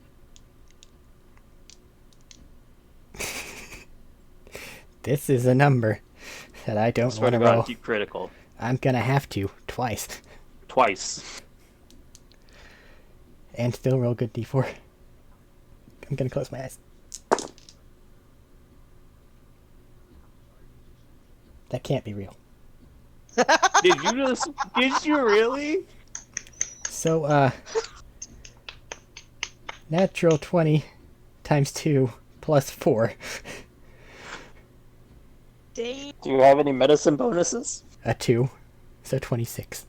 This is a number that I I don't swear want to to God, roll. if you critical. I'm gonna have to twice, Twice. and still roll good d4. I'm gonna close my eyes. That can't be real. Did you really? So, natural 20 times 2 plus 4. Dang. Do you have any medicine bonuses? A 2. So 26.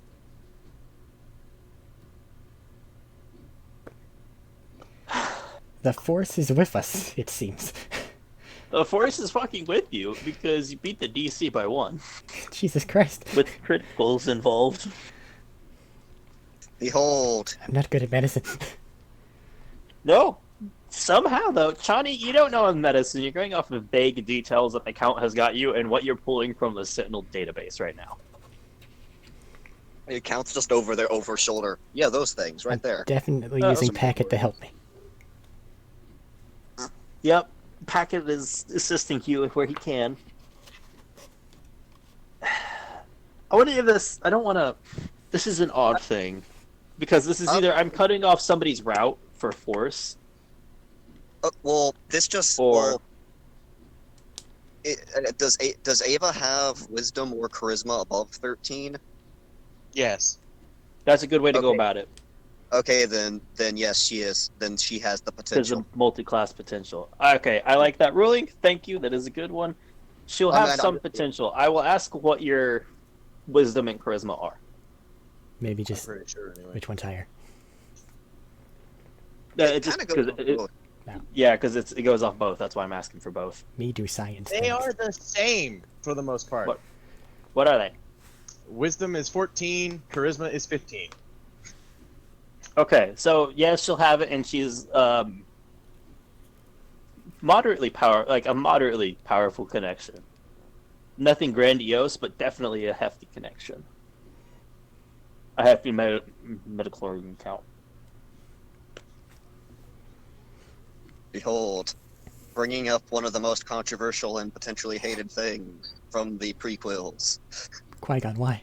The force is with us, it seems. The Force is fucking with you because you beat the DC by 1, Jesus Christ. with criticals involved. Behold. I'm not good at medicine. No. Somehow, though, Chani, you don't know in medicine. You're going off of vague details that the Count has got you and what you're pulling from the Sentinel database right now. It counts just over their over shoulder. Yeah, those things right there. Definitely That using was Packet to help me. Yep. Packet is assisting you where he can. I want to give this... I don't want to... This is an odd thing. Because this is either I'm cutting off somebody's route for Force, Well, this just or... does Ava have wisdom or charisma above 13? Yes. That's a good way to go Okay. about it. Okay, then yes, she is. Then she has the Because potential. of multi-class potential. Okay, I like that ruling. Thank you. That is a good one. She'll I have mean, some potential. I will ask what your wisdom and charisma are. Maybe I'm just pretty sure anyway. which one's higher. It just kind of goes because off both. yeah, because it goes off both. That's why I'm asking for both. Me do science They things. are the same for the most part. What? What are they? Wisdom is 14, charisma is 15. Okay, so yes, she'll have it, and she's moderately powerful connection. Nothing grandiose, but definitely a hefty connection. A hefty metachlorian count. Behold, bringing up one of the most controversial and potentially hated things from the prequels. Qui-Gon, why?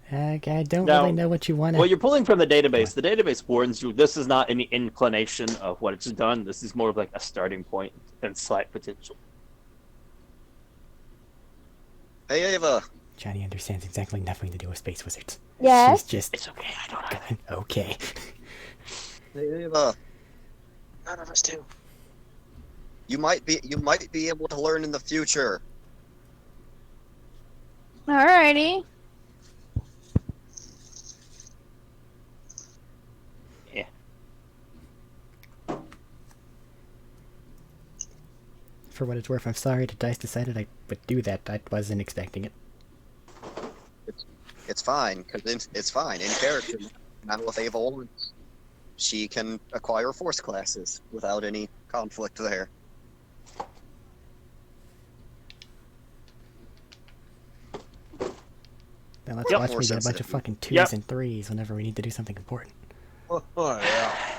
I don't Now, really know what you want to... Well, you're pulling from the database. The database warns you this is not any inclination of what it's done. This is more of like a starting point and slight potential. Hey, Ava. Johnny understands exactly nothing to do with Space Wizards. Yes? She's just... It's okay, I don't either. Okay. Hey, Ava. None of us do. You might be able to learn in the future. Alrighty. For what it's worth, I'm sorry that DICE decided I would do that. I wasn't expecting it. It's fine, because it's fine. In character, now with Ava Owens, she can acquire force classes without any conflict there. Then let's Yep. watch More me get a bunch sensitive. of fucking 2s Yep. and 3s whenever we need to do something important. Oh, yeah.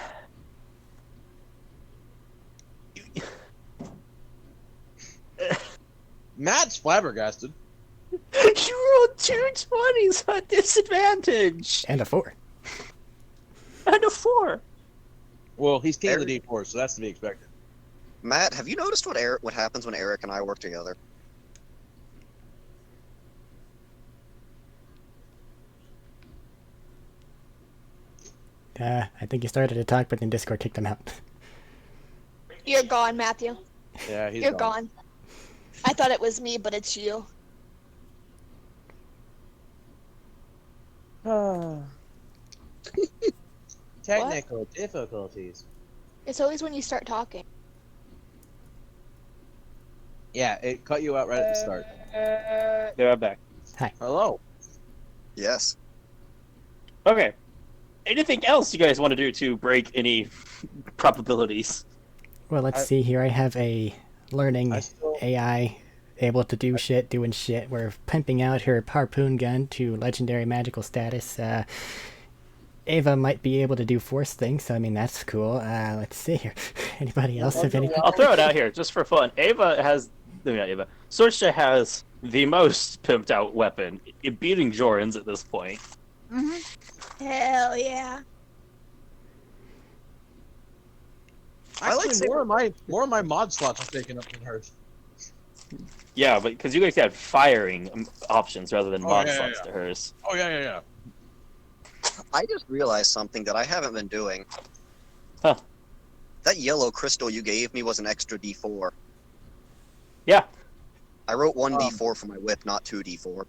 Matt's flabbergasted. You rolled 2 20s at disadvantage And a 4. and a 4. Well, he's king of the Eric- D4, so that's to be expected. Matt, have you noticed what happens when Eric and I work together? I think he started to talk, but then Discord kicked him out. You're gone, Matthew. Yeah, he's You're gone. I thought it was me, but it's you. Technical difficulties. It's always when you start talking. Yeah, it cut you out right at the start. There, I'm back. Hello. Yes. Okay. Anything else you guys want to do to break any probabilities? Well, let's see here. I have a learning I still- AI able to do shit, doing shit. We're pumping out her harpoon gun to legendary magical status. Ava might be able to do force things, so I mean, that's cool. Let's see here. Anybody else have anything? I'll throw it out here just for fun. Sorcha has the most pimped out weapon, beating Joran's at this point. Hell yeah. I like Actually, more of my mod slots are taken up than hers. Yeah, but because you guys had firing options rather than mod yeah, slots yeah. to hers. Oh yeah. I just realized something that I haven't been doing. Huh. That yellow crystal you gave me was an extra D4. Yeah. I wrote 1d4 for my whip, not 2d4.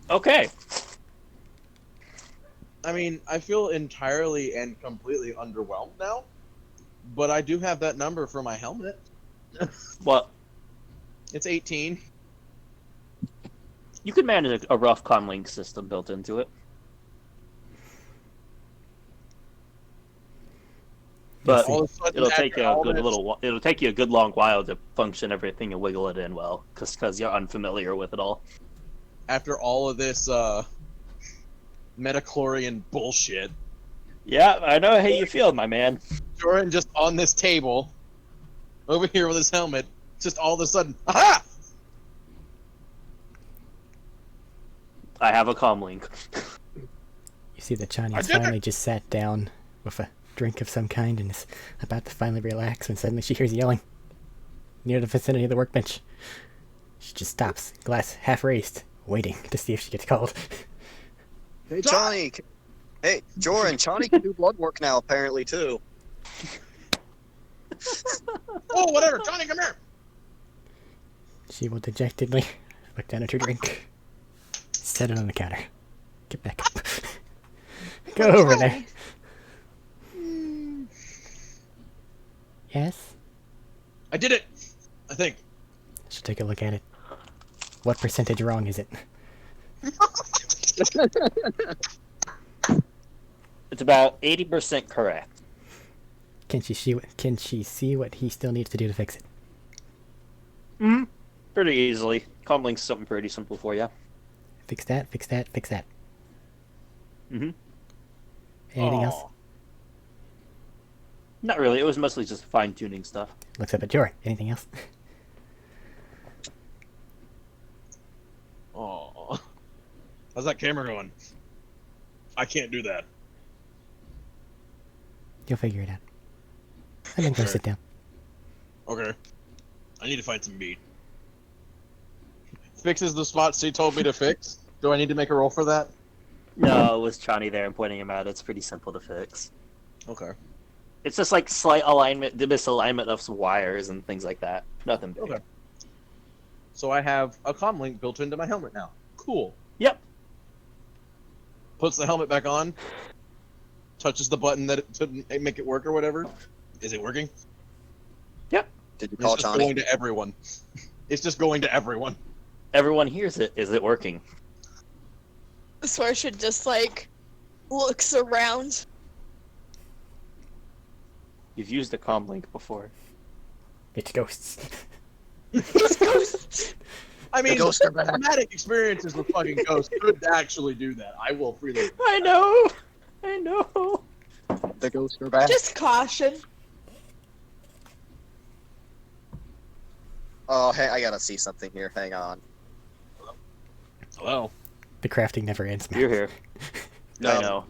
Okay. I mean, I feel entirely and completely underwhelmed now, but I do have that number for my helmet. Well, It's 18. you could manage a rough comlink system built into it. But All of a sudden, it'll take after you a all good this- it'll take you a good long while to function everything and wiggle it in well, because you're unfamiliar with it all. After all of this metachlorian bullshit, Yeah, I know how you feel, my man. Joran just on this table, over here with his helmet, just all of a sudden, aha! I have a comlink. You see the I Chinese did it! finally just sat down with a drink of some kind and is about to finally relax when suddenly she hears yelling near the vicinity of the workbench. She just stops, glass half raised, waiting to see if she gets called. Hey, Johnny! Hey, Joran, Johnny can do blood work now, apparently, too. Oh, whatever, Johnny, come here! She will dejectedly look down at her drink, set it on the counter, get back up, go over there. Yes? I did it! I think. She'll take a look at it. What percentage wrong is it? It's about 80% correct. Can she see what he still needs to do to fix it? Mm-hmm. Pretty easily. Comlink's something pretty simple for you. Fix that, fix that, fix that. Mm-hmm. Anything Aw. else? Not really. It was mostly just fine-tuning stuff. Looks up at Jory. Anything else? Oh, how's that camera going? I can't do that. You'll figure it out. And then go Sure. sit down. Okay. I need to find some meat. Fixes the spots he told me to fix. Do I need to make a roll for that? No, it was Johnny there and pointing him out. It's pretty simple to fix. Okay. It's just like slight alignment, the misalignment of some wires and things like that. Nothing big. Okay. So I have a comm link built into my helmet now. Cool. Yep. Puts the helmet back on. Touches the button that to make it work or whatever. Is it working? Did you It's call just Johnny? going to everyone. It's just going to everyone. Everyone hears it. Is it working? Swear just like looks around. You've used a comm link before. It's ghosts. I mean, ghosts are back. traumatic experiences with fucking ghosts could actually do that. I will freely. I know. I know. The ghosts are back. Just caution. Oh, hey, I gotta see something here. Hang on. Hello. The crafting never ends, man. You're here. I know.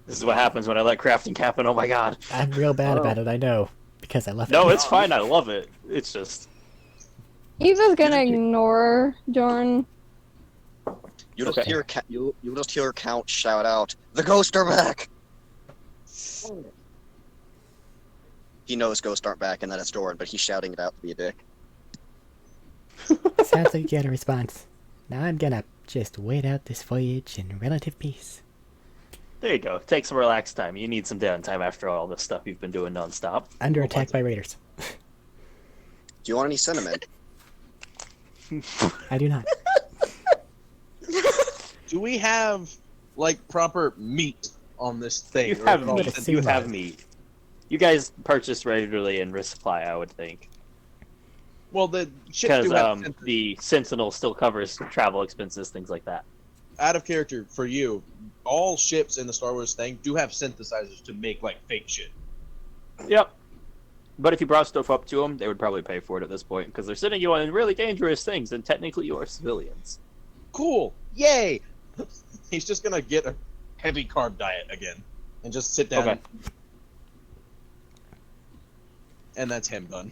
This is what happens when I let crafting happen. Oh my god. I'm real bad Oh. about it, I know. Because I love No, it. it's fine. I love it. It's just. Eva's gonna ignore Jorn. You just Okay. hear you just hear Count shout out, "The ghosts are back!" He knows ghosts aren't back and that it's Doran, but he's shouting it out to be a dick. Sounds like you get a response. Now I'm gonna just wait out this voyage in relative peace. There you go. Take some relaxed time. You need some downtime after all this stuff you've been doing nonstop. Under attack by raiders. Do you want any cinnamon? I do not. Do we have like proper meat on this thing? You Or have is it all meat. just- You have meat. You guys purchase regularly and resupply, I would think, Well, the ships because do have the Sentinel still covers travel expenses, things like that. out of character for you. All ships in the Star Wars thing do have synthesizers to make like fake shit. Yep. But if you brought stuff up to them, they would probably pay for it at this point because they're sending you on really dangerous things, and technically you are civilians. Cool, yay! He's just gonna get a heavy carb diet again and just sit down. Okay. And that's him done.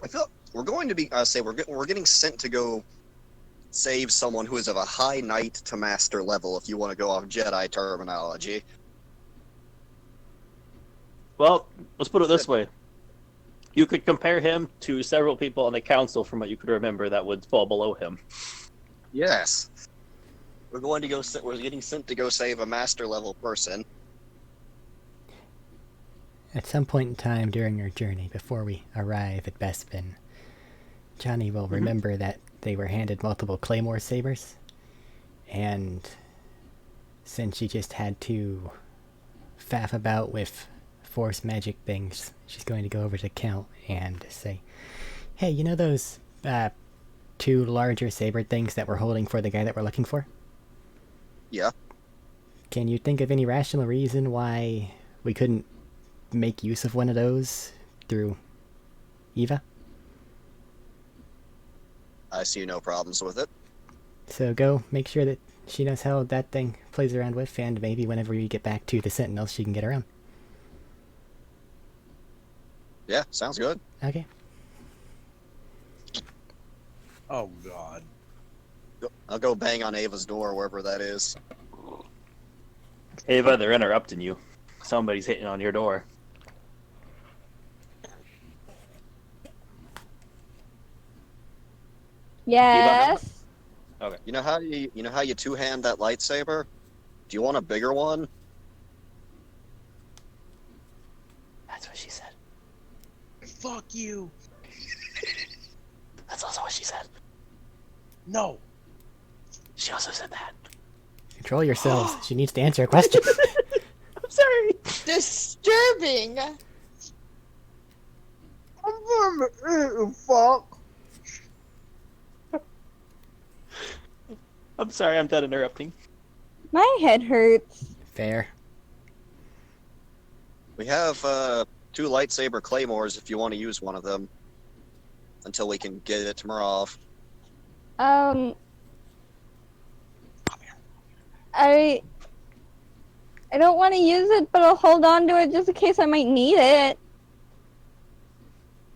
I feel we're going to be. We're getting sent to go save someone who is of a high knight to master level. If you want to go off Jedi terminology. Well, let's put it this way. You could compare him to several people on the council from what you could remember that would fall below him. Yes. We're going to go. We're getting sent to go save a master level person. At some point in time during our journey, before we arrive at Bespin, Johnny will remember that they were handed multiple Claymore sabers, and since she just had to faff about with force magic things, she's going to go over to Count and say, "Hey, you know those two larger saber things that we're holding for the guy that we're looking for? Yeah. Can you think of any rational reason why we couldn't make use of one of those through Eva? I see no problems with it. So go make sure that she knows how that thing plays around with, and maybe whenever you get back to the Sentinels, she can get around." Yeah, sounds good. Okay. Oh god. I'll go bang on Ava's door wherever that is. Ava, they're interrupting you. Somebody's hitting on your door. Yes. You know how you two hand that lightsaber? Do you want a bigger one? That's what she said. Fuck you. That's also what she said. No. She also said that. Control yourselves. She needs to answer a question. I'm sorry. Disturbing. Fuck. I'm sorry, I'm done interrupting. My head hurts. Fair. We have two lightsaber claymores if you want to use one of them. Until we can get it to Marov. I don't want to use it, but I'll hold on to it just in case I might need it.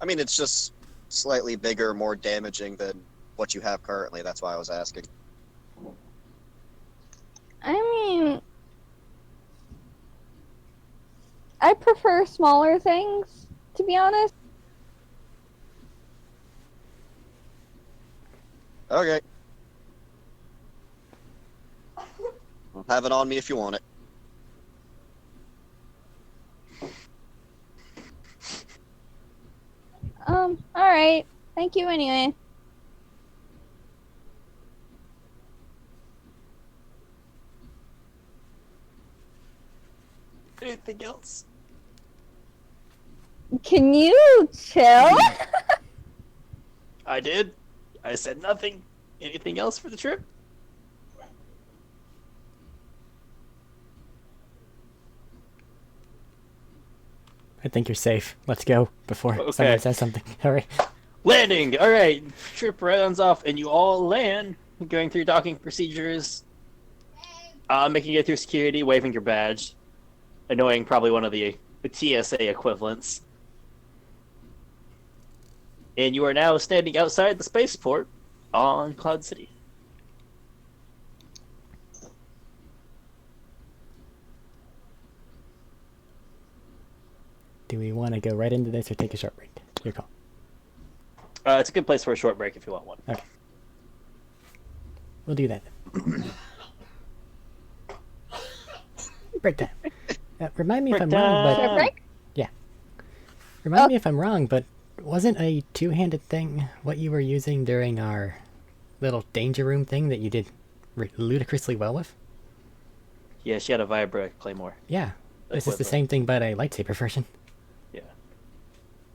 I mean, it's just slightly bigger, more damaging than what you have currently. That's why I was asking. I mean, I prefer smaller things, to be honest. Okay. Have it on me if you want it. Alright. Thank you anyway. Anything else? Can you chill? I did. I said nothing. Anything else for the trip? I think you're safe. Let's go before Okay. someone says something. Hurry. Landing! Alright, ship runs off, and you all land, going through docking procedures, making it through security, waving your badge, annoying probably one of the TSA equivalents. And you are now standing outside the spaceport on Cloud City. Do we want to go right into this or take a short break? Your call. It's a good place for a short break if you want one. Okay. We'll do that then. Break time. Remind me if I'm wrong, Short but break? remind me if I'm wrong, but wasn't a two-handed thing what you were using during our little danger room thing that you did ludicrously well with? Yeah, she had a Vibra Claymore. Yeah. This is the Equivalent. same thing, but a lightsaber version. Yeah.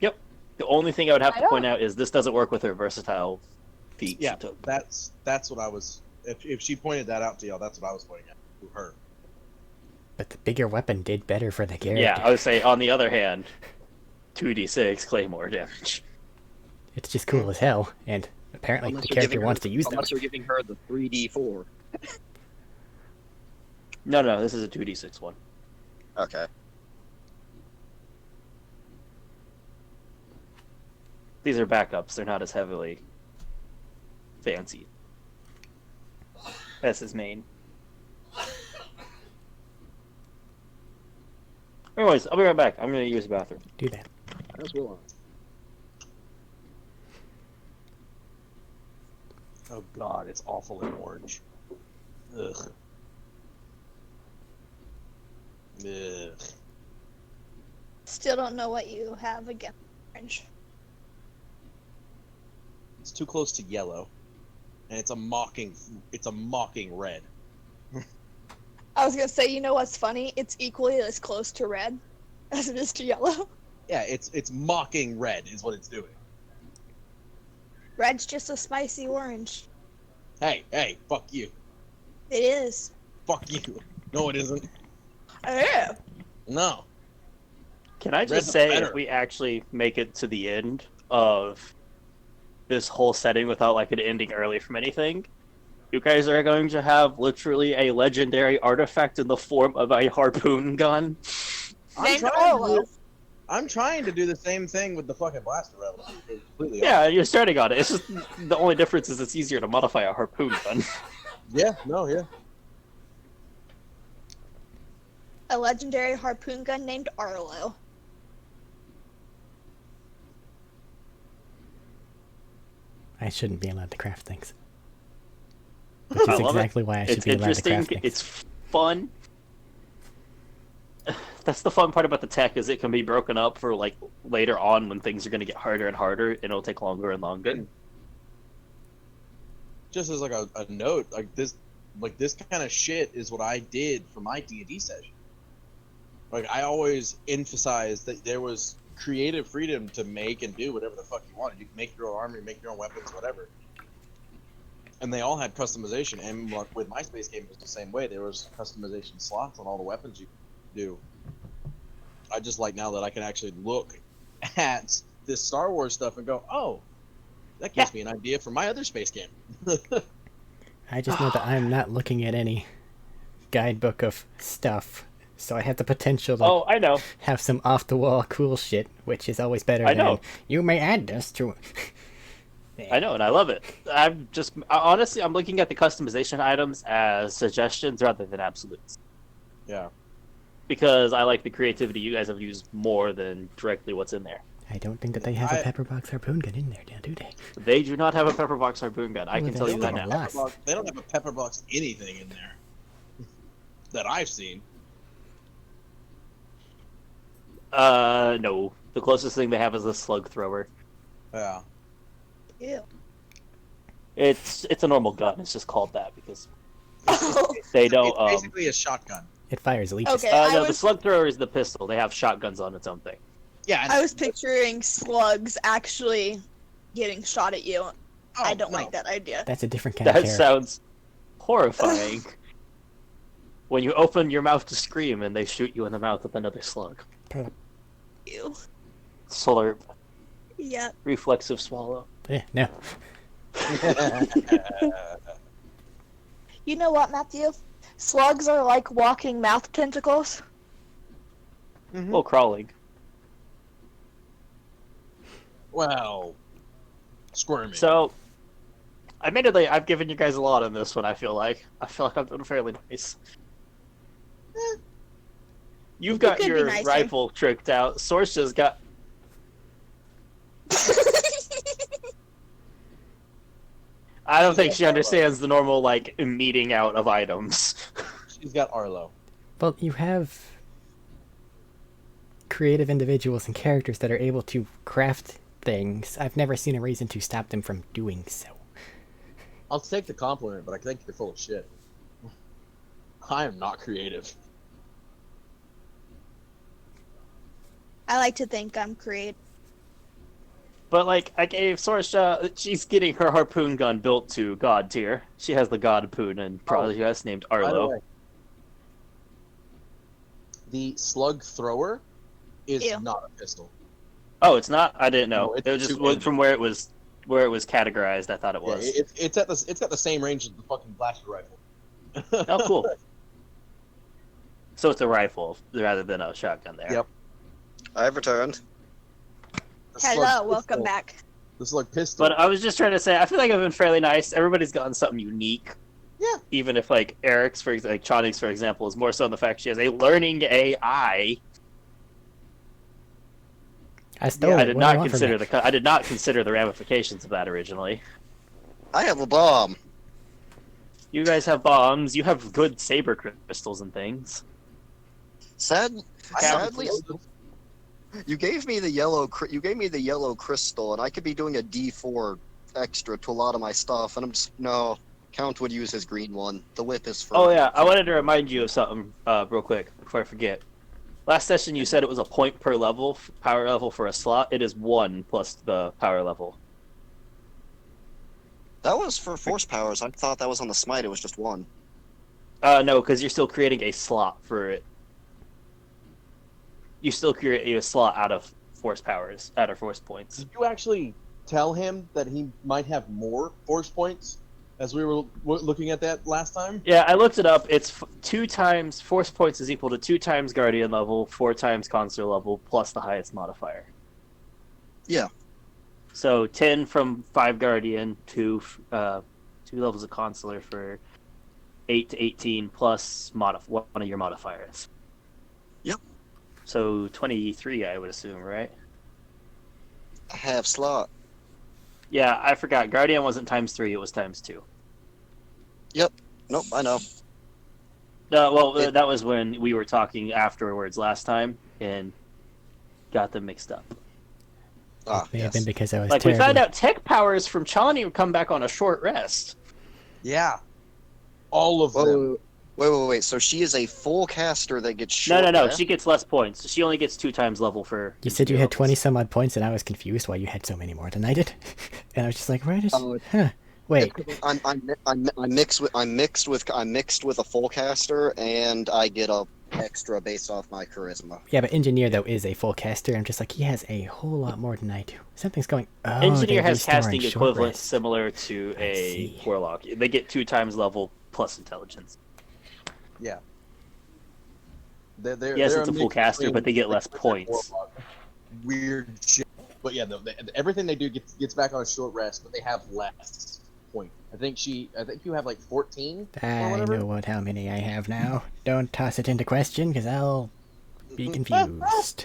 Yep. The only thing I would have I to point don't- out is this doesn't work with her versatile feat Yeah, she took. that's what I was. If she pointed that out to y'all, that's what I was pointing at to her. But the bigger weapon did better for the character. Yeah, I would say, on the other hand, 2d6 Claymore damage. It's just cool as hell, and apparently Unless the you're character giving her- wants to use Unless those. you're giving her the 3d4. No, this is a 2d6 one. Okay. These are backups. They're not as heavily fancy. That's his main. Anyways, I'll be right back. I'm going to use the bathroom. Do that. As will Oh God, it's awful in orange. Ugh. Ugh. Still don't know what you have against orange. It's too close to yellow, and it's a mocking red. I was gonna say, you know what's funny? It's equally as close to red as it is to yellow. Yeah, it's mocking red is what it's doing. Red's just a spicy orange. Hey, fuck you. It is. Fuck you. No, it isn't. Yeah. No. Can I just Red's say, better. if we actually make it to the end of this whole setting without like it ending early from anything, you guys are going to have literally a legendary artifact in the form of a harpoon gun. I'm trying to do the same thing with the fucking blaster rebel. Completely. Yeah, you're starting on it. It's just the only difference is it's easier to modify a harpoon gun. Yeah. No. Yeah. A legendary harpoon gun named Arlo. I shouldn't be allowed to craft things. Which I is love it. exactly why I should It's be allowed to interesting. craft things. It's fun. That's the fun part about the tech is it can be broken up for like later on when things are going to get harder and harder, and it'll take longer and longer. Just as like a note, like this kind of shit is what I did for my D&D session. Like I always emphasized that there was creative freedom to make and do whatever the fuck you wanted. You can make your own armor, make your own weapons, whatever. And they all had customization. And with my space game, it was the same way. There was customization slots on all the weapons you could do. I just like now that I can actually look at this Star Wars stuff and go, oh, that gives me an idea for my other space game. I just know that I'm not looking at any guidebook of stuff, so I have the potential to Oh, I know. have some off-the-wall cool shit, which is always better I than, know. you may add this to... I know, and I love it. Honestly, I'm looking at the customization items as suggestions rather than absolutes. Yeah. Because I like the creativity you guys have used more than directly what's in there. I don't think that they have a pepper box harpoon gun in there now, do they? They do not have a pepper box harpoon gun. I Oh, can they tell you don't that have now. a lot. They don't have a pepper box anything in there that I've seen. No. The closest thing they have is a slug thrower. Yeah. Ew. It's a normal gun. It's just called that because Oh, they don't. It's basically a shotgun. It fires leeches. okay. I No, the was slug thrower is the pistol. They have shotguns on its own thing. Yeah. I was picturing slugs actually getting shot at you. I don't like that idea. That's a different kind of That terror. sounds horrifying. When you open your mouth to scream and they shoot you in the mouth with another slug. you. Slurp. Yep. Reflexive swallow. No. You know what, Matthew? Slugs are like walking mouth tentacles. Well, crawling. Wow. Squirming. So, admittedly, I've given you guys a lot on this one. I feel like I'm doing fairly nice. You've got could be your nicer. rifle tricked out. Source just got. I don't think she understands the normal like meeting out of items. She's got Arlo. Well, you have creative individuals and characters that are able to craft things. I've never seen a reason to stop them from doing so. I'll take the compliment, but I think you're full of shit. I am not creative. I like to think I'm creative. But like I gave Sorsha, she's getting her harpoon gun built to god tier. She has the god harpoon and project named By the Arlo. way, the slug thrower is Ew. not a pistol. Oh, it's not. I didn't know. No, it's it was just two-handed. from where it was categorized. I thought it Yeah, was. it's got the same range as the fucking blaster rifle. Oh, cool. So it's a rifle rather than a shotgun there. Yep. I've returned. The Hello, slug welcome pistol- back. The slug pistol. But I was just trying to say, I feel like I've been fairly nice. Everybody's gotten something unique. Yeah. Even if like Eric's, like Chani's, for example, is more so in the fact she has a learning AI. I stole I it. did What do you not want from consider me? I did not consider the ramifications of that originally. I have a bomb. You guys have bombs. You have good saber crystals and things. Sadly, Sadly, you gave me the yellow. You gave me the yellow crystal, and I could be doing a D4 extra to a lot of my stuff, and I'm just no. Count would use his green one. The whip is for. Oh yeah, I wanted to remind you of something real quick before I forget. Last session you said it was a point per level, power level for a slot. It is 1 plus the power level. That was for force powers. I thought that was on the smite. It was just 1. No, because you're still creating a slot for it. You still create a slot out of force powers, out of force points. did you actually tell him that he might have more force points as we were looking at that last time? Yeah, I looked it up. It's 2 times force points is equal to 2 times guardian level, 4 times consular level, plus the highest modifier. Yeah. So 10 from 5 guardian, 2 levels of consular for 8 to 18 plus one of your modifiers. Yep. So 23, I would assume, right? I have slot. Yeah, I forgot. Guardian wasn't times 3; it was times 2. Nope, I know. That was when we were talking afterwards last time and got them mixed up. Ah, May have yes. been because I was Like terrible. we found out, tech powers from Chani would come back on a short rest. Yeah. All of them. Wait. So she is a full caster that gets short. No. rest? She gets less points. She only gets 2 times level for. You said you had levels. 20 some odd points, and I was confused why you had so many more than I did. And I was just like, where does? Oh, Huh? Wait. I'm mixed with a full caster, and I get a extra based off my charisma. Yeah, but engineer though is a full caster. I'm just like, he has a whole lot more than I do. Something's going. Oh, Engineer they has restore on casting short equivalent rest. similar to I a see. warlock. They get 2 times level plus intelligence. Yeah. They're, Yes, they're it's a full mix caster, between but they get less 6% points. warlock. Weird shit. But yeah, everything they do gets back on a short rest, but they have less point. I think you have like 14 or I whatever. know how many I have now. Don't toss it into question, because I'll be confused.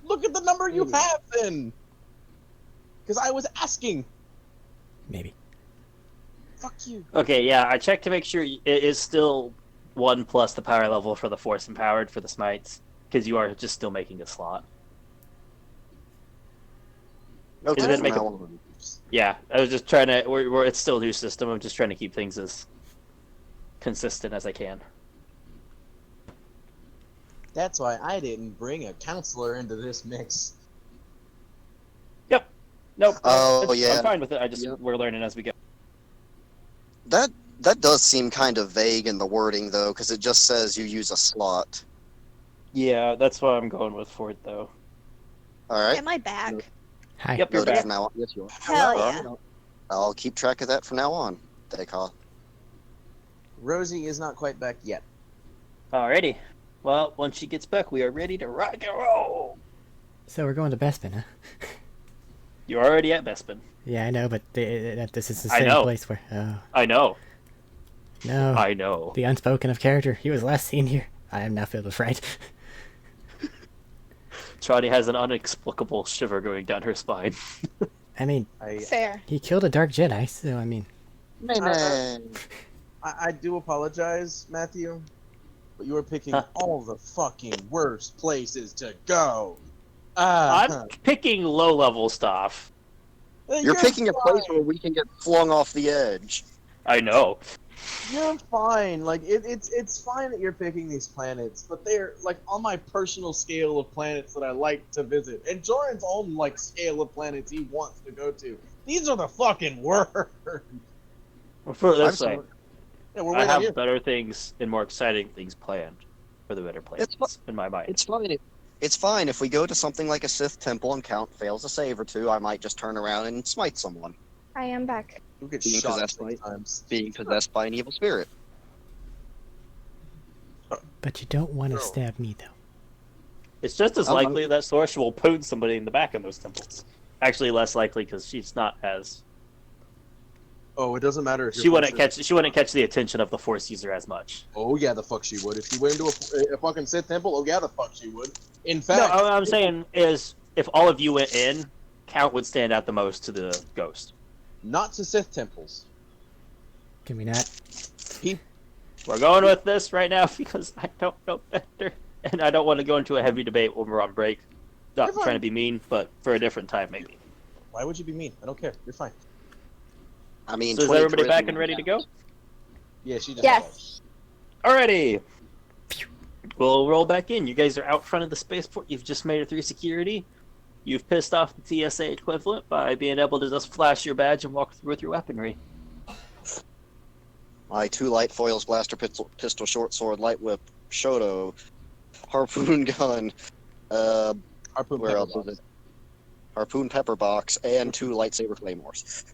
Look at the number you have then. Because I was asking. Maybe. Fuck you. Okay, yeah, I checked to make sure it is still 1 plus the power level for the force empowered for the smites, because you are just still making a slot. Okay, Is it from make a- now on. Yeah, I was just trying to. It's still a new system. I'm just trying to keep things as consistent as I can. That's why I didn't bring a counselor into this mix. Nope. Oh, yeah. I'm fine with it. Yep. We're learning as we go. That does seem kind of vague in the wording though, because it just says you use a slot. Yeah, that's what I'm going with for it, though. All right. Am I back? Hi. Yep, you're Noted back. from now on. Yes, you are. Hell All yeah. right, I'll keep track of that from now on. Dekal. Rosie is not quite back yet. Alrighty. Well, once she gets back, we are ready to rock and roll. So we're going to Bespin, huh? You're already at Bespin. Yeah, I know, but this is the I same know. place where. Oh I know. no! I know. The unspoken of character. He was last seen here. I am now filled with fright. Trotty has an inexplicable shiver going down her spine. I mean, Fair. he killed a dark Jedi, so I mean, I do apologize, Matthew, but you are picking Huh. all the fucking worst places to go. I'm picking low-level stuff. You're picking a place where we can get flung off the edge. I know. You're fine. Like it's fine that you're picking these planets, but they're like on my personal scale of planets that I like to visit, and Joran's own like scale of planets he wants to go to. These are the fucking worst. Well, put it this I'm way, sorry. Yeah, we're I waiting on you. have better things and more exciting things planned for the better It's places in my mind. It's fine. It's fine if we go to something like a Sith temple and Count fails a save or two. I might just turn around and smite someone, I am back. You'll get being shot possessed 6 times. being possessed by an evil spirit. but you don't want to No. stab me though. It's just as I'm- likely that Sorsha will poon somebody in the back in those temples. Actually, less likely because she's not as Oh, it doesn't matter if she you're wouldn't Force- catch the attention of the Force user as much. Oh yeah, the fuck she would. If she went into a fucking Sith temple, oh yeah, the fuck she would. In No, fact, what I'm saying is if all of you went in, Count would stand out the most to the ghost. not to Sith temples. Can we not? We're going with this right now because I don't know better, and I don't want to go into a heavy debate when we're on break. Not You're fine. trying to be mean, but for a different time maybe. Why would you be mean? I don't care. You're fine. I mean, So is 20 everybody back charisma and ready to go? Yeah, she just. Yes. Alrighty. We'll roll back in. You guys are out front of the spaceport. You've just made it through security. You've pissed off the TSA equivalent by being able to just flash your badge and walk through with your weaponry. My 2 light foils, blaster, pistol, short sword, light whip, shoto, harpoon gun, Harpoon where pepper else box. is it? Harpoon pepper box, and 2 lightsaber claymores.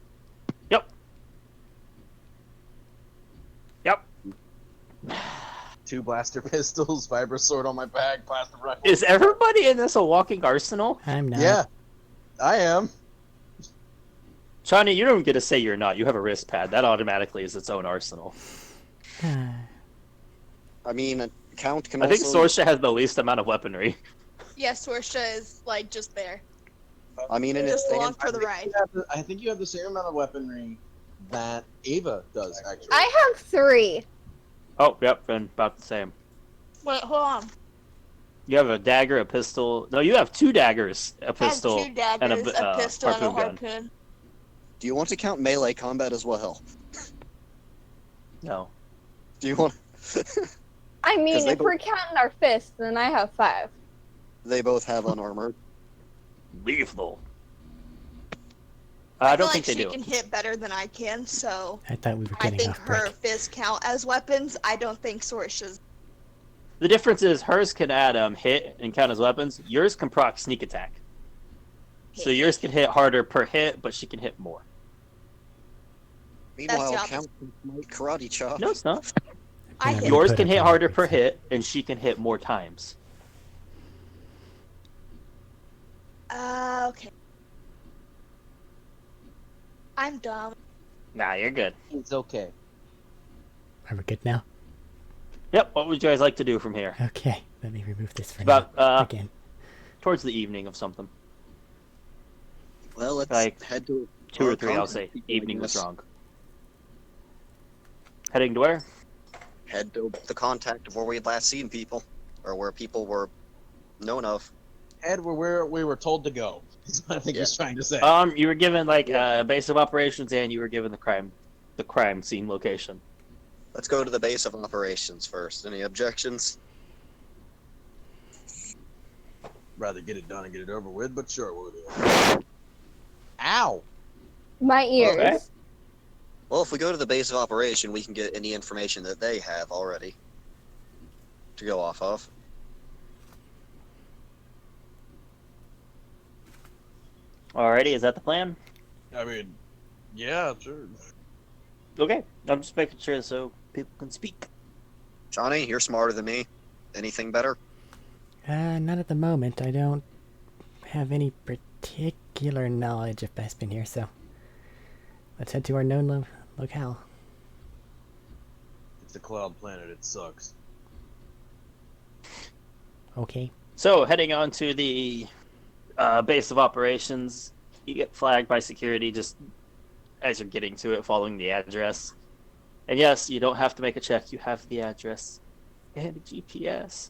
Yep. 2 blaster pistols, vibra sword on my back, blaster rifle. Is everybody in this a walking arsenal? I'm not. Yeah, I am. Shawnee, you don't get to say you're not. You have a wrist pad. That automatically is its own arsenal. I mean, Count can I think also... Sorsha has the least amount of weaponry. Yes, Sorsha is like just there. I mean, in Just its along for the ride. I think you have the same amount of weaponry that Ava does, actually. I have 3. Oh, yep, and about the same. Wait, hold on. You have a dagger, a pistol. No, you have 2 daggers, a I have pistol, 2 daggers, and a pistol, and a harpoon gun. harpoon. Do you want to count melee combat as well? No. Do you want... I mean, 'Cause they if we're counting our fists, then I have 5. They both have unarmored. Lethal. I I don't feel think like they she do. can hit better than I can, so I thought we were I getting think off her break. fists count as weapons. I don't think Sorsha's. The difference is hers can add hit and count as weapons. Yours can proc sneak attack. So yours can hit harder per hit, but she can hit more. Meanwhile, the Count can smite karate chop. No, it's not. I Yeah, hit. we Yours put can it hit down, harder makes per sense. hit, and she can hit more times. Okay. I'm dumb. Nah, you're good. It's okay. Are we good now? Yep, what would you guys like to do from here? Okay, let me remove this for About, now. Again. Towards the evening of something. Well, let's Like, head to 2 or our 3, I'll contact say. people, I Evening was guess. wrong. Heading to where? Head to the contact of where we had last seen people, or where people were known of. Ed, where we were told to go. Is what I think he's trying to say. You were given like base of operations, and you were given the crime scene location. Let's go to the base of operations first. Any objections? Rather get it done and get it over with, but sure, we'll do it. Ow! My ears. Okay. Well, if we go to the base of operation, we can get any information that they have already to go off of. Alrighty, is that the plan? I mean, yeah, sure. Okay, I'm just making sure so people can speak. Johnny, you're smarter than me. Anything better? Not at the moment. I don't have any particular knowledge of Bespin here, so let's head to our known locale. It's a cloud planet. It sucks. Okay. So, heading on to the base of operations, you get flagged by security just as you're getting to it, following the address. And yes, you don't have to make a check. You have the address and the GPS.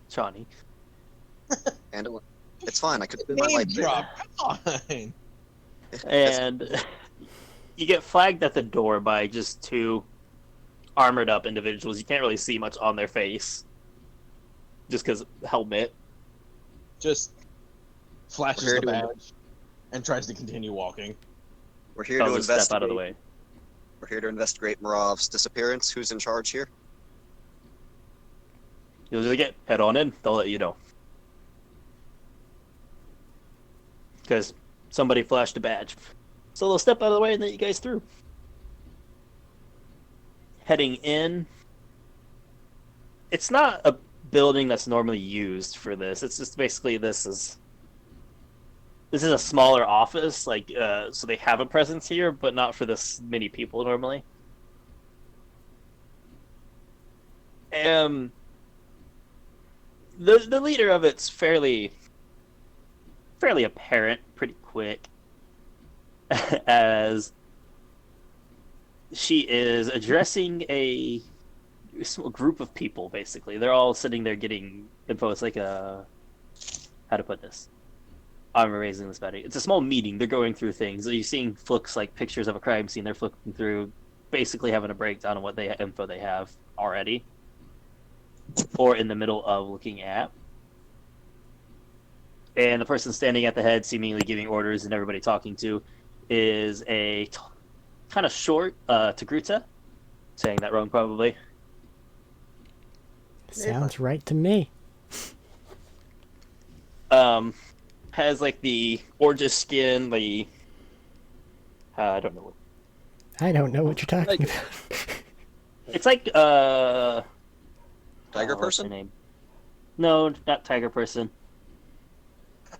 Johnny. And it's fine. I could spin my Name lightsaber. drop. Come on. And you get flagged at the door by just two armored up individuals. You can't really see much on their face. Just because helmet. Just flashes We're the doing- badge and tries to continue walking. We're here to Tells us investigate. step out of the way. We're here to investigate Marav's disappearance. Who's in charge here? You'll just get head on in. They'll let you know. Because somebody flashed a badge. So they'll step out of the way and let you guys through. Heading in. It's not a building that's normally used for this. It's just basically this is a smaller office, like so they have a presence here, but not for this many people normally. The leader of it's fairly apparent pretty quick, as she is addressing a small group of people. Basically, they're all sitting there getting info. It's like a, how to put this, I'm erasing this battery. It's a small meeting. They're going through things. You're seeing looks like pictures of a crime scene. They're flipping through, basically having a breakdown of what info they have already, or in the middle of looking at. And the person standing at the head, seemingly giving orders and everybody talking to, is a kind of short Tagruta. Saying that wrong, probably. Sounds right to me. Has like the gorgeous skin, the I don't know what. I don't know what you're talking about. It's like Tiger what's her person? name? No, not tiger person.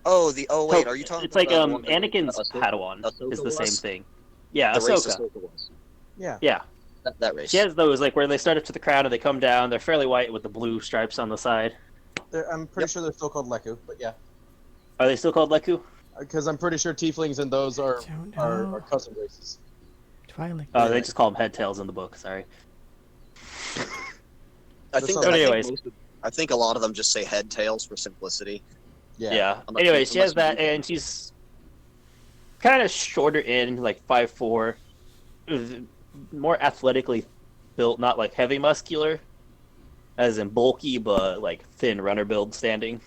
Oh, wait. Are you talking? It's like about the one that Anakin's Ahsoka- Padawan Ahsoka is the same was? thing. Yeah, The race Ahsoka. Ahsoka was. Yeah. Yeah, That race. she has those like where they start up to the crown and they come down. They're fairly white with the blue stripes on the side. I'm pretty sure they're still called Leku, but yeah. Are they still called Leku? Because I'm pretty sure tieflings and those are Don't are know. cousin races. Twilight. Oh, they just call them head tails in the book. Sorry. I think. But anyways. I think a lot of them just say head tails for simplicity. Yeah. Unless- Anyway, she has unless that, you- and she's kind of shorter in, like 5'4", more athletically built, not like heavy muscular, as in bulky, but like thin runner build standing.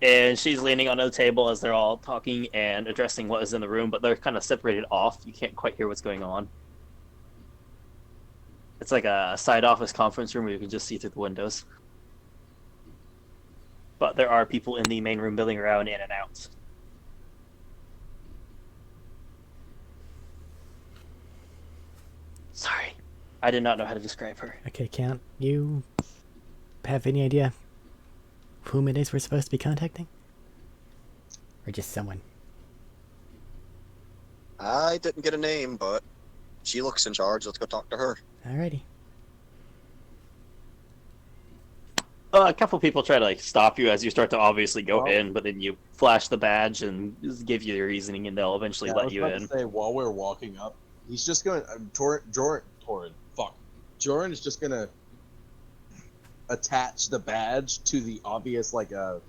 And she's leaning onto the table as they're all talking and addressing what is in the room, but they're kind of separated off. You can't quite hear what's going on. It's like a side office conference room where you can just see through the windows. But there are people in the main room milling around in and out. Sorry. I did not know how to describe her. Okay, Count, you have any idea whom it is we're supposed to be contacting? Or just someone? I didn't get a name, but she looks in charge. Let's go talk to her. Alrighty. A couple people try to like stop you as you start to obviously go Well- in, but then you flash the badge and just give you your reasoning, and they'll eventually I let was you about in. to say, while we're walking up, he's just going. Joran is just gonna attach the badge to the obvious like gun.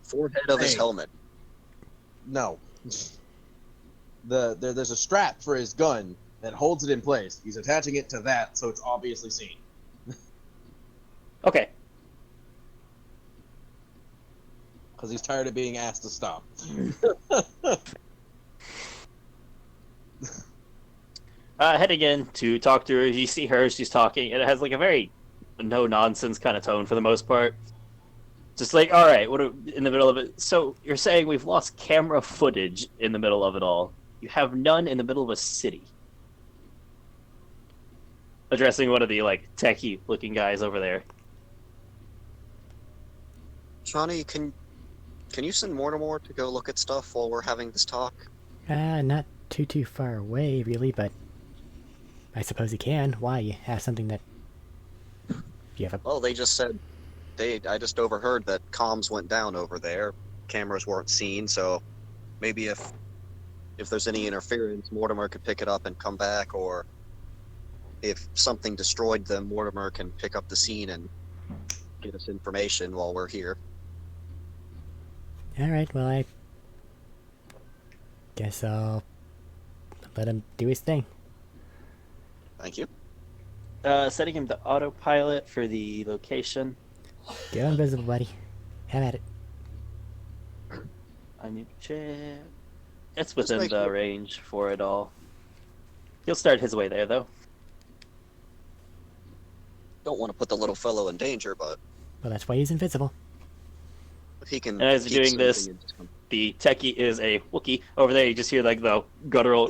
Forehead of his Hey. helmet. No, there's a strap for his gun that holds it in place. He's attaching it to that, so it's obviously seen. Okay. Because he's tired of being asked to stop. Heading in to talk to her, you see her, she's talking, and it has like a very no nonsense kind of tone for the most part. Just like, all right, in the middle of it? So you're saying we've lost camera footage in the middle of it all? You have none in the middle of a city. Addressing one of the like techie-looking guys over there. Johnny, can you send Mortimer to go look at stuff while we're having this talk? Not too far away, really, but I suppose you can. Why? You have something that you have a... Well, they just said I just overheard that comms went down over there. Cameras weren't seen, so maybe if there's any interference, Mortimer could pick it up and come back, or if something destroyed them, Mortimer can pick up the scene and get us information while we're here. Alright, well, I guess I'll let him do his thing. Thank you. Setting him to autopilot for the location. Go invisible, buddy. Have at it. I need to check. It's Just within make the sure. range for it all. He'll start his way there, though. Don't want to put the little fellow in danger, but Well, that's why he's invisible. if he can. And as keep you're doing this, something and just come- The techie is a Wookiee. Over there, you just hear like the guttural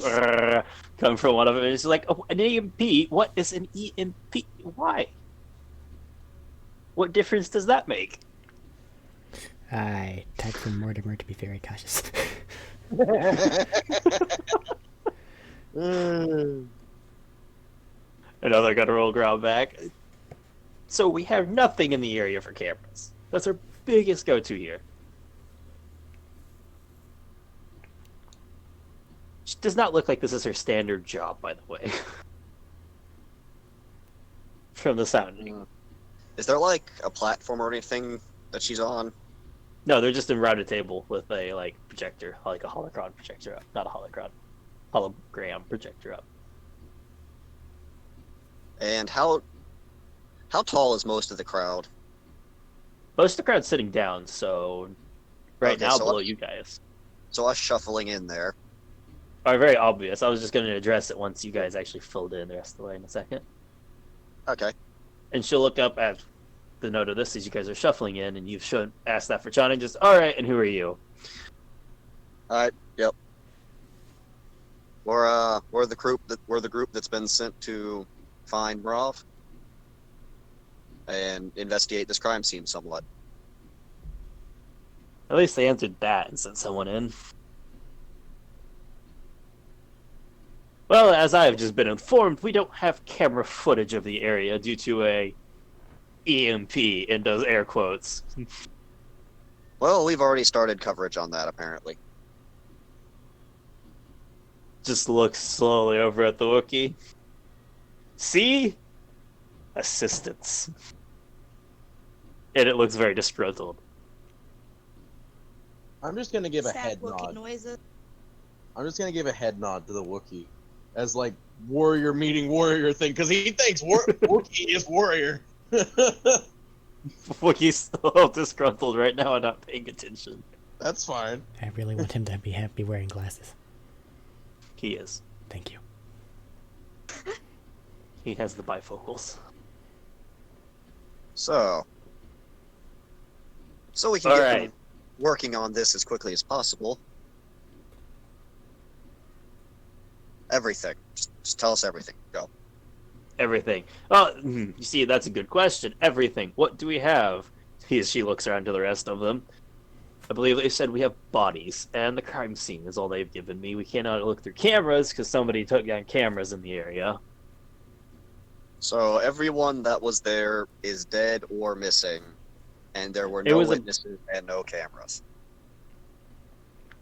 come from one of them. And it's like, oh, an EMP? What is an EMP? Why? What difference does that make? I type for Mortimer to be very cautious. Another guttural growl back. So we have nothing in the area for cameras. That's our biggest go-to here. She does not look like this is her standard job, by the way. From the sounding. Is there like a platform or anything that she's on? No, they're just in routed table with a like projector, like a holocron projector up. Not a holocron. Hologram projector up. And how tall is most of the crowd? Most of the crowd's sitting down, so right Okay, now so below us- you guys. So us shuffling in there. Are very obvious. I was just going to address it once you guys actually filled in the rest of the way in a second. Okay. And she'll look up at the note of this as you guys are shuffling in, and you've asked that for John, and just, all right, and who are you? Alright, yep. We're the group that's been sent to find Brav and investigate this crime scene somewhat. At least they answered that and sent someone in. Well, as I have just been informed, we don't have camera footage of the area due to a EMP in those air quotes. Well, we've already started coverage on that, apparently. Just looks slowly over at the Wookiee. See? Assistance. And it looks very disgruntled. I'm just gonna give a Sad head Wookiee nod. noises. I'm just gonna give a head nod to the Wookiee as like warrior meeting warrior thing because he thinks Wookiee is warrior. Wookiee's still disgruntled right now and not paying attention. That's fine. I really want him to be happy wearing glasses. He is. Thank you. He has the bifocals. So we can All get right. them working on this as quickly as possible. Everything. Just tell us everything. Go. Everything. Oh, you see, that's a good question. Everything. What do we have? She looks around to the rest of them. I believe they said we have bodies, and the crime scene is all they've given me. We cannot look through cameras because somebody took down cameras in the area. So everyone that was there is dead or missing, and there were It no was a- witnesses and no cameras.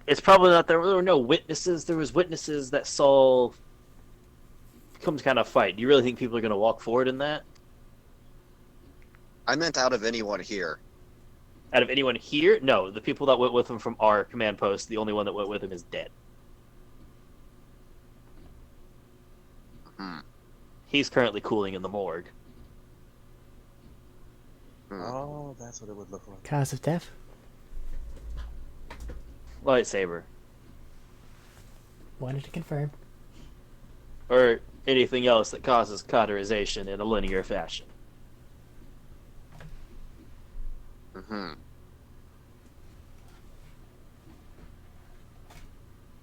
It's probably not there were no witnesses. There was witnesses that saw some kind of fight. Do you really think people are going to walk forward in that? I meant out of anyone here. Out of anyone here? No, the people that went with him from our command post, the only one that went with him is dead. Hmm. He's currently cooling in the morgue. Oh, that's what it would look like. Cause of death? Lightsaber. Wanted to confirm. Or anything else that causes cauterization in a linear fashion. Mm-hmm.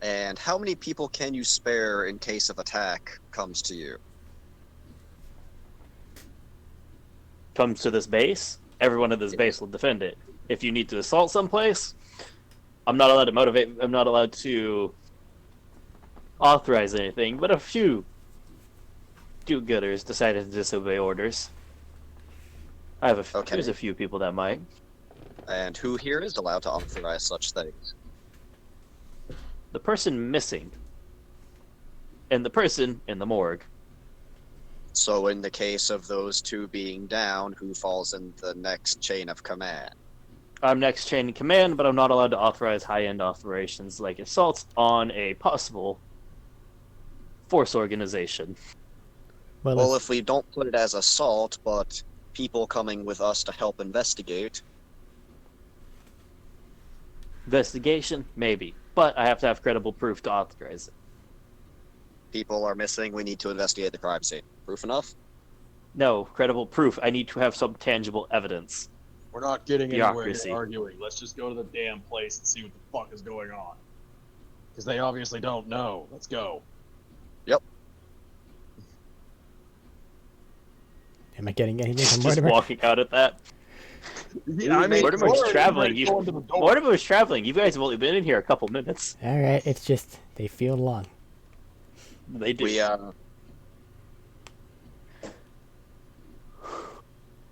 And how many people can you spare in case of attack comes to you? Comes to this base, everyone at this base will defend it. If you need to assault someplace, I'm not allowed to motivate. I'm not allowed to authorize anything. But a few do-gooders decided to disobey orders. I have Okay. There's a few people that might. And who here is allowed to authorize such things? The person missing, and the person in the morgue. So in the case of those two being down, who falls in the next chain of command? I'm next chain in command, but I'm not allowed to authorize high-end operations like assaults on a possible force organization. Well, if we don't put it as assault, but people coming with us to help investigate. Investigation, maybe, but I have to have credible proof to authorize it. People are missing, we need to investigate the crime scene. Proof enough? No, credible proof. I need to have some tangible evidence. We're not getting anywhere Bureaucracy. here arguing. Let's just go to the damn place and see what the fuck is going on. Because they obviously don't know. Let's go. Yep. Am I getting anything from Just Mortimer? walking out at that. Yeah, Mortimer's traveling. Going to the door. Mortimer's traveling. You guys have only been in here a couple minutes. All right, it's just they feel long. They do.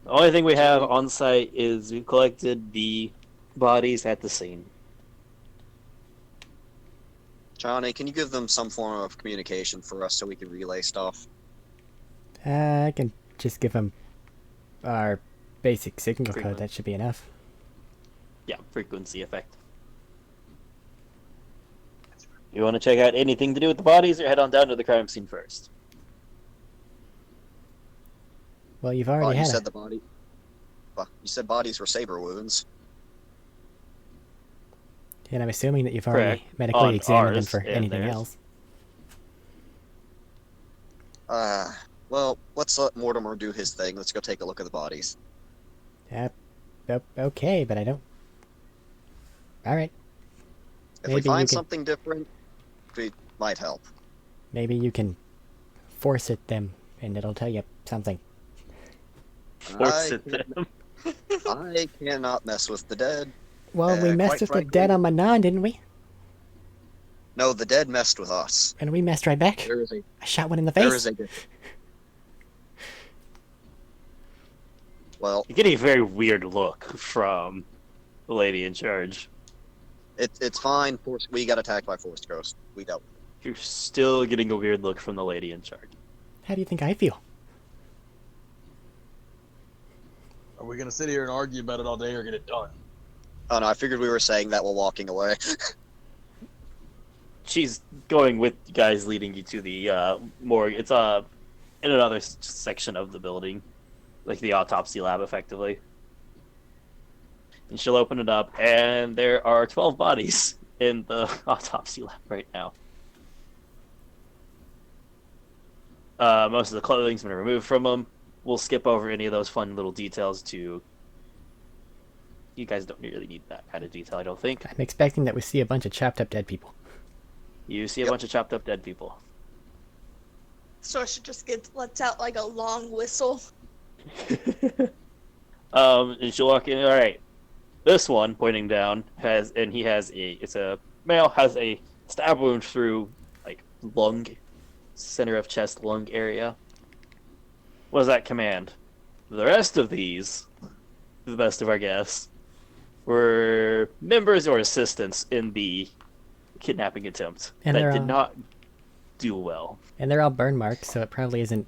The only thing we have on site is we collected the bodies at the scene. Johnny, can you give them some form of communication for us so we can relay stuff? I can just give them our basic signal Frequent. code. That should be enough. Yeah, frequency effect. You want to check out anything to do with the bodies, or head on down to the crime scene first? Well, you've Oh, already you had said the body. Well, you said bodies were saber wounds. and I'm assuming that you've already Correct. medically On examined them ours for and anything theirs. else. Well, let's let Mortimer do his thing. Let's go take a look at the bodies. Okay, but I don't. All right, If Maybe we you find can- something different, it might help. maybe you can force it them, and it'll tell you something. Force I it can't- them. I cannot mess with the dead. Well, we messed quite with frankly- the dead on Manon, didn't we? No, the dead messed with us. And we messed right back. There is a I shot one in the there face. is a well, You're getting a very weird look from the lady in charge. it's fine. We got attacked by Force Ghost. We dealt with it. You're still getting a weird look from the lady in charge. How do you think I feel? Are we going to sit here and argue about it all day or get it done? Oh no, I figured we were saying that while walking away. She's going with you guys, leading you to the morgue. It's in another section of the building, like the autopsy lab, effectively. And she'll open it up, and there are 12 bodies in the autopsy lab right now. Most of the clothing's been removed from them. We'll skip over any of those fun little details to... You guys don't really need that kind of detail, I don't think. I'm expecting that we see a bunch of chopped up dead people. You see a Yep. bunch of chopped up dead people. Sorcerer just lets out like a long whistle. And she'll walk in. All right, this one pointing down it's a male, has a stab wound through like lung, center of chest lung area. What does that command? The rest of these, to the best of our guess, were members or assistants in the kidnapping attempt And that they're did all- not do well. And they're all burn marks, so it probably isn't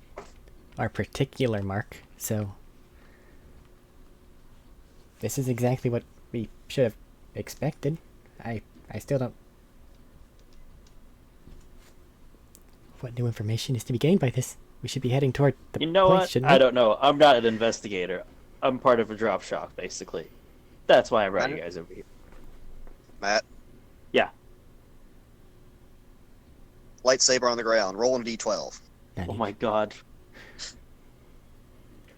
our particular mark. So this is exactly what we should have expected. I still don't. What new information is to be gained by this? We should be heading toward the You know place, what? shouldn't we? I don't know. I'm not an investigator. I'm part of a drop shop, basically. That's why I brought you guys over here. Matt. Yeah. Lightsaber on the ground. Roll a d12. Oh my god.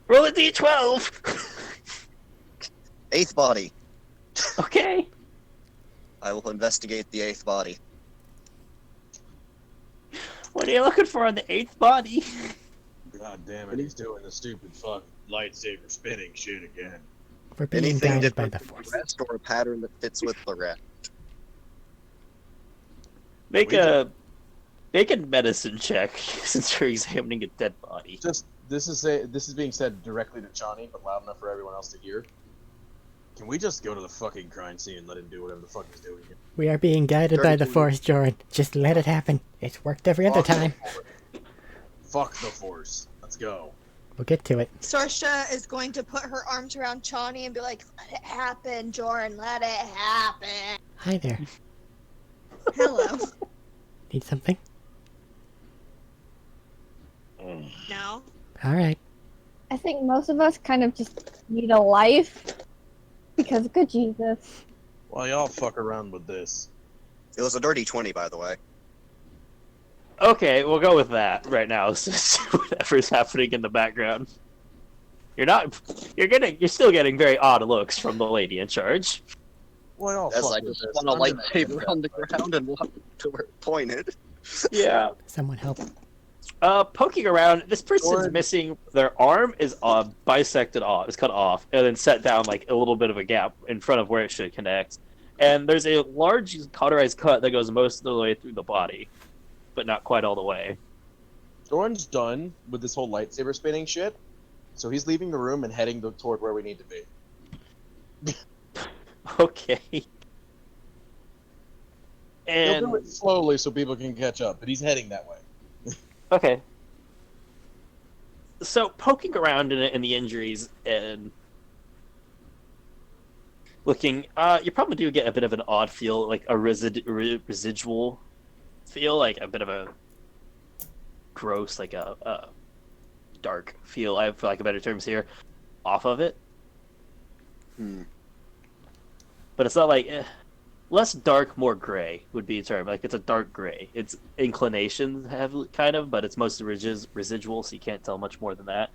Roll a d12! Eighth body. Okay. I will investigate the eighth body. What are you looking for on the eighth body? God damn it, he's doing the stupid fuck lightsaber spinning shit again. We're being Anything guided by different the from Force. the rest, or a pattern that fits with the rest? Make a medicine check since you're examining a dead body. Just this is being said directly to Chani, but loud enough for everyone else to hear. Can we just go to the fucking crime scene and let him do whatever the fuck he's doing here? We are being guided by the 32. Force, Jordan. Just let it happen. It's worked every other Fuck the time. Force. Fuck the Force. Let's go. We'll get to it. Sorsha is going to put her arms around Chani and be like, "Let it happen, Jordan. Let it happen." Hi there. Hello. Need something? No. All right. I think most of us kind of just need a life. Because good Jesus. Well, y'all fuck around with this. It was a dirty 20, by the way. Okay, we'll go with that right now. Since whatever's happening in the background, you're still getting very odd looks from the lady in charge. Well, y'all As fuck I with just this. spun a I'm gonna lightsaber end on the that. ground and walked to where it pointed. Yeah. Someone help. Poking around, this person's Jordan. missing. Their arm is bisected off. It's cut off, and then set down like a little bit of a gap in front of where it should connect. And there's a large cauterized cut that goes most of the way through the body, but not quite all the way. Doran's done with this whole lightsaber spinning shit, so he's leaving the room and heading toward where we need to be. Okay. He'll And do it slowly so people can catch up, but he's heading that way. okay. So poking around in the injuries and looking, you probably do get a bit of an odd feel, like a residual feel, like a bit of a gross, like a dark feel. I have, for like, a better terms here, off of it. Hmm. But it's not like less dark, more gray would be a term. Like it's a dark gray. It's inclination heavily, kind of, but it's mostly residual, so you can't tell much more than that.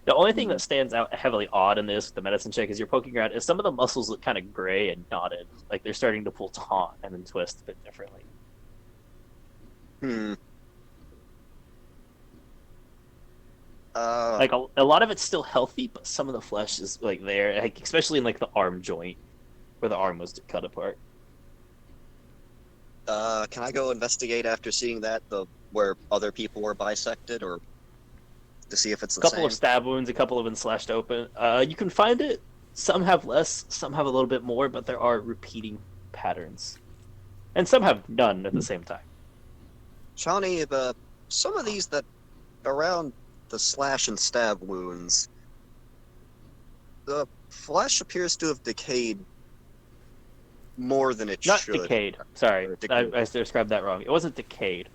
The only thing that stands out heavily odd in this, the medicine check, is you're poking around, is some of the muscles look kind of gray and knotted. Like they're starting to pull taut and then twist a bit differently. Hmm. Like a lot of it's still healthy, but some of the flesh is like there, like, especially in like the arm joint where the arm was cut apart. Can I go investigate after seeing that, where other people were bisected, or to see if it's A the couple same? of stab wounds, a couple have been slashed open. You can find it. Some have less, some have a little bit more, but there are repeating patterns, and some have none at the same time. Shawnee, some of these that around the slash and stab wounds, the flesh appears to have decayed more than it Not should. decayed. Sorry, Or decayed. I described that wrong. It wasn't decayed.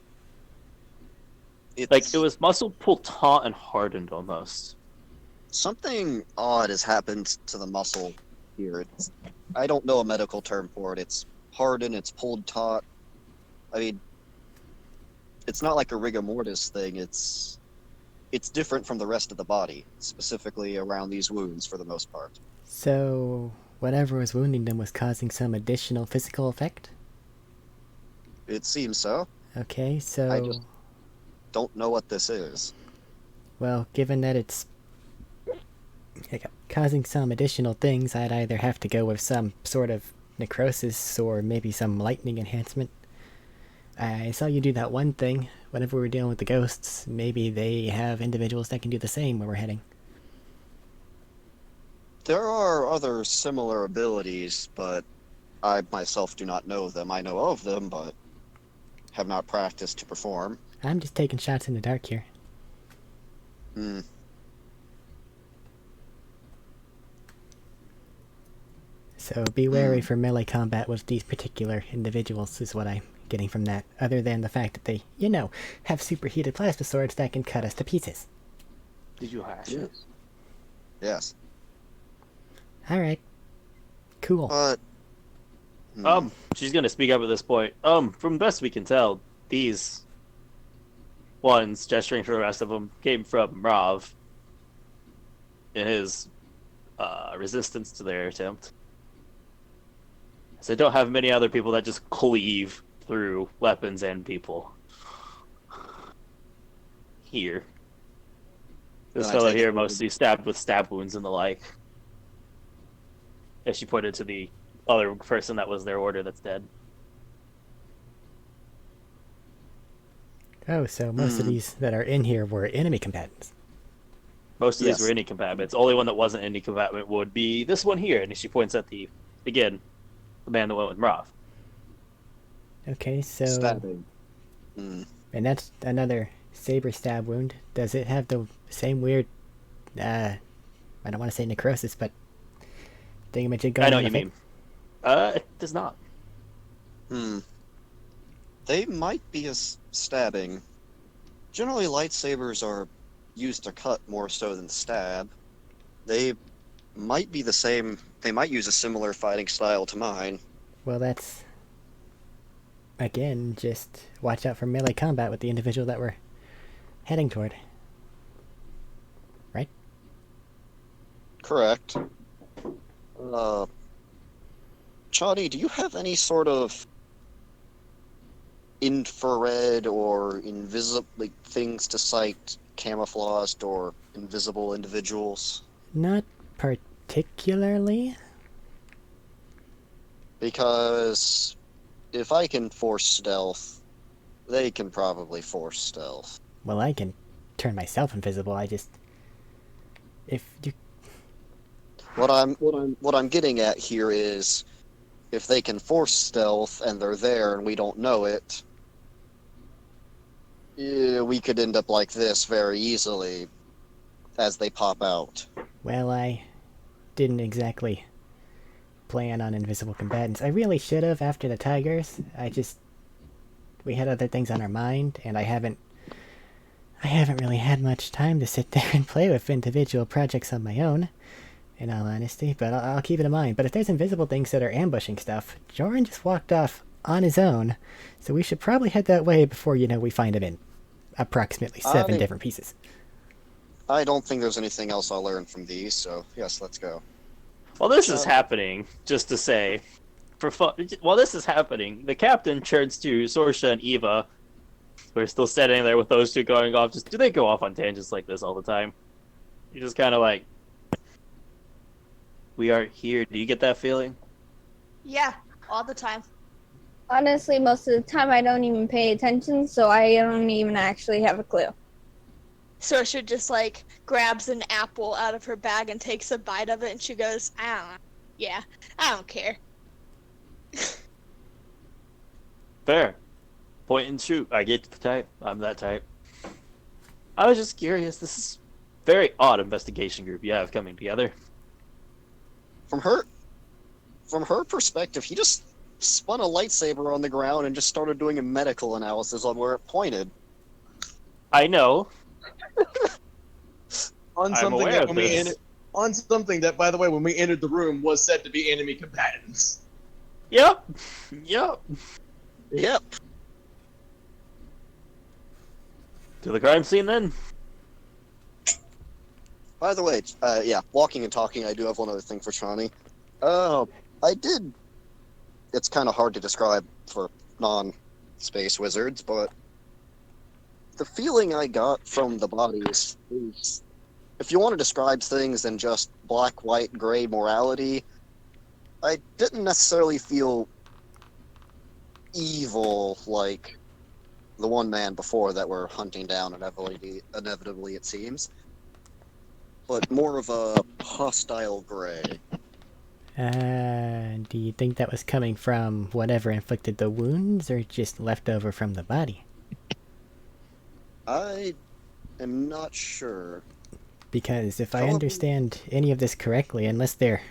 It's, Like it was muscle pulled taut and hardened almost. something odd has happened to the muscle here. I don't know a medical term for it. It's hardened, it's pulled taut. I mean, it's not like a rigor mortis thing. It's different from the rest of the body, specifically around these wounds for the most part. So, whatever was wounding them was causing some additional physical effect? It seems so. Okay, so... I just don't know what this is. Well, given that it's causing some additional things, I'd either have to go with some sort of necrosis or maybe some lightning enhancement. I saw you do that one thing whenever we were dealing with the ghosts. Maybe they have individuals that can do the same where we're heading. There are other similar abilities, but I myself do not know them. I know of them, but have not practiced to perform. I'm just taking shots in the dark here. Hmm. So be wary for melee combat with these particular individuals is what I'm getting from that, other than the fact that they, have superheated plasma swords that can cut us to pieces. Did you hash it? Yes. Alright. Cool. But She's gonna speak up at this point. From best we can tell, these ones, gesturing for the rest of them, came from Rav in his resistance to their attempt. So I don't have many other people that just cleave through weapons and people. Here. This Then I fellow take it here we would- mostly stabbed with stab wounds and the like. As she pointed to the other person that was their order that's dead. Oh, so most of Hmm. these that are in here were enemy combatants. Most of these Yes. were any combatants. The only one that wasn't any combatant would be this one here. And she points at the man that went with Roth. Okay, so Stabbing. Hmm. and that's another saber stab wound. Does it have the same weird I don't want to say necrosis, but thingamajig going I know on what you with it? mean. It does not. Hmm. They might be stabbing. Generally, lightsabers are used to cut more so than stab. They might be the same. They might use a similar fighting style to mine. Well, that's again just watch out for melee combat with the individual that we're heading toward. Right? Correct. Chani, do you have any sort of infrared or invisible things to sight camouflaged or invisible individuals? Not particularly. Because if I can force stealth, they can probably force stealth. Well, I can turn myself invisible. I just if you What I'm getting at here is if they can force stealth and they're there and we don't know it, we could end up like this very easily as they pop out. well, I didn't exactly plan on invisible combatants. I really should have after the Tigers. We had other things on our mind, and I haven't really had much time to sit there and play with individual projects on my own, in all honesty, but I'll keep it in mind. But if there's invisible things that are ambushing stuff, Joran just walked off on his own, so we should probably head that way before, we find him in approximately 7 different pieces. I don't think there's anything else I'll learn from these, so yes, let's go. While this is happening, just to say, for fun, while this is happening, the captain turns to Sorsha and Eva, who are still standing there with those two going off. Do they go off on tangents like this all the time? You're just kind of like, we are here. Do you get that feeling? Yeah, all the time. Honestly, most of the time I don't even pay attention, so I don't even actually have a clue. Sorsha just grabs an apple out of her bag and takes a bite of it, and she goes, I don't know. Yeah, I don't care. Fair. Point and shoot. I get the type. I'm that type. I was just curious. This is very odd investigation group you have coming together. From her perspective, he just spun a lightsaber on the ground and just started doing a medical analysis on where it pointed. I know. On I'm something aware that of when we this. entered, on something that, by the way, when we entered the room, was said to be enemy combatants. Yep. Yep. Yep. To the crime scene then. By the way, yeah, walking and talking, I do have one other thing for Chani. It's kind of hard to describe for non-space wizards, but the feeling I got from the bodies is, if you want to describe things in just black, white, gray morality, I didn't necessarily feel evil like the one man before that we're hunting down inevitably it seems, but more of a hostile gray. Do you think that was coming from whatever inflicted the wounds, or just left over from the body? I am not sure. Because if I Probably- understand any of this correctly, unless they're,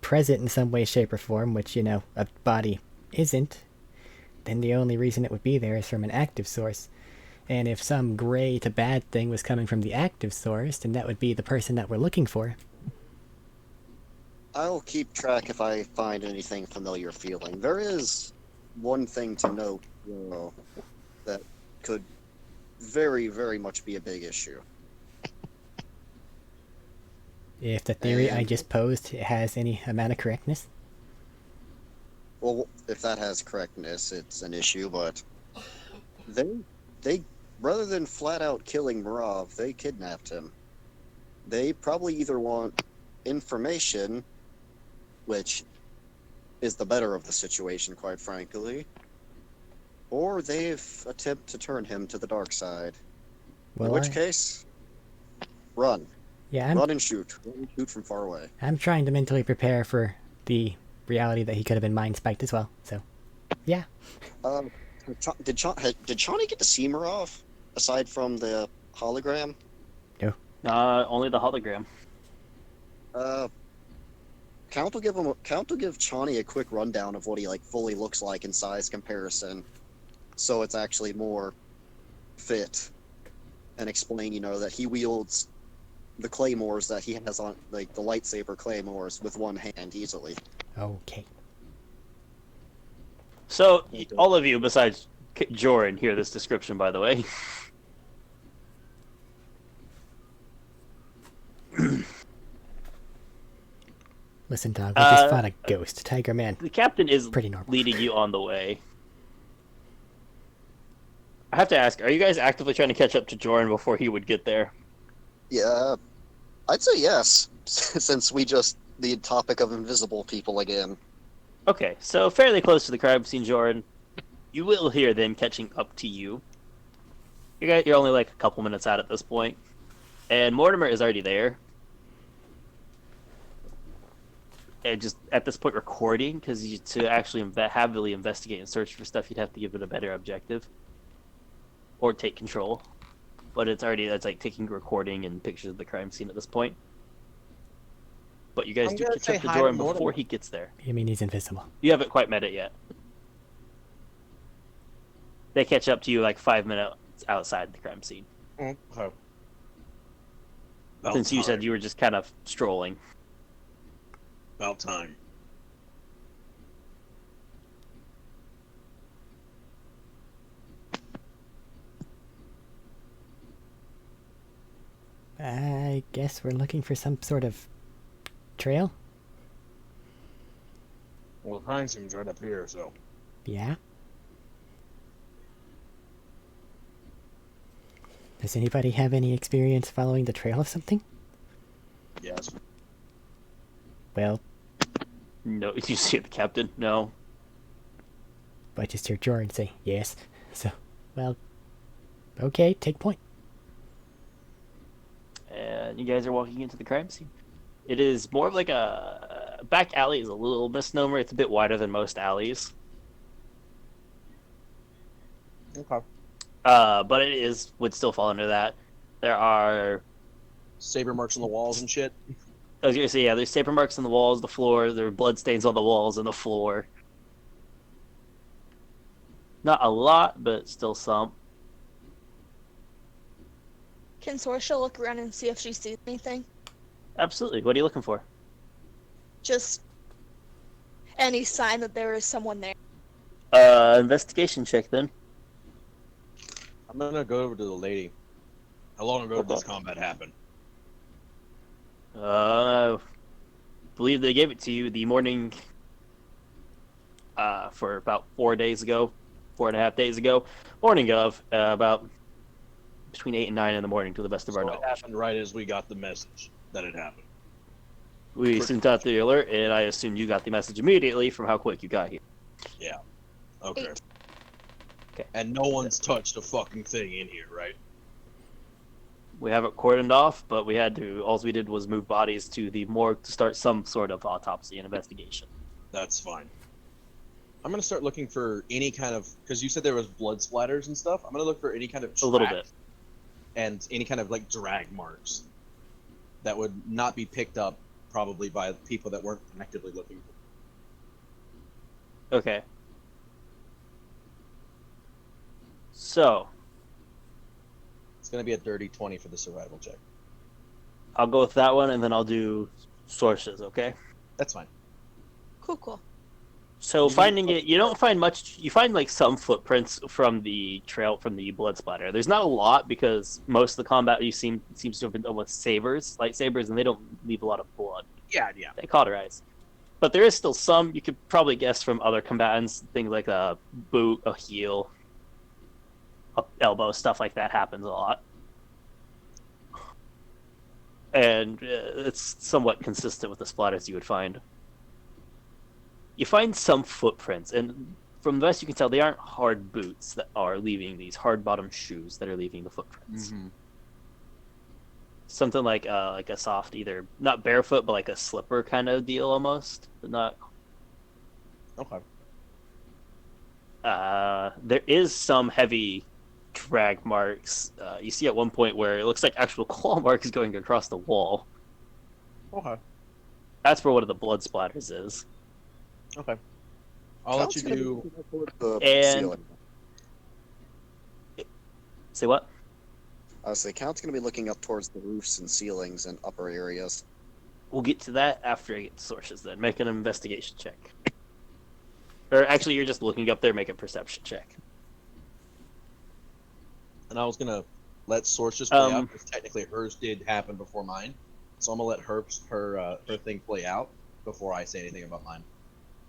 present in some way, shape, or form, which, a body isn't, then the only reason it would be there is from an active source. And if some gray to bad thing was coming from the active source, then that would be the person that we're looking for. I'll keep track if I find anything familiar feeling. There is one thing to note, though, that could very, very much be a big issue. if the theory I And- just posed has any amount of correctness. Well, if that has correctness, it's an issue. But they rather than flat out killing Marav, they kidnapped him. They probably either want information, which is the better of the situation, quite frankly, or they've attempted to turn him to the dark side. In Well, which case, run. yeah, Run and shoot. Run and shoot from far away. I'm trying to mentally prepare for the reality that he could have been mind spiked as well. So, yeah. Did Chani get to see Marav aside from the hologram? Only the hologram. Count will give Chani a quick rundown of what he fully looks like in size comparison, so it's actually more fit, and explain that he wields the claymores that he has on the lightsaber claymores with one hand easily. Okay. So, all of you besides Joran hear this description, by the way. Listen, dog, we just fought a ghost. Tiger Man. The captain is Pretty normal. leading you on the way. I have to ask, are you guys actively trying to catch up to Joran before he would get there? Yeah, I'd say yes, since the topic of invisible people again. Okay, so fairly close to the crime scene, Joran. You will hear them catching up to you. You're only like a couple minutes out at this point. And Mortimer is already there. And just at this point recording, because to actually heavily investigate and search for stuff, you'd have to give it a better objective. Or take control. But it's like taking recording and pictures of the crime scene at this point. But you guys I'm do gonna catch say up to hi to Joran Mortimer. before he gets there. You mean he's invisible? You haven't quite met it yet. They catch up to you like 5 minutes outside the crime scene. Okay. Since you said you were just kind of strolling. About time. I guess we're looking for some sort of trail? Well, the pine seems right up here, so. Yeah? Does anybody have any experience following the trail of something? Yes. Well, No, you see the captain? No. I just heard Jordan say yes. So, well, okay, take point. And you guys are walking into the crime scene. It is more of like a back alley is a little misnomer. It's a bit wider than most alleys. Okay. But would still fall under that. There are, Saber marks on the walls and shit. I was gonna say, yeah, there's saber marks on the walls, the floor. There are blood stains on the walls and the floor. Not a lot, but still some. Can Sorsha look around and see if she sees anything? Absolutely. What are you looking for? Just any sign that there is someone there. Investigation check then. I'm gonna go over to the lady. How long ago did this Okay. combat happen? Believe they gave it to you the morning. For about 4 days ago, 4.5 days ago, morning of about between 8 and 9 in the morning, to the best of our So knowledge. it happened right as we got the message that it happened. We sent out the alert, and I assume you got the message immediately from how quick you got here. Okay. Eight. Okay. And no one's touched a fucking thing in here, right? We haven't cordoned off, but we had to. All we did was move bodies to the morgue to start some sort of autopsy and investigation. That's fine. I'm gonna start looking for any kind of, because you said there was blood splatters and stuff. I'm gonna look for any kind of A little track bit. and any kind of drag marks that would not be picked up probably by people that weren't actively looking. Okay. So, It's gonna be a dirty 20 for the survival check. I'll go with that one, and then I'll do sources, okay? That's fine. Cool. So finding it, you don't find much. You find like some footprints from the trail from the blood splatter. There's not a lot because most of the combat you seems to have been done with lightsabers, and they don't leave a lot of blood. Yeah. They cauterize. But there is still some you could probably guess from other combatants, things like a boot, a heel, a elbow, stuff like that happens a lot. And it's somewhat consistent with the splatters you would find. You find some footprints, and from the best you can tell, they aren't hard boots that are leaving these hard bottom shoes that are leaving the footprints. Mm-hmm. Something like a soft, either not barefoot, but like a slipper kind of deal almost. But not. Okay. There is some heavy drag marks. You see at one point where it looks like actual claw marks going across the wall. Okay. That's where one of the blood splatters is. Okay. I'll let you do. And say what? I was the Count's going to be looking up towards the roofs and ceilings and upper areas. We'll get to that after I get to sources. Then make an investigation check. Or actually, you're just looking up there. Make a perception check. And I was gonna let Source just play out because technically hers did happen before mine, so I'm gonna let her thing play out before I say anything about mine.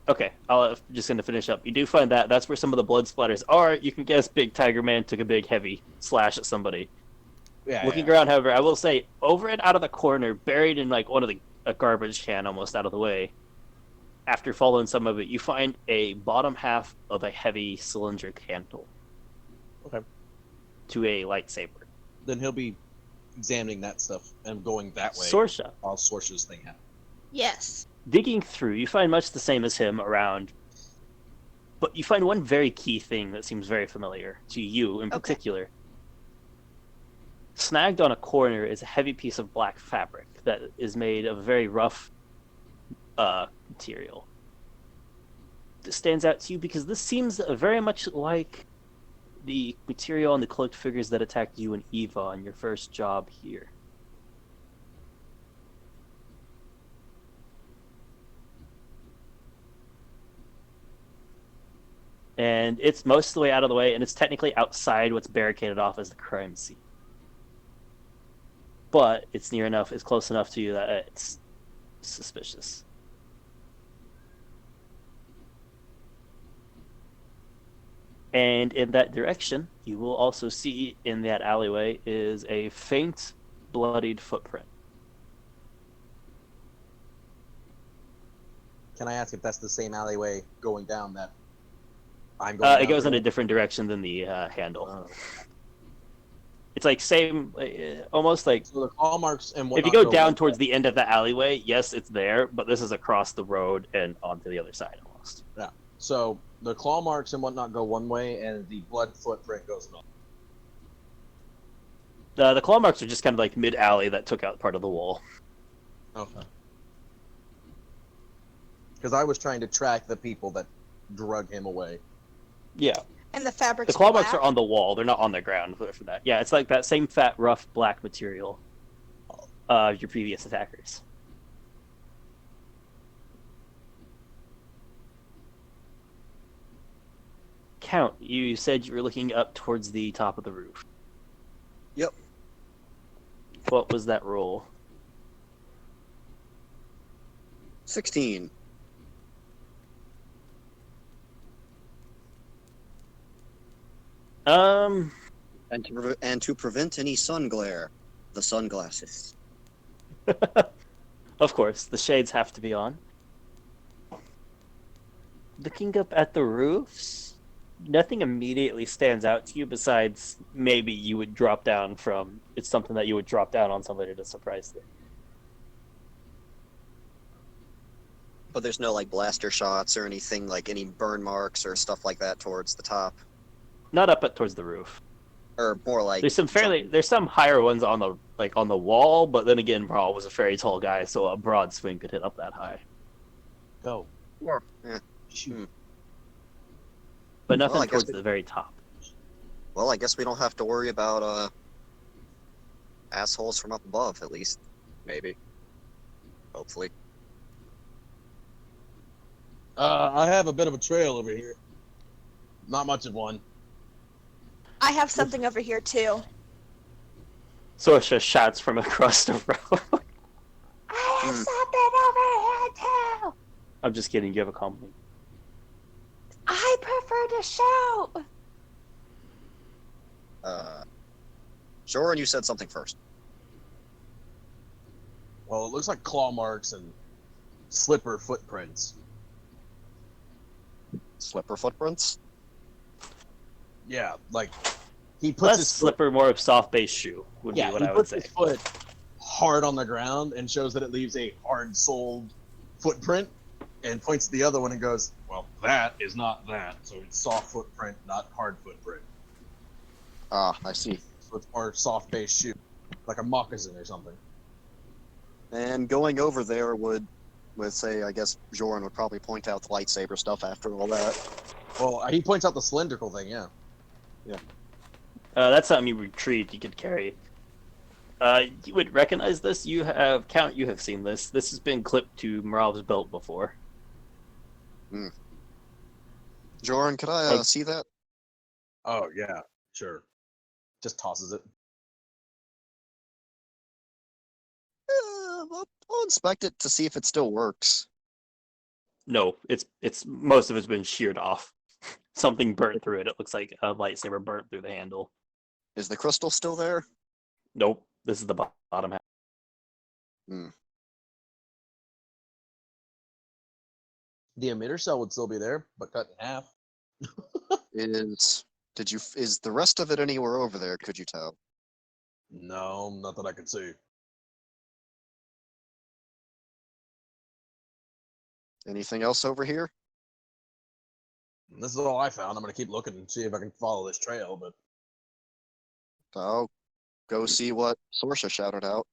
Okay, I'm just going to finish up. You do find that. That's where some of the blood splatters are. You can guess Big Tiger Man took a big, heavy slash at somebody. Yeah. Looking around, however, I will say, over and out of the corner, buried in like one of a garbage can almost out of the way, after following some of it, you find a bottom half of a heavy cylindric handle. Okay. To a lightsaber. Then he'll be examining that stuff and going that way. Sorsha. While Source's thing happens. Yes. Digging through, you find much the same as him around, but you find one very key thing that seems very familiar to you in particular. Snagged on a corner is a heavy piece of black fabric that is made of a very rough material. This stands out to you because this seems very much like the material on the cloaked figures that attacked you and Eva on your first job here. And it's most of the way out of the way, and it's technically outside what's barricaded off as the crime scene. But it's near enough, it's close enough to you that it's suspicious. And in that direction, you will also see in that alleyway is a faint, bloodied footprint. Can I ask if that's the same alleyway going down that I'm going down? It goes in a different direction than the handle. It's like same, almost like... So the claw marks and if you go down towards the end of the alleyway, yes, it's there, but this is across the road and onto the other side almost. Yeah. So the claw marks and whatnot go one way, and the blood footprint goes another. The claw marks are just kind of like mid-alley that took out part of the wall. Okay. Because I was trying to track the people that drug him away. Yeah. And the fabric's The claw marks black? are on the wall. They're not on the ground for that. Yeah, it's like that same fat, rough, black material of your previous attackers. Count, you said you were looking up towards the top of the roof. Yep. What was that roll? 16. And to prevent any sun glare, the sunglasses. Of course, the shades have to be on. Looking up at the roofs, nothing immediately stands out to you besides maybe you would drop down from... It's something that you would drop down on somebody to surprise them. But there's no, like, blaster shots or anything, like any burn marks or stuff like that towards the top. Not up at towards the roof. Or more like... There's some higher ones on the wall, but then again, Brawl was a very tall guy, so a broad swing could hit up that high. Go. Yeah. Shoot. But nothing Well, I guess towards the very top. Well, I guess we don't have to worry about assholes from up above, at least. Maybe. Hopefully. I have a bit of a trail over here. Not much of one. I have something over here too. Sorsha shouts from across the road. I have Hmm. something over here too. I'm just kidding. You have a compliment. I prefer to shout. Joran, you said something first. Well, it looks like claw marks and slipper footprints. Slipper footprints? Yeah, like he puts Less his foot, slipper, more of soft base shoe would yeah, be what he I would puts say. his foot hard on the ground and shows that it leaves a hard-soled footprint, and points to the other one and goes, "Well, that is not that. So it's soft footprint, not hard footprint. Ah, I see. So it's more soft base shoe, like a moccasin or something." And going over there would say, I guess Joran would probably point out the lightsaber stuff after all that. Well, he points out the cylindrical thing. Yeah. That's something you retrieved. You could carry. You would recognize this. You have Count. You have seen this. This has been clipped to Marav's belt before. Joran, could I Like- see that? Oh yeah, sure. Just tosses it. I'll inspect it to see if it still works. No, it's most of it's been sheared off. Something burnt through it. It looks like a lightsaber burnt through the handle. Is the crystal still there? Nope. This is the bottom half. The emitter cell would still be there, but cut in half. Is the rest of it anywhere over there? Could you tell? No, not that I could see. Anything else over here? This is all I found. I'm gonna keep looking and see if I can follow this trail, but I'll go see what Sorsha shouted out.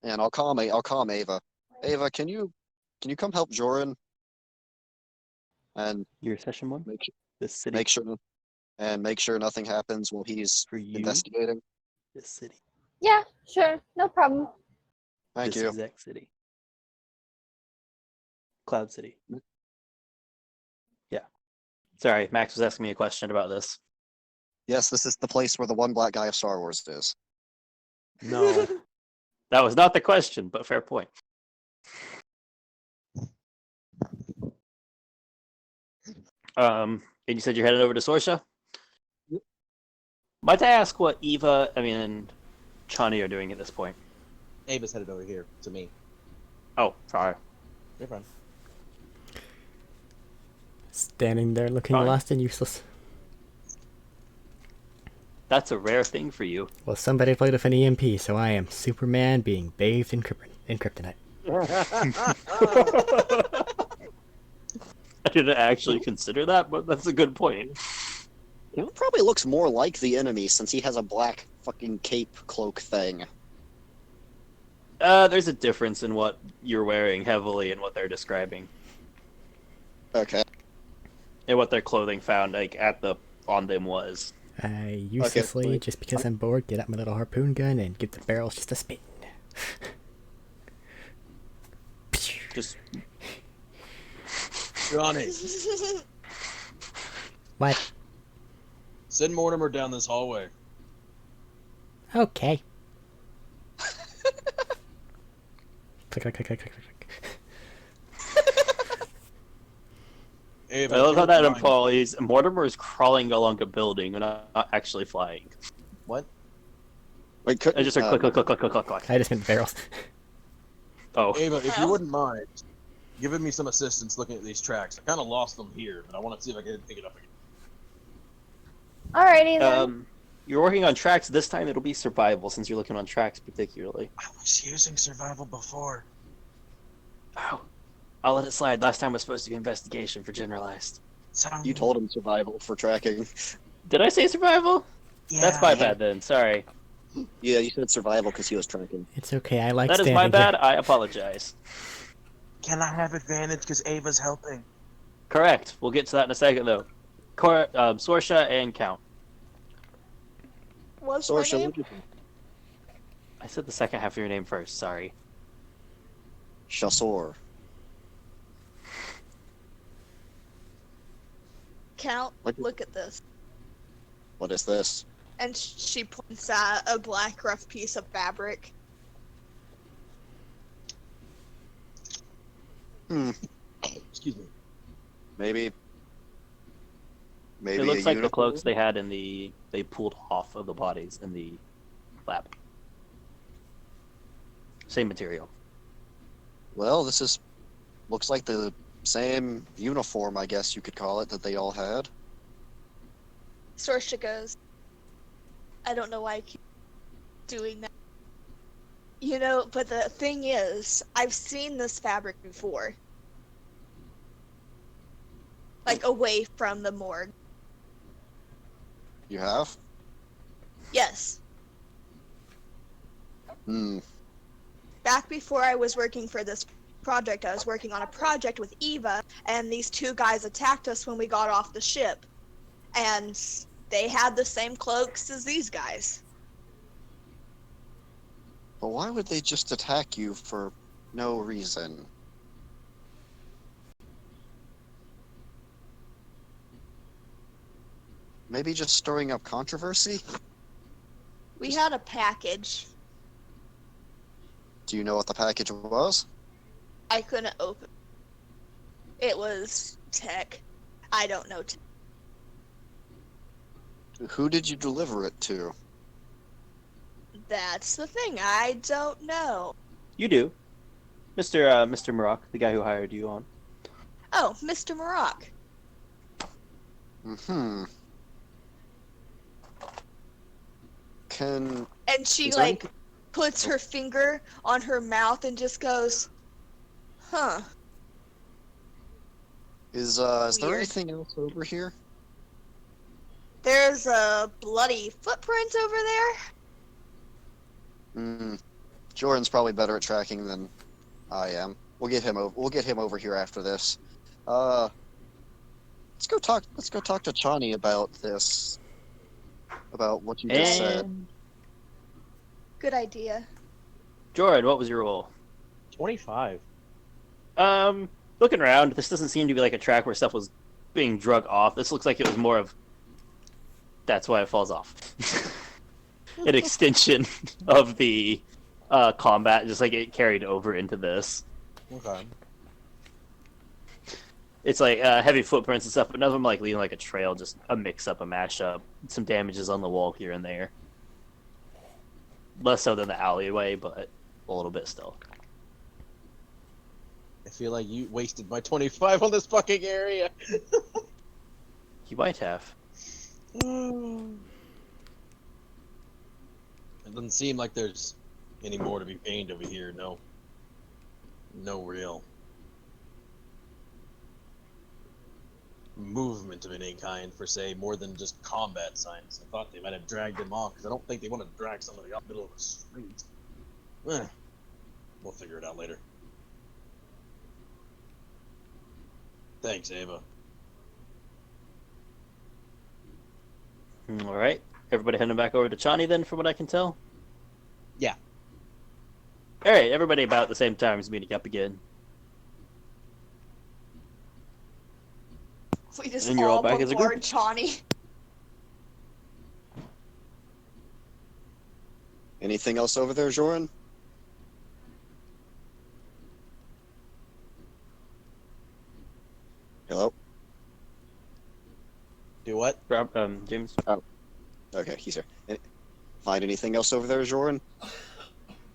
And I'll calm Ava. Ava, can you come help Joran? And Your session one. make This city make sure nothing happens while he's for you. investigating. This city. Yeah, sure, no problem. Thank This you. exact city. Cloud City. Yeah. Sorry, Max was asking me a question about this. Yes, this is the place where the one black guy of Star Wars is. no. That was not the question, but fair point. And you said you're headed over to Sorsha? Yep. Might I ask what Eva, and Chani are doing at this point? Ava's headed over here to me. Oh, sorry. You're fine. Standing there looking Fine. lost and useless. That's a rare thing for you. Well, somebody played with an EMP, so I am Superman being bathed in kryptonite. I didn't actually consider that, but that's a good point. It probably looks more like the enemy since he has a black fucking cape cloak thing. There's a difference in what you're wearing heavily and what they're describing. Okay. And what their clothing found on them was. I uselessly, wait. just because I'm bored, get out my little harpoon gun and give the barrels just a spin. Just Johnny, What? send Mortimer down this hallway. Okay. Click, click, click, click, click, click. Ava, I love how that mind. implies Mortimer is crawling along a building and not actually flying. What? Wait, could I just heard click, click, click, click, click, click, click. I just meant the barrels. Oh, Ava, if you wouldn't mind giving me some assistance looking at these tracks. I kind of lost them here, but I want to see if I can pick it up again. Alrighty then. you're working on tracks. This time it'll be survival since you're looking on tracks particularly. I was using survival before. Oh, I'll let it slide. Last time was supposed to be investigation for generalized. you told him survival for tracking? Did I say survival? Yeah, That's my bad then. Sorry. Yeah, you said survival because he was tracking. It's okay, I like That is standing my bad. here. I apologize. Can I have advantage because Ava's helping? Correct. We'll get to that in a second though. Sorsha and Count. What's my Sorsha, name? what'd you think? I said the second half of your name first. Sorry. Chasseur. Count, What? look at this. What is this? And she points at a black rough piece of fabric. Excuse me. Maybe. Maybe It looks a like the uniform? cloaks they had they pulled off of the bodies in the lab. Same material. Well, looks like the same uniform, I guess you could call it, that they all had. Sorsha goes, I don't know why I keep doing that. You know, but the thing is, I've seen this fabric before. Like, away from the morgue. You have? Yes. Hmm. Back before I was working for this project, I was working on a project with Eva, and these two guys attacked us when we got off the ship. And they had the same cloaks as these guys. But why would they just attack you for no reason? Maybe just stirring up controversy? We had a package. Do you know what the package was? I couldn't open. It was tech. I don't know tech. Who did you deliver it to? That's the thing. I don't know. You do, Mr. Maroc, the guy who hired you on. Oh, Mr. Maroc. Hmm. Can And she, Is there like, puts her finger on her mouth and just goes, huh. is there Weird. anything else over here? There's a bloody footprint over there. Hmm. Jordan's probably better at tracking than I am. We'll get him over. We'll get him over here after this. Let's go talk. Let's go talk to Chani about this. About what you just said. And Good idea. Jordan, what was your role? 25. Looking around, this doesn't seem to be like a track where stuff was being drug off. This looks like it was more of that's why it falls off. An extension of the combat, just like it carried over into this. Okay. It's like heavy footprints and stuff, but none of them like leaving like a trail, just a mix-up, a mash-up. Some damages on the wall here and there. Less so than the alleyway, but a little bit still. I feel like you wasted my 25 on this fucking area. You might have. It doesn't seem like there's any more to be gained over here. No real movement of any kind, per se, more than just combat signs. I thought they might have dragged him off, because I don't think they want to drag somebody off the middle of the street. We'll figure it out later. Thanks, Ava. All right, everybody heading back over to Chani then, from what I can tell. Yeah. All right, everybody about at the same time is meeting up again. We just And you're all all back as a group? board Chani. Anything else over there, Joran? Hello? Do what? Rob, James. Okay, he's here. Find anything else over there, Joran?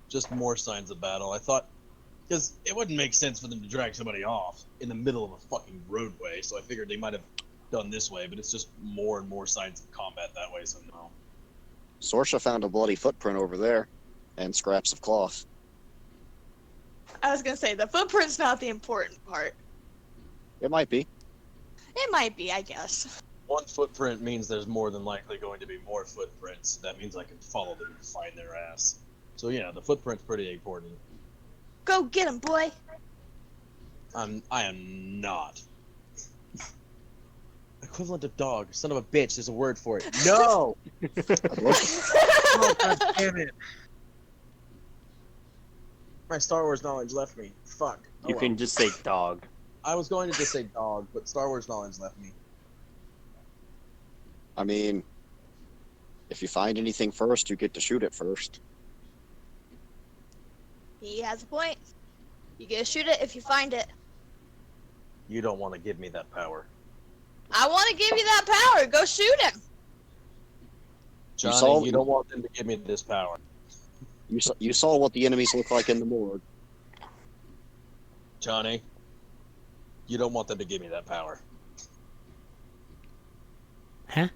Just more signs of battle. I thought, because it wouldn't make sense for them to drag somebody off in the middle of a fucking roadway, so I figured they might have done this way, but it's just more and more signs of combat that way, so no. Sorsha found a bloody footprint over there, and scraps of cloth. I was gonna say, the footprint's not the important part. It might be. It might be, I guess. One footprint means there's more than likely going to be more footprints. That means I can follow them and find their ass. So yeah, the footprint's pretty important. Go get him, boy. I am not. Equivalent of dog. Son of a bitch, there's a word for it. No! Oh, God damn it. My Star Wars knowledge left me. Fuck. Oh, You can just say dog. I was going to just say dog, but Star Wars knowledge left me. I mean, if you find anything first, you get to shoot it first. He has a point. You get to shoot it if you find it. You don't want to give me that power. I want to give you that power. Go shoot him. Johnny, you don't want them to give me this power. You saw what the enemies look like in the morgue. Johnny, you don't want them to give me that power. Huh?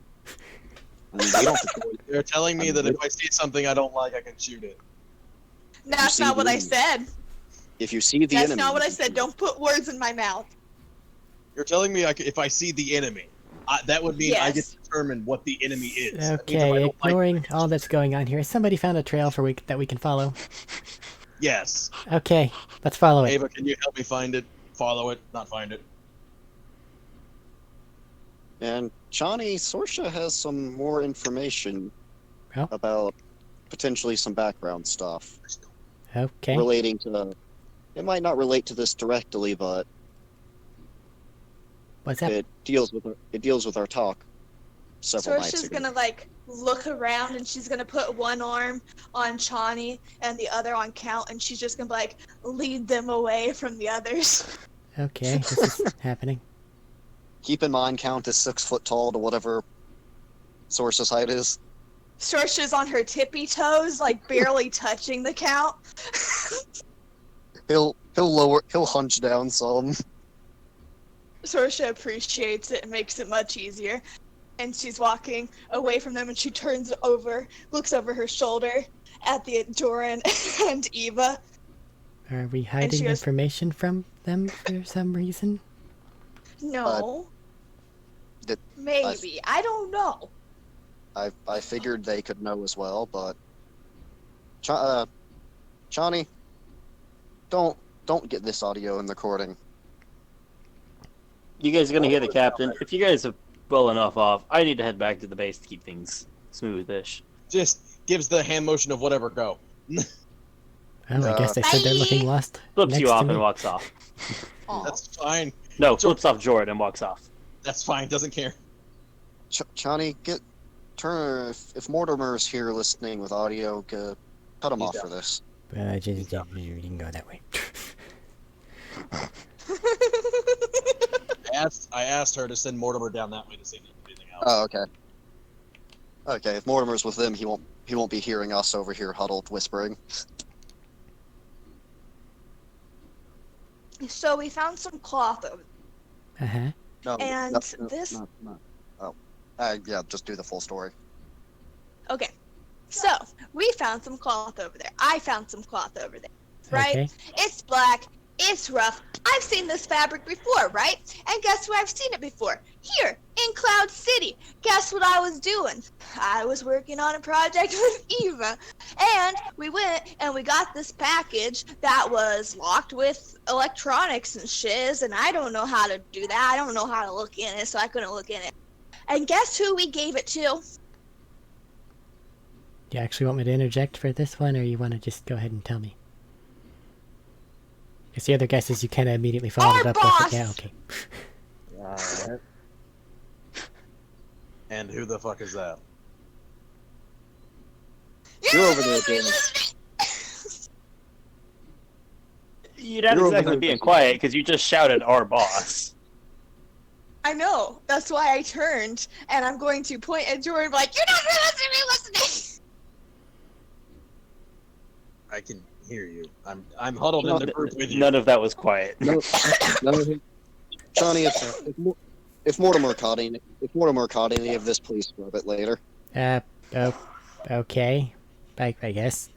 I mean, you don't have to- They're telling me I mean, that if I see something I don't like, I can shoot it. That's see not what the I enemy. said. if you see the That's enemy, not what I said. Don't put words in my mouth. You're telling me if I see the enemy, that would mean I get Yes. to determine what the enemy is. That means if I Okay, don't like ignoring it, all that's going on here, has somebody found a trail that we can follow? yes. Okay, let's follow it. Ava, can you help me find it? Follow it, not find it. And Johnny, Sorsha has some more information Oh. about potentially some background stuff Okay. relating to. It might not relate to this directly, but What's up? it deals with our talk several nights Sorsha's ago. gonna like look around and she's gonna put one arm on Chani and the other on Count, and she's just gonna like lead them away from the others. Okay, this is happening. Keep in mind, Count is 6 foot tall to whatever Sorsha's height is. Sorsha's on her tippy toes, like barely touching the Count. He'll hunch down some. Sorsha appreciates it and makes it much easier. And she's walking away from them, and she turns over, looks over her shoulder at the Doran and Eva. Are we hiding she goes- information from them for some reason? No. Did- Maybe. I don't know. I figured they could know as well, but Johnny, don't get this audio in the recording. You guys are gonna hear the captain. If you guys are well enough off, I need to head back to the base to keep things smoothish. Just gives the hand motion of whatever, go. Oh, I guess they said they're looking Bye. lost. Flips next you to off me. and walks off. Aw. That's fine. No, flips off Jordan and walks off. That's fine, doesn't care. Johnny, turn if Mortimer's here listening with audio, cut him He's off down. for this. You can go that way. I asked her to send Mortimer down that way to see if anything else. Oh, okay. Okay, if Mortimer's with them, he won't be hearing us over here huddled whispering. So we found some cloth over Uh-huh. No, And this- no. Oh, yeah, just do the full story. Okay. So, we found some cloth over there. I found some cloth over there. Right? Okay. It's black. It's rough. I've seen this fabric before, right? And guess where I've seen it before? Here, in Cloud City. Guess what I was doing? I was working on a project with Eva. And we went and we got this package that was locked with electronics and shiz, and I don't know how to do that. I don't know how to look in it, so I couldn't look in it. And guess who we gave it to? Do you actually want me to interject for this one, or you want to just go ahead and tell me? Because the other guesses you kind of immediately followed Our up boss! with. Yeah, okay. Alright. And who the fuck is that? You're over there, Damon. You're not You're over exactly there, being Becky. quiet because you just shouted our boss. I know. That's why I turned, and I'm going to point at Jordan and be like, "You're not listening. I can hear you. I'm huddled in the group with you. None of that was quiet. No, Johnny, if Mortimer caught any of this, please scrub it later. Oh, okay. I guess.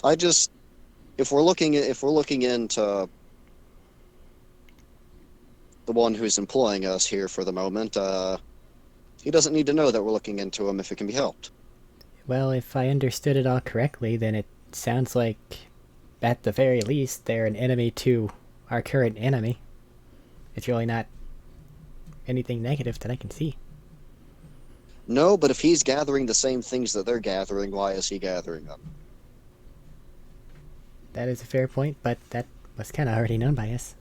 If we're looking into the one who's employing us here for the moment, he doesn't need to know that we're looking into him if it can be helped. Well, if I understood it all correctly, then it sounds like, at the very least, they're an enemy to our current enemy. It's really not anything negative that I can see. No, but if he's gathering the same things that they're gathering, why is he gathering them? that is a fair point, but that was kind of already known by us.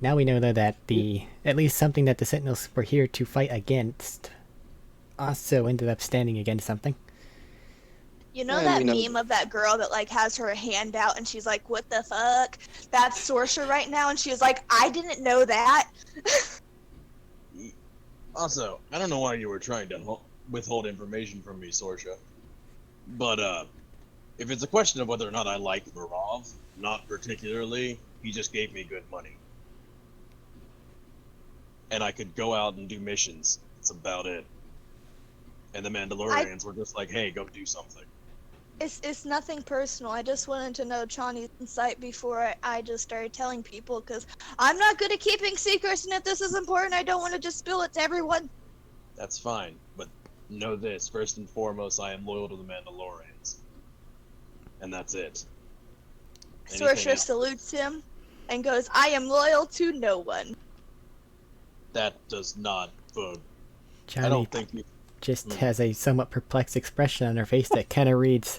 Now we know, though, that at least something that the Sentinels were here to fight against also ended up standing against something. You know And that we know meme of that girl that like has her hand out and she's like, "What the fuck?" That's Sorcerer right now, and she was like, "I didn't know that." Also, I don't know why you were trying to withhold information from me, Sorsha. But if it's a question of whether or not I like Varov, not particularly. He just gave me good money, and I could go out and do missions. That's about it. And the Mandalorians were just like, "Hey, go do something." It's nothing personal. I just wanted to know Chani's insight before I just started telling people, because I'm not good at keeping secrets, and if this is important, I don't want to just spill it to everyone. That's fine, but know this: first and foremost, I am loyal to the Mandalorians, and that's it. Anything Sorcerer else- salutes him and goes, "I am loyal to no one." That does not bode. I Johnny don't think you. just has a somewhat perplexed expression on her face that kind of reads,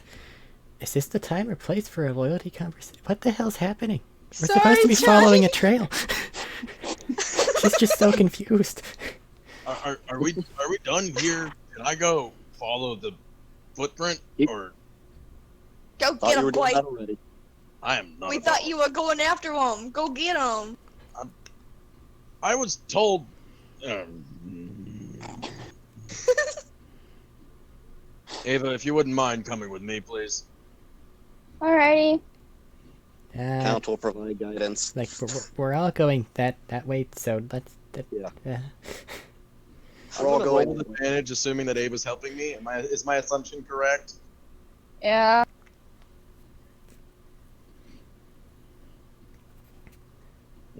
"Is this the time or place for a loyalty conversation? What the hell's happening? We're supposed to be following a trail." She's just so confused. Are we done here? Can I go follow the footprint, or Go Thought get you him, were doing boy. that already. I am not? We about- thought you were going after him. Go get him. I was told. Ava, if you wouldn't mind coming with me, please. Alrighty. Count will provide guidance. Like we're all going that way, so let's. Yeah. Uh, I'm all gonna roll going- with advantage, assuming that Ava's helping me. Is my assumption correct? Yeah.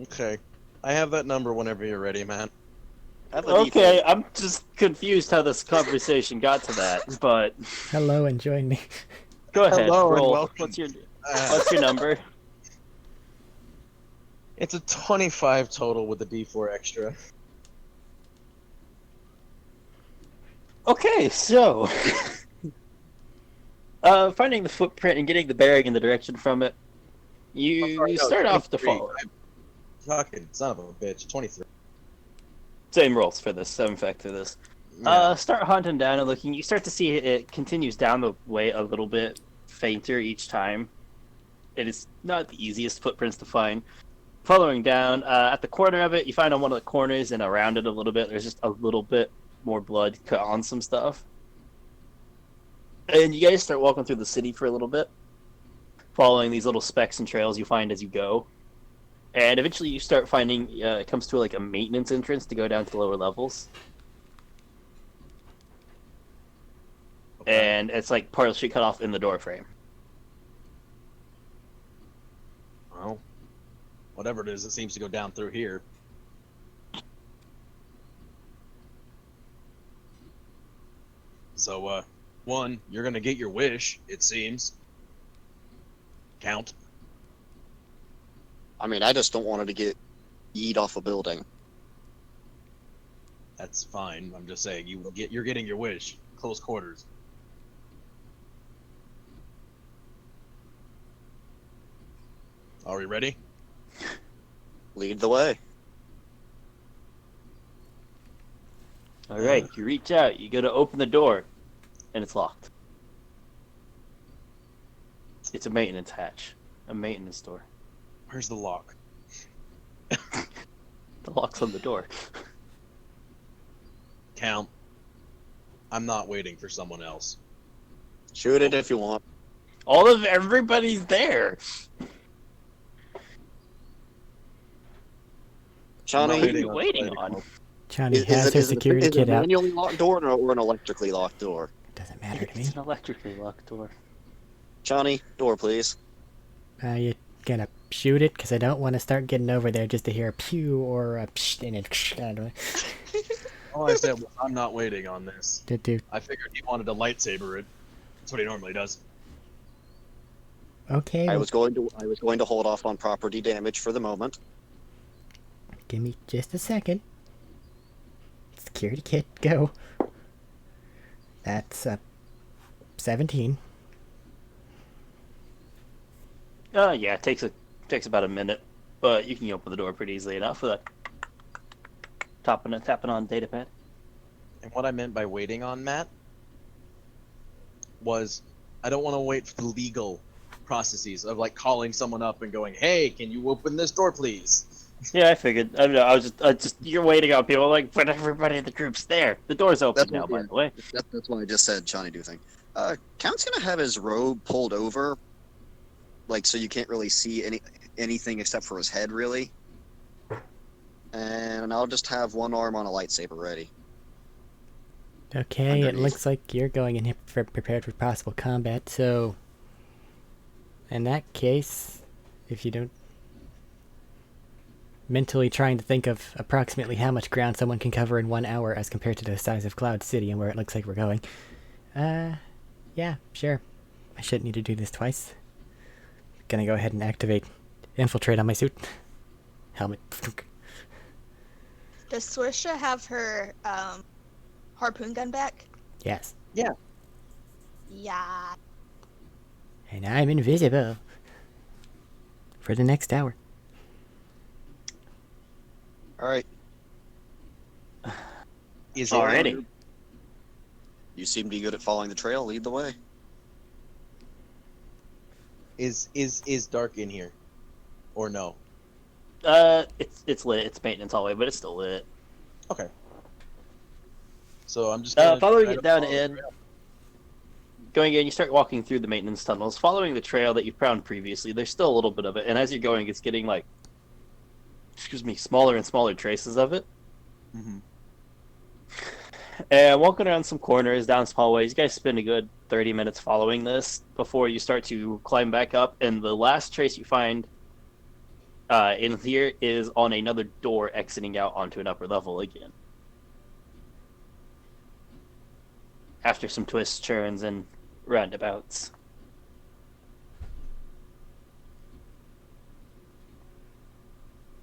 Okay. I have that number whenever you're ready, man. Have a Okay, D4. I'm just confused how this conversation got to that, but hello and join me. go ahead. Hello and roll. welcome. What's your Uh, What's your number? it's a 25 total with the D4 extra. Okay, so finding the footprint and getting the bearing in the direction from it, you Sorry, no, start off to 23. follow. I'm fucking son of a bitch. 23. Same rolls for this. So in fact, through this. Yeah. Start hunting down and looking. You start to see it continues down the way a little bit fainter each time. It is not the easiest footprints to find. Following down, at the corner of it, you find on one of the corners and around it a little bit, there's just a little bit more blood cut on some stuff. And you guys start walking through the city for a little bit, following these little specks and trails you find as you go. And eventually you start finding, it comes to like a maintenance entrance to go down to the lower levels. Okay. And it's like part of the street cut off in the door frame. Well, whatever it is, it seems to go down through here. So, one, you're gonna get your wish, it seems. Count. I mean, I just don't want it to get yeet off a building. That's fine. I'm just saying, you're getting your wish. Close quarters. Are we ready? Lead the way. Alright, you reach out, you go to open the door, and it's locked. It's a maintenance hatch. A maintenance door. Where's the lock? The lock's on the door. Count. I'm not waiting for someone else. Shoot it if you want. Everybody's there. Johnny, Who are you waiting on? Johnny has her security is it kit a out. manually locked door or an electrically locked door? Doesn't matter to me. It's an electrically locked door. Johnny, door please. You gonna shoot it? Because I don't want to start getting over there just to hear a pew or a psh and it. I don't know. All I said was, I'm not waiting on this. Do I figured he wanted to lightsaber it. That's what he normally does. okay. I Well, was going to hold off on property damage for the moment. give me just a second. Security kit, go. That's 17. Yeah, it takes about a minute, but you can open the door pretty easily enough with a tapping on data pad. And what I meant by waiting on Matt was I don't want to wait for the legal processes of like calling someone up and going, "Hey, can you open this door, please?" Yeah, I figured. I just you're waiting on people like, but everybody in the group's there. The door's open That's now, what, by yeah, the way. that's why I just said Johnny do thing. Count's gonna have his robe pulled over, like so you can't really see anything except for his head, really. And I'll just have one arm on a lightsaber ready. Okay, it Underneath. looks like you're going in here prepared for possible combat, so... In that case, if you don't... Mentally trying to think of approximately how much ground someone can cover in 1 hour as compared to the size of Cloud City and where it looks like we're going. Yeah, sure. I shouldn't need to do this twice. Gonna go ahead and activate Infiltrate on my suit. Helmet. Does Swisha have her harpoon gun back? Yes. Yeah. And I'm invisible. For the next hour. All right. Is Already. You seem to be good at following the trail. Lead the way. Is dark in here, or no? It's lit. It's maintenance all the way, but it's still lit. Okay. So I'm just gonna Following try it to down follow the in, trail. going in, you start walking through the maintenance tunnels, following the trail that you found previously. There's still a little bit of it, and as you're going, it's getting like, smaller and smaller traces of it. Mm-hmm. And walking around some corners, down some hallways, you guys spend a good 30 minutes following this before you start to climb back up. And the last trace you find in here is on another door exiting out onto an upper level again. After some twists, turns, and roundabouts.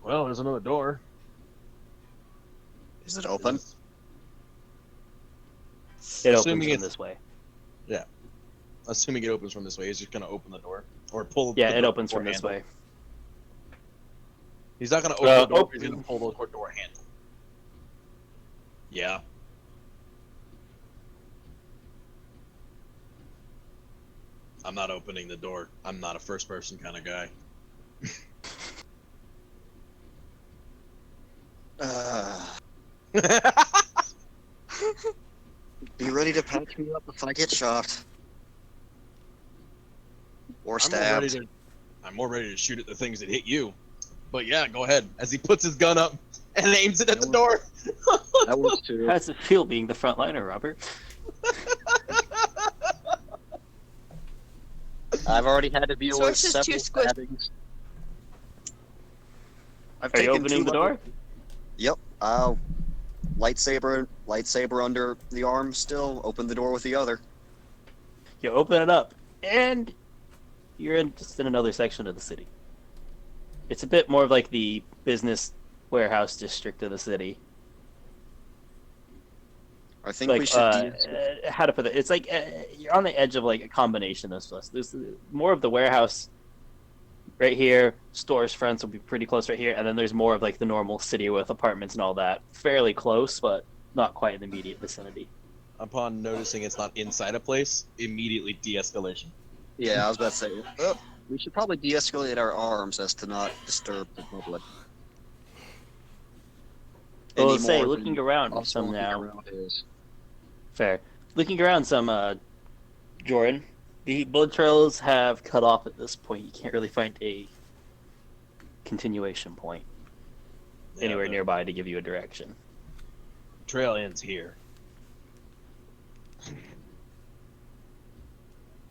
Well, there's another door. Is it open? It opens Assuming from it's- this way. Assuming it opens from this way, he's just gonna open the door or pull. Yeah, the it door opens from this handle. way. He's not gonna open the door. He's open. gonna pull the door handle. Yeah. I'm not opening the door. I'm not a first person kind of guy. Be ready to patch me up if I get shot. Or stabbed. I'm more ready to shoot at the things that hit you. But yeah, go ahead. As he puts his gun up and aims it at the door. That works too. How does it feel being the frontliner, Robert? I've already had to deal So with it's just several too squish- stabbings. I've Are you taken opening the door? Yep. Lightsaber under the arm still. Open the door with the other. You open it up, and you're just in another section of the city. It's a bit more of like the business warehouse district of the city. I think we should. How to put it? It's like you're on the edge of like a combination of stuff. There's more of the warehouse right here. Stores fronts will be pretty close right here, and then there's more of like the normal city with apartments and all that. Fairly close, but not quite in the immediate vicinity. Upon noticing it's not inside a place, immediately de-escalation. Yeah, I was about to say. Well, we should probably de-escalate our arms as to not disturb the public. Well, Any say more looking than around us some walking now. around is. Fair. Looking around some, Jordan, the blood trails have cut off at this point. You can't really find a continuation point anywhere the nearby to give you a direction. Trail ends here.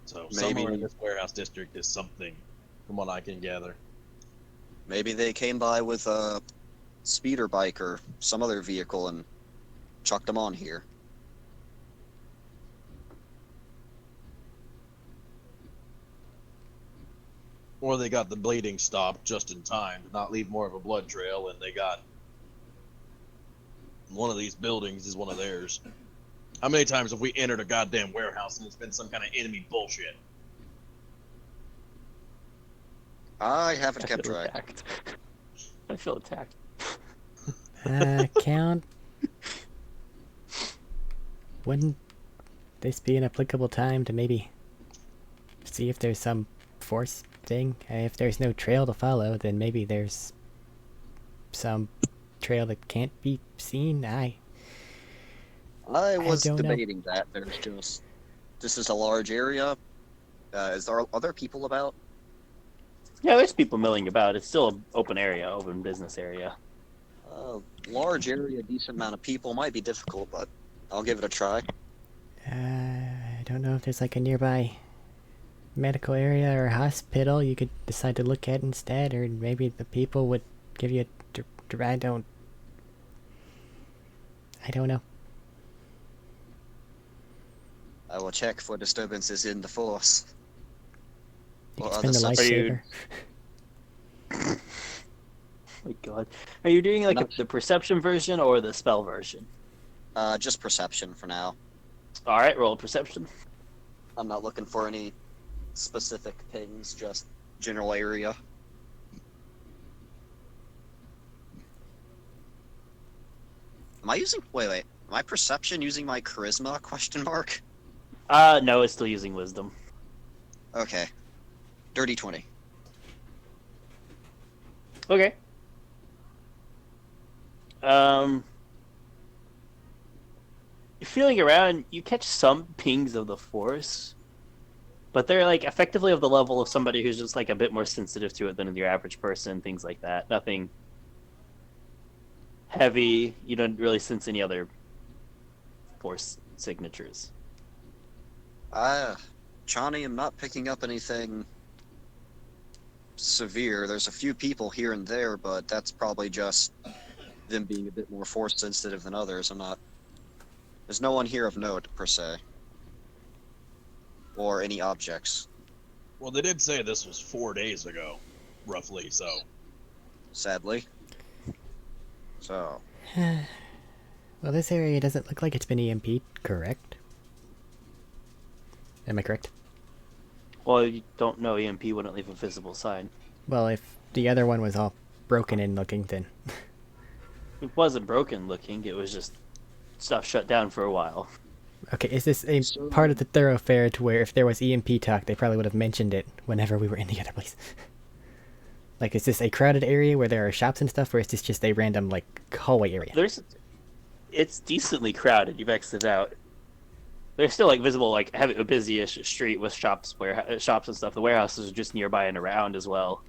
So Maybe- somewhere in this warehouse district is something, from what I can gather. Maybe they came by with a speeder bike or some other vehicle and chucked them on here. Or they got the bleeding stopped just in time to not leave more of a blood trail, and they got one of these buildings is one of theirs. How many times have we entered a goddamn warehouse and it's been some kind of enemy bullshit? I haven't I kept feel track. attacked. I feel attacked. Count. Wouldn't this be an applicable time to maybe see if there's some force thing? If there's no trail to follow, then maybe there's some trail that can't be seen. I was don't know. debating that. There's just this is a large area. Is there other people about? Yeah, there's people milling about. It's still an open area, open business area. Large area, decent amount of people might be difficult, but I'll give it a try. I don't know if there's like a nearby medical area or hospital you could decide to look at instead, or maybe the people would give you I don't know. I will check for disturbances in the force. You Or could other spend the lightsaber. Oh my god. Are you doing like Not- the perception version or the spell version? Just perception for now. Alright, roll a perception. I'm not looking for any specific things, just general area. Am I using... Wait. Am I perception using my charisma, question mark? No, it's still using wisdom. Okay. Dirty 20. Okay. Feeling around, you catch some pings of the force, but they're like effectively of the level of somebody who's just like a bit more sensitive to it than your average person, things like that. Nothing heavy. You don't really sense any other force signatures. Johnny, I'm not picking up anything severe. There's a few people here and there, but that's probably just them being a bit more force sensitive than others. There's no one here of note, per se. Or any objects, Well, they did say this was 4 days ago, roughly, so. sadly. So, Well, this area doesn't look like it's been EMP'd, correct? Am I correct? Well, you don't know EMP wouldn't leave a visible sign. Well, if the other one was all broken in looking, then It wasn't broken looking, it was just stuff shut down for a while. okay, is this a So- part of the thoroughfare to where if there was EMP talk, they probably would have mentioned it whenever we were in the other place? Like, is this a crowded area where there are shops and stuff, or is this just a random, like, hallway area? It's decently crowded. You've exited out. There's still like visible, like a busy-ish street with shops and stuff. The warehouses are just nearby and around as well.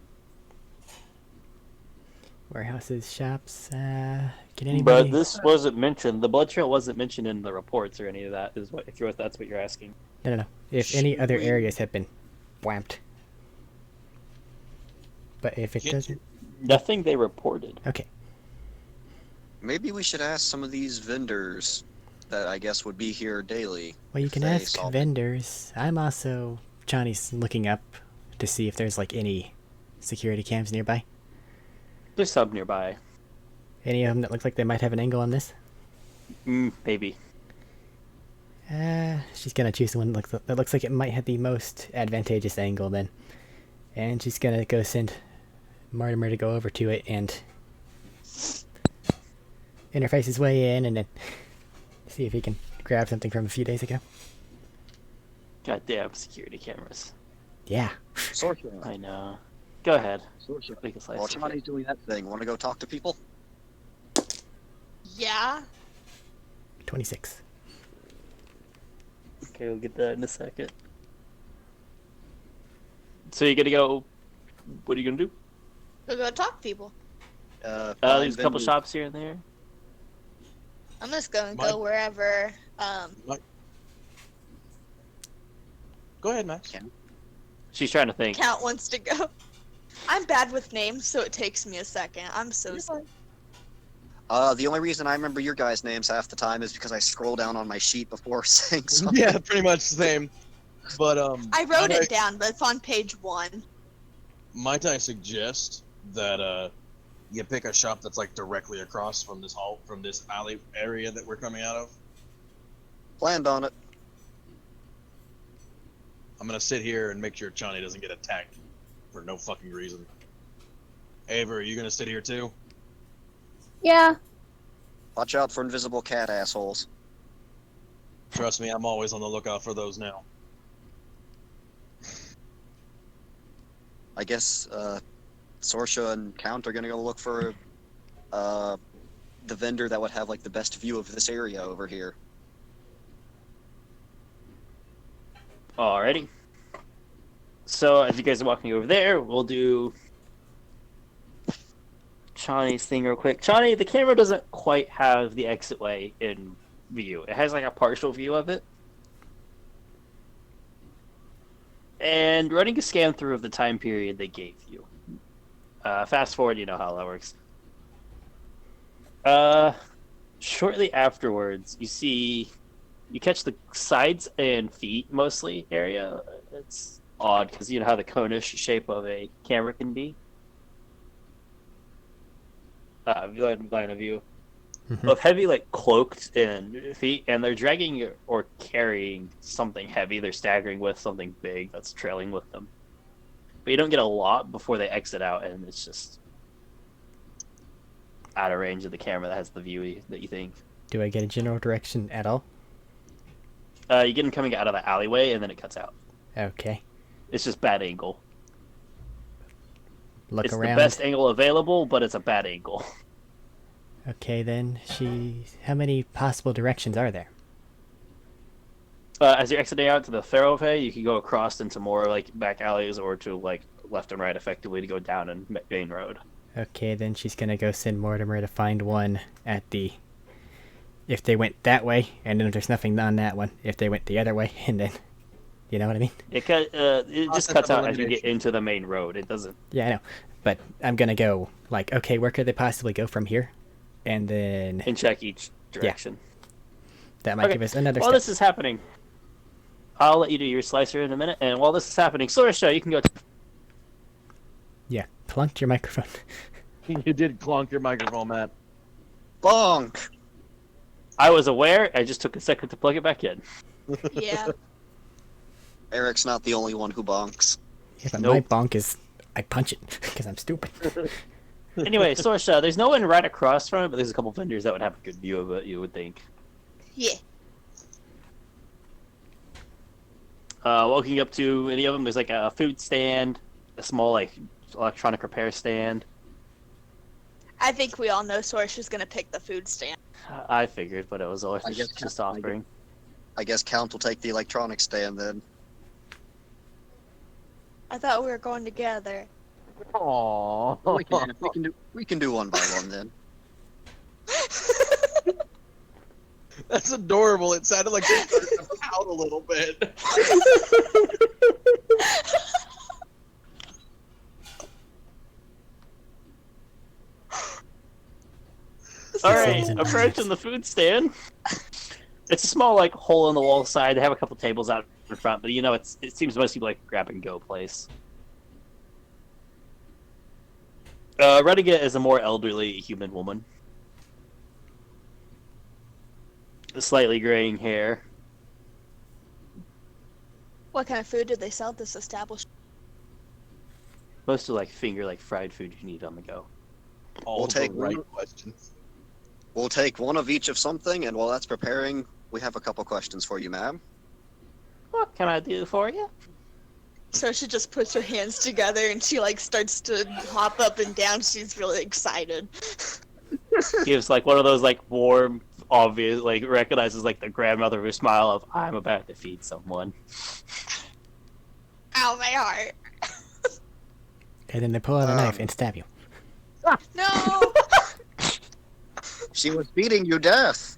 Warehouses, shops, can anybody... But this wasn't mentioned. The blood trail wasn't mentioned in the reports or any of that. Is what if that's what you're asking? No. If any other areas have been whamped. But if it Can't doesn't... Nothing they reported. Okay. maybe we should ask some of these vendors that I guess would be here daily. Well, you if can they ask saw- vendors. I'm also... Johnny's looking up to see if there's, like, any security cams nearby. There's some nearby. Any of them that look like they might have an angle on this? Maybe. She's gonna choose the one that looks like it might have the most advantageous angle then. And she's gonna go send Mortimer to go over to it and interface his way in and then see if he can grab something from a few days ago. Goddamn security cameras. Yeah. Sorcerer. I know. Go ahead. Sorcerer. We can slice While it. Johnny's doing that thing, want to go talk to people? Yeah. 26. Okay, we'll get that in a second. So you're gonna go? What are you gonna do? We'll go talk to people. Find There's a couple vendors. shops here and there. I'm just gonna My- go wherever. Go ahead, Max. Yeah. She's trying to think. Count wants to go. I'm bad with names, so it takes me a second. I'm so sorry. The only reason I remember your guys' names half the time is because I scroll down on my sheet before saying something. Yeah, pretty much the same. But I wrote it down, but it's on page 1. Might I suggest that you pick a shop that's like directly across from this alley area that we're coming out of? Planned on it. I'm gonna sit here and make sure Johnny doesn't get attacked for no fucking reason. Ava, are you gonna sit here too? Yeah. Watch out for invisible cat assholes. Trust me, I'm always on the lookout for those now. I guess Sorsha and Count are gonna go look for the vendor that would have like the best view of this area over here. Alrighty. So as you guys are walking over there, we'll do Chani's thing real quick. Chani, the camera doesn't quite have the exit way in view. It has like a partial view of it. And running a scan through of the time period they gave you. Fast forward, you know how that works. Shortly afterwards, you catch the sides and feet mostly area. It's odd because you know how the conish shape of a camera can be. Line of view of heavy, like cloaked and feet, and they're dragging or carrying something heavy. They're staggering with something big that's trailing with them. But you don't get a lot before they exit out, and it's just out of range of the camera that has the view that you think. Do I get a general direction at all? You get them coming out of the alleyway, and then it cuts out. Okay. It's just bad angle. Look It's around. the best angle available, but it's a bad angle. Okay, then. How many possible directions are there? As you're exiting out to the thoroughfare, you can go across into more like back alleys or to like left and right effectively to go down and main road. Okay, then she's gonna go send Mortimer to find one at the... If they went that way, and then there's nothing on that one. If they went the other way, and then... You know what I mean? It just cuts out as you get into the main road. It doesn't. Yeah, I know. But I'm gonna go, like, okay, where could they possibly go from here? And then... And check each direction. That might Okay. give us another While step. this is happening, I'll let you do your slicer in a minute. And while this is happening, Sorsha, you can go. Yeah, plunked your microphone. You did clonk your microphone, Matt. Bonk! I was aware. I just took a second to plug it back in. Yeah. Eric's not the only one who bonks. Yeah, but Nope. my bonk is... I punch it, because I'm stupid. Anyway, Sorsha, there's no one right across from it, but there's a couple vendors that would have a good view of it, you would think. Yeah. Walking up to any of them, there's like a food stand, a small like electronic repair stand. I think we all know Sorsha's gonna pick the food stand. I figured, but it was always I guess- just I offering. I guess Count will take the electronic stand then. I thought we were going together. Aww. We can do one by one then. That's adorable. It sounded like you started to pout a little bit. All This right, isn't approaching the food stand. It's a small like hole in the wall side. They have a couple tables out in front, but you know it seems mostly like a grab and go place. Running it is a more elderly human woman. Slightly graying hair. What kind of food do they sell at this establishment? Most of like fried food you need on the go. All We'll the take right one. questions. We'll take one of each of something, and while that's preparing, we have a couple questions for you, ma'am. What can I do for you? So she just puts her hands together and she like starts to hop up and down. She's really excited. Gives like one of those like warm, obvious, like recognizes like the grandmother who smile of I'm about to feed someone. Ow, my heart. And then they pull out a knife and stab you. No. She was beating you death.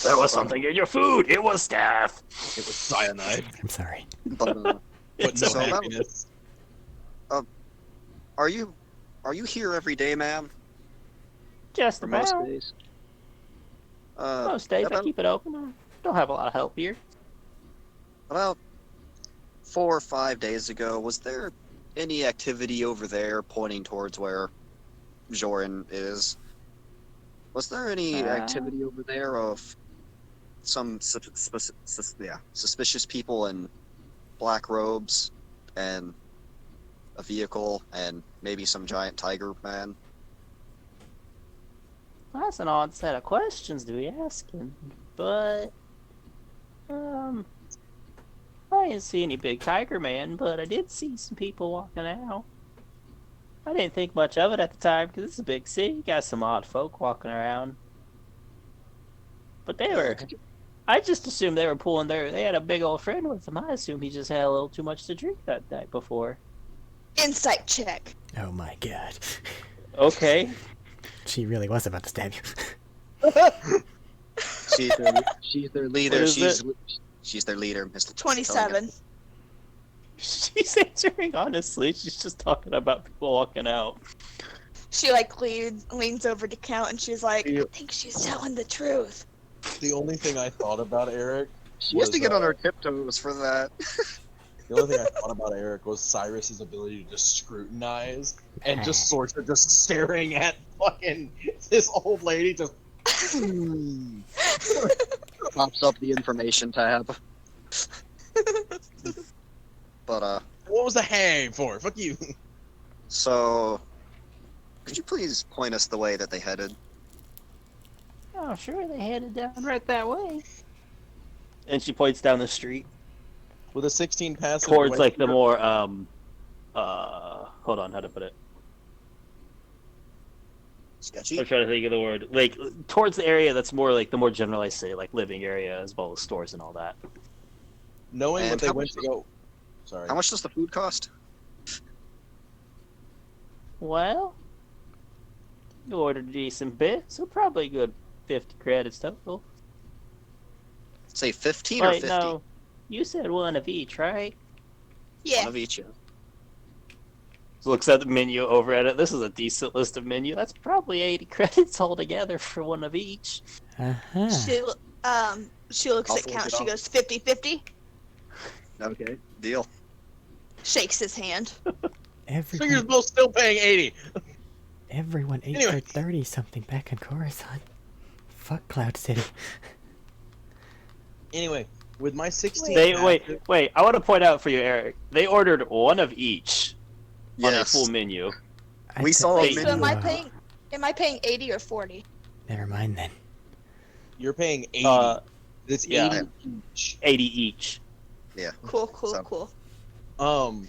There was something in your food. It was death. It was cyanide, I'm sorry. But but no So that- happiness. are you here every day, ma'am? Just For most about. days? Most days I about, keep it open. I don't have a lot of help here. about 4 or 5 days ago, was there any activity over there pointing towards where Joran is? Was there any activity over there of some suspicious people and black robes and a vehicle and maybe some giant tiger man. That's an odd set of questions to be asking, but I didn't see any big tiger man, but I did see some people walking out. I didn't think much of it at the time because it's a big city. You got some odd folk walking around, but they were. I just assumed they were pulling they had a big old friend with them. I assumed he just had a little too much to drink that night before. Insight check. Oh my god. Okay. She really was about to stab you. She's their leader. What is She's their leader, Mr. 27. She's answering honestly. She's just talking about people walking out. She like leans over to count and she's like, Yeah. I think she's telling the truth. The only thing I thought about Eric She has was, to get on her tiptoes for that. the only thing I thought about Eric was Cyrus's ability to just scrutinize and just sort of just staring at fucking this old lady just. Pops up the information tab. But What was the hey for? Fuck you. so could you please point us the way that they headed? Oh, sure, they headed down right that way. And she points down the street With a 16 passive. towards went like the through- more hold on, how to put it? Sketchy. I'm trying to think of the word. Like towards the area that's more like the more generalized city, like living area as well as stores and all that. Knowing And what they how went much- to go. Sorry. How much does the food cost? Well, you ordered a decent bit, so probably a good 50 credits total. Say 15 or Wait, 50? no, you said one of each, right? Yeah. One of each, yeah. Looks at the menu over at it. This is a decent list of menu. That's probably 80 credits altogether for one of each. Uh-huh. She looks I'll at fork count. it She off. goes 50-50. Okay, deal. Shakes his hand. So you're Everyone, both still paying 80. everyone ate Anyway. for 30 something back in Coruscant. Fuck Cloud City. Anyway, with my 16 They passive, wait. I want to point out for you, Eric. They ordered one of each on a Yes. full menu. I We took saw the a Wait, so menu. am I paying 80 or 40? Never mind then. you're paying 80. It's yeah. 80 each. 80 each. Cool. So-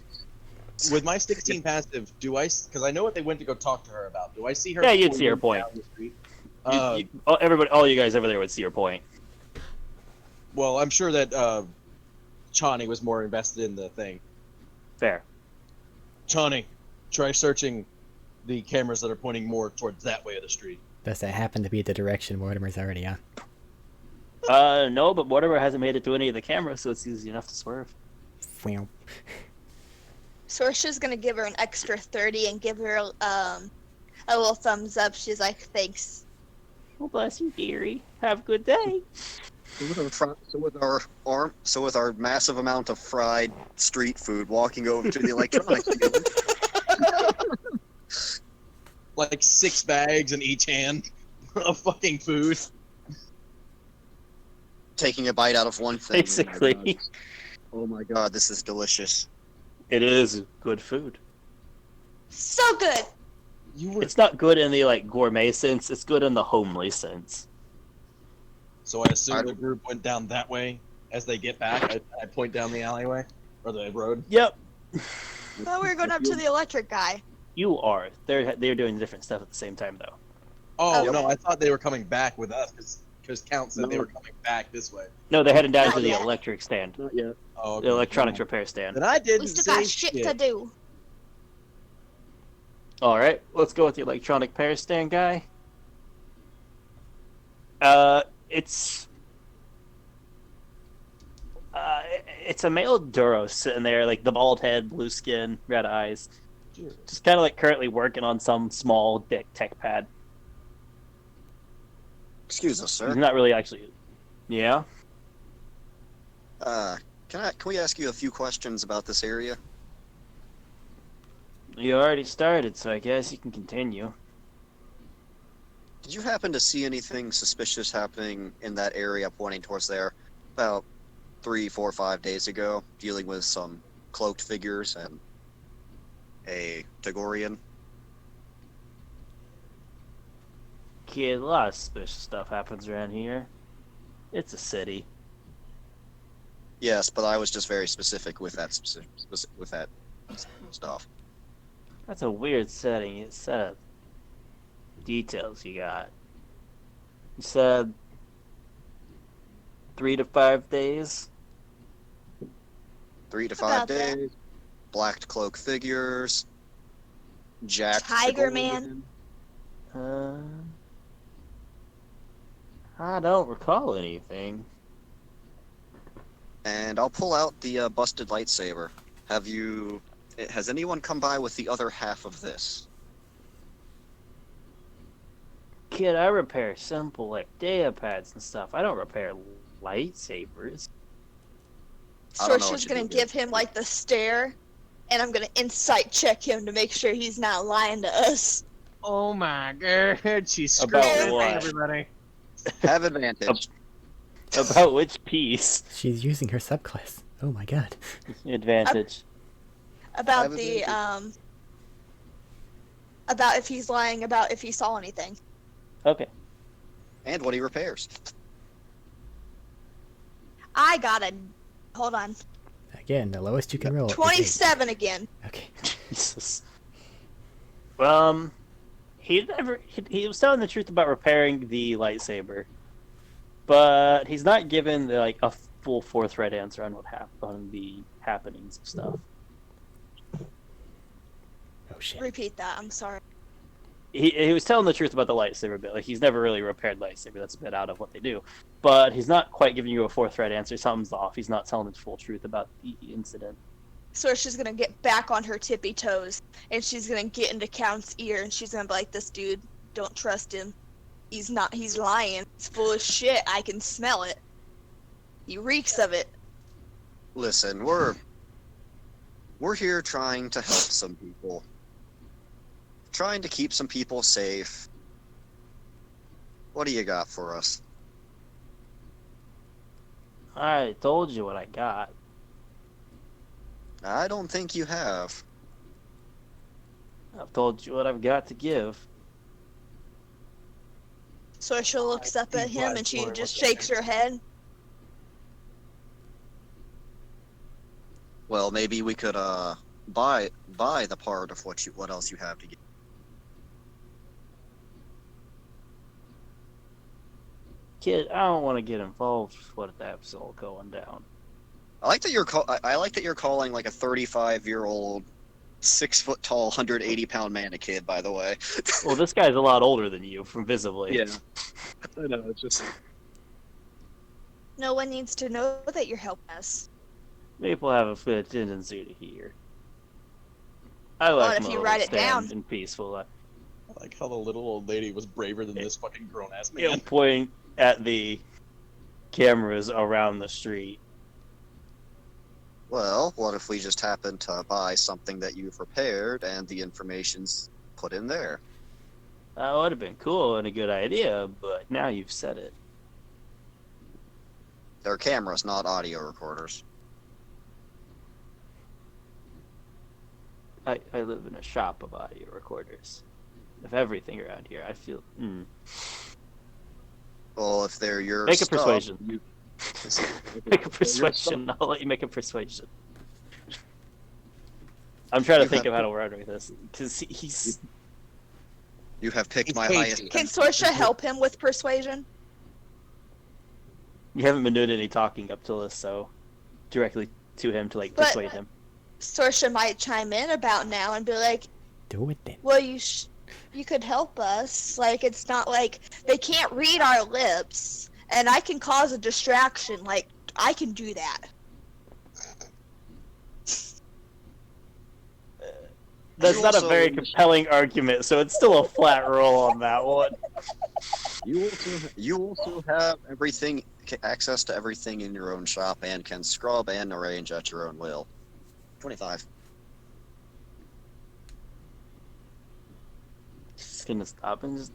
With my 16 passive, do I? Because I know what they went to go talk to her about. Do I see her? Yeah, you'd see her pointing point. down the street? All you guys over there would see your point. Well, I'm sure that Chani was more invested in the thing. Fair. Chani, try searching the cameras that are pointing more towards that way of the street. Does that happen to be the direction Mortimer's already on? No, but Mortimer hasn't made it to any of the cameras, so it's easy enough to swerve. Meow. Sorsha's gonna give her an extra 30 and give her a little thumbs up. She's like, thanks. Well, bless you, dearie. Have a good day. So with our massive amount of fried street food, walking over to the electronics dealer, Like 6 bags in each hand of fucking food. taking a bite out of one thing. Basically, Oh my god, this is delicious. it is good food. So good. You were. It's not good in the like gourmet sense. It's good in the homely sense. So I assume the group went down that way. As they get back, I point down the alleyway or the road. Yep, Thought we were going up to the electric guy. you are. They're doing different stuff at the same time though. Oh Okay. no, I thought they were coming back with us because Count said they No. were coming back this way. No, they're heading down Not to the yet. electric stand, Not yet. Oh, okay. the electronics repair stand. Then I didn't We still say got shit to do. All right, let's go with the electronic repair stand guy. It's a male Duros sitting there, like the bald head, blue skin, red eyes, just kind of like currently working on some small tech pad. Excuse us, He's sir. not really actually. Yeah. Can we ask you a few questions about this area? You already started, so I guess you can continue. Did you happen to see anything suspicious happening in that area pointing towards there about 3, 4, 5 days ago, dealing with some cloaked figures and a Tagorian. Kid, a lot of suspicious stuff happens around here. It's a city. Yes, but I was just very specific with that with that stuff. That's a weird setting. It's set of details you got. You said 3 to 5 days. 3 to 5 About that. days. Black cloak figures. Jacked Tiger Tagorian. Man. I don't recall anything. And I'll pull out the busted lightsaber. Has anyone come by with the other half of this? Kid, I repair simple like data pads and stuff. I don't repair lightsabers. I don't know what Sorsha's you gonna do. give him like the stare, and I'm gonna insight check him to make sure he's not lying to us. Oh my god, she's About screwing what? everybody. Have advantage. About which piece? She's using her subclass. Oh my god. Advantage. About Have the advantage. about if he's lying about if he saw anything. Okay. And what he repairs. I got a hold on Again, the lowest you can roll. is 27 again. 8. Okay. Jesus. He was telling the truth about repairing the lightsaber, but he's not given like a full forthright answer on on the happenings of stuff. Oh shit. Repeat that. I'm sorry. He was telling the truth about the lightsaber bit. Like he's never really repaired lightsaber. That's a bit out of what they do. But he's not quite giving you a forthright answer. Something's off. He's not telling the full truth about the incident. Sorsha's gonna get back on her tippy toes, and she's gonna get into Count's ear, and she's gonna be like, "This dude, don't trust him. He's lying. He's full of shit. I can smell it. He reeks of it." Listen, we're here trying to help some people. Trying to keep some people safe. What do you got for us? I told you what I got. I don't think you have. I've told you what I've got to give. Sorsha looks up at him, and she just shakes her head. Well, maybe we could buy the part of what else you have to give. Kid, I don't want to get involved with what that's all going down. I like that you're calling like a 35-year-old, 6 foot tall, 180-pound man a kid. By the way. Well, this guy's a lot older than you, from visibly. Yeah. I know. It's just. No one needs to know that you're helping us. People have a tendency to hear. I like if my you little write it stand down. in peaceful. I like how the little old lady was braver than this fucking grown ass You know, man. pointing at the cameras around the street. Well, what if we just happen to buy something that you've repaired and the information's put in there? That would have been cool and a good idea, but now you've said it. They're cameras, not audio recorders. I live in a shop of audio recorders. Of everything around here, I feel. Well, if they're your Make a stuff, persuasion. Make a persuasion. I'll let you make a persuasion. I'm trying to You think have of how to word with this because he's. You have picked He's my hasty. highest. Can Sorsha help him with persuasion? You haven't been doing any talking up till this, so directly to him to like But- persuade him. Sorsha might chime in about now and be like, Do it then. "Well, you could help us. Like, it's not like they can't read our lips, and I can cause a distraction. Like, I can do that." That's You not a also- very compelling argument, so it's still a flat roll on that one. You also have access to everything in your own shop and can scrub and arrange at your own will. 25. Just gonna stop and just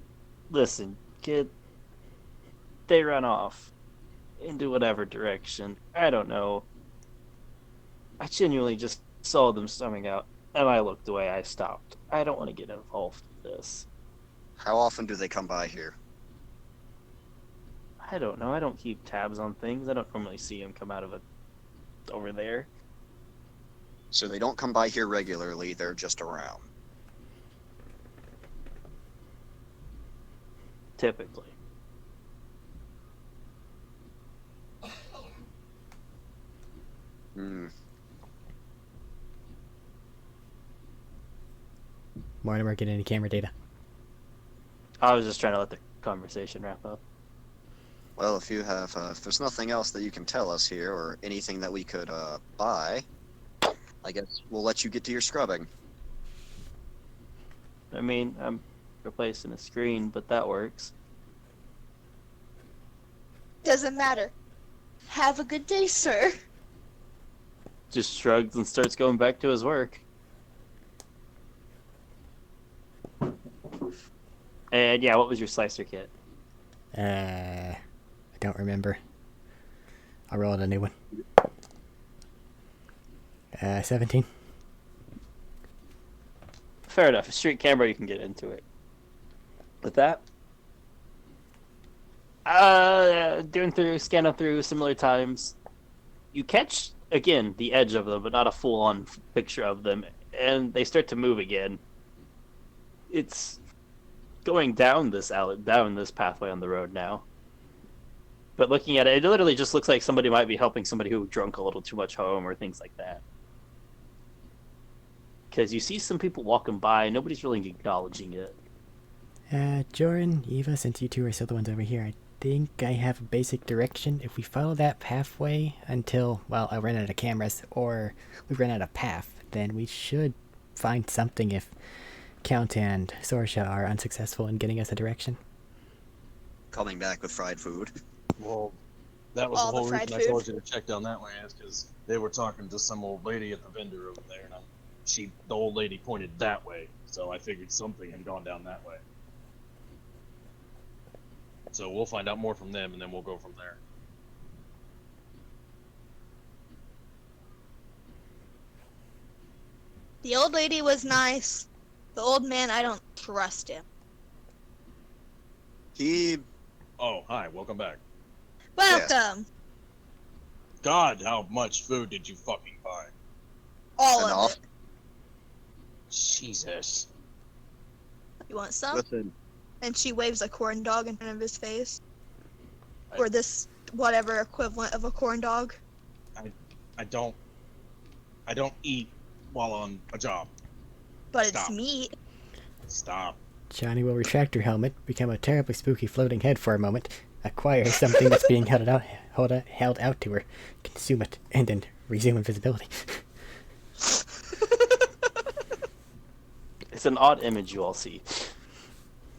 listen, kid. They run off. into whatever direction. I don't know. I genuinely just saw them storming out, and I looked away. I stopped. I don't want to get involved with this. How often do they come by here? I don't know. I don't keep tabs on things. I don't normally see them come out of it over there. So they don't come by here regularly, they're just around. Typically. Hmm. Mortimer, get any camera data. I was just trying to let the conversation wrap up. Well, if there's nothing else that you can tell us here, or anything that we could, buy, I guess we'll let you get to your scrubbing. I mean, I'm replacing a screen, but that works. Doesn't matter. Have a good day, sir. Just shrugs and starts going back to his work. And yeah, what was your slicer kit? I don't remember. I'll roll a new one. 17. Fair enough. A street camera, you can get into it. With that, scanning through similar times, you catch again the edge of them, but not a full-on picture of them, and they start to move again. It's going down this pathway on the road now. But looking at it, it literally just looks like somebody might be helping somebody who drunk a little too much home or things like that. Because you see some people walking by, and nobody's really acknowledging it. Joran, Eva, since you two are still the ones over here, I think I have a basic direction. If we follow that pathway until, well, I run out of cameras, or we run out of path, then we should find something if Count and Sorsha are unsuccessful in getting us a direction. Coming back with fried food. Well, that was All the the whole fried reason I told food. you to check down that way, is because they were talking to some old lady at the vendor over there, and the old lady pointed that way, so I figured something had gone down that way. So we'll find out more from them, and then we'll go from there. The old lady was nice. The old man, I don't trust him. He Oh, hi, welcome back. Welcome. God, how much food did you fucking buy? All of enough. it. Jesus. You want some? Listen, And she waves a corn dog in front of his face. I- Or this whatever equivalent of a corn dog. I don't eat while on a job. But Stop. it's meat. Stop. Johnny will retract your helmet, become a terribly spooky floating head for a moment, acquire something that's being held out to her, consume it, and then resume invisibility. It's an odd image you all see.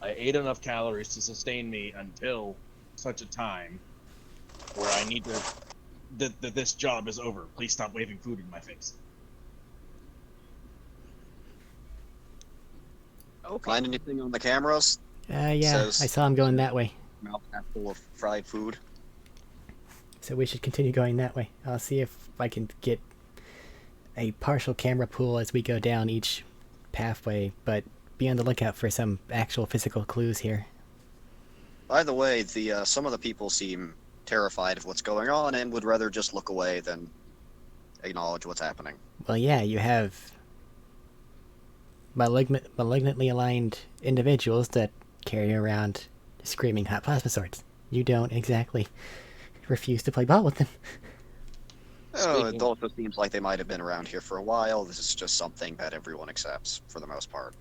I ate enough calories to sustain me until such a time where I need to. That this job is over. Please stop waving food in my face. Okay. find anything on the cameras? Yeah, Says- I saw him going that way, Mouth half full of fried food. so we should continue going that way. I'll see if I can get a partial camera pool as we go down each pathway, but be on the lookout for some actual physical clues here. By the way, some of the people seem terrified of what's going on and would rather just look away than acknowledge what's happening. Well, yeah, you have malignantly aligned individuals that carry around screaming hot plasma swords. You don't exactly refuse to play ball with them. Oh, it also seems like they might have been around here for a while. This is just something that everyone accepts for the most part.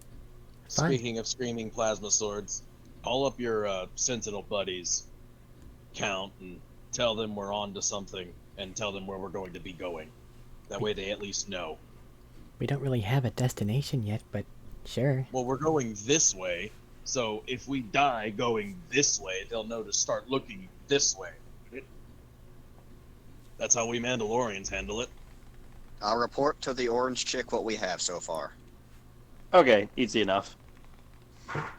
Fine. Speaking of screaming plasma swords, call up your Sentinel buddies, Count, and tell them we're on to something, and tell them where we're going to be going. That way they at least know. We don't really have a destination yet, but sure. Well, we're going this way, so if we die going this way, they'll know to start looking this way. That's how we Mandalorians handle it. I'll report to the orange chick what we have so far. Okay, easy enough.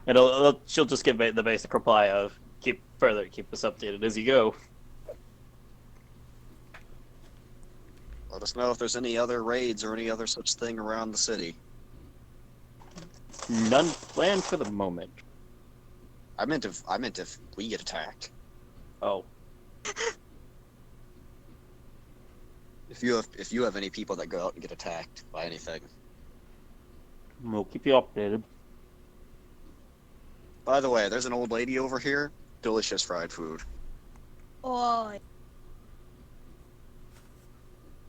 And she'll just give the basic reply of keep us updated as you go. Let us know if there's any other raids or any other such thing around the city. None planned for the moment. I meant if we get attacked. Oh, If you have any people that go out and get attacked by anything. we'll keep you updated. By the way, there's an old lady over here. Delicious fried food. Oh,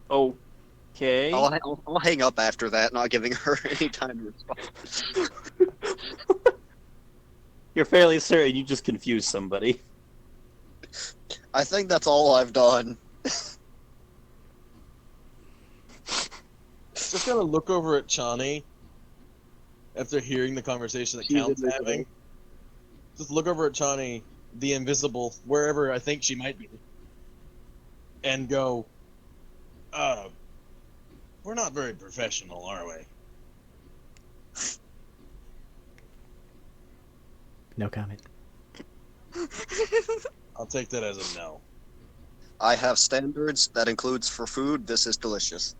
Okay. I'll hang up after that, not giving her any time to respond. You're fairly certain you just confused somebody. I think that's all I've done. Just gonna look over at Chani after hearing the conversation that She's Count's invisible. having. Just look over at Chani, the invisible, wherever I think she might be, and go, we're not very professional, are we? No comment. I'll take that as a no. I have standards. That includes for food. This is delicious.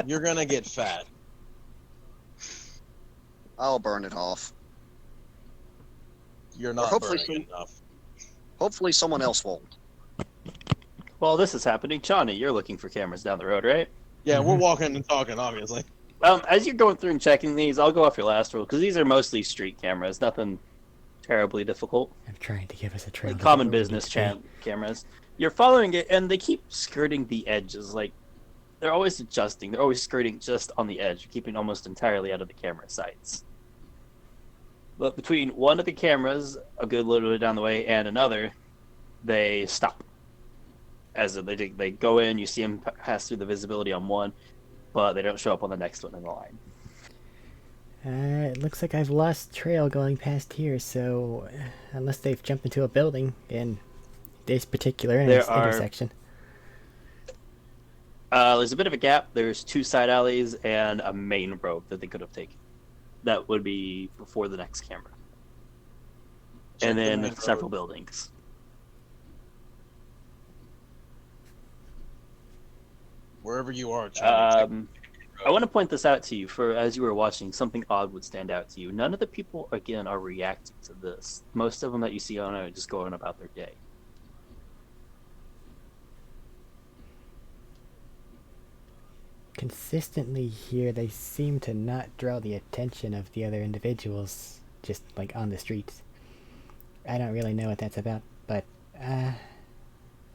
You're gonna get fat. I'll burn it off. You're not hopefully burning enough. Hopefully someone else won't. While this is happening, Johnny, you're looking for cameras down the road, right? Yeah, we're walking and talking, obviously. As you're going through and checking these, I'll go off your last roll, because these are mostly street cameras, nothing terribly difficult. I'm trying to give us a trail. Like to common where we need business to be. cameras. You're following it, and they keep skirting the edges. Like, they're always adjusting. They're always skirting just on the edge, keeping almost entirely out of the camera sights. But between one of the cameras, a good little bit down the way, and another, they stop. As they go in, you see them pass through the visibility on one, but they don't show up on the next one in the line. It looks like I've lost trail going past here, so unless they've jumped into a building in this particular intersection. There's a bit of a gap. There's 2 side alleys and a main road that they could have taken. That would be before the next camera. Check And the then main several road. buildings. Wherever you are, Chani. I want to point this out to you. For as you were watching, something odd would stand out to you. None of the people, again, are reacting to this. Most of them that you see on are just going about their day. Consistently here, they seem to not draw the attention of the other individuals, just like on the streets. I don't really know what that's about, but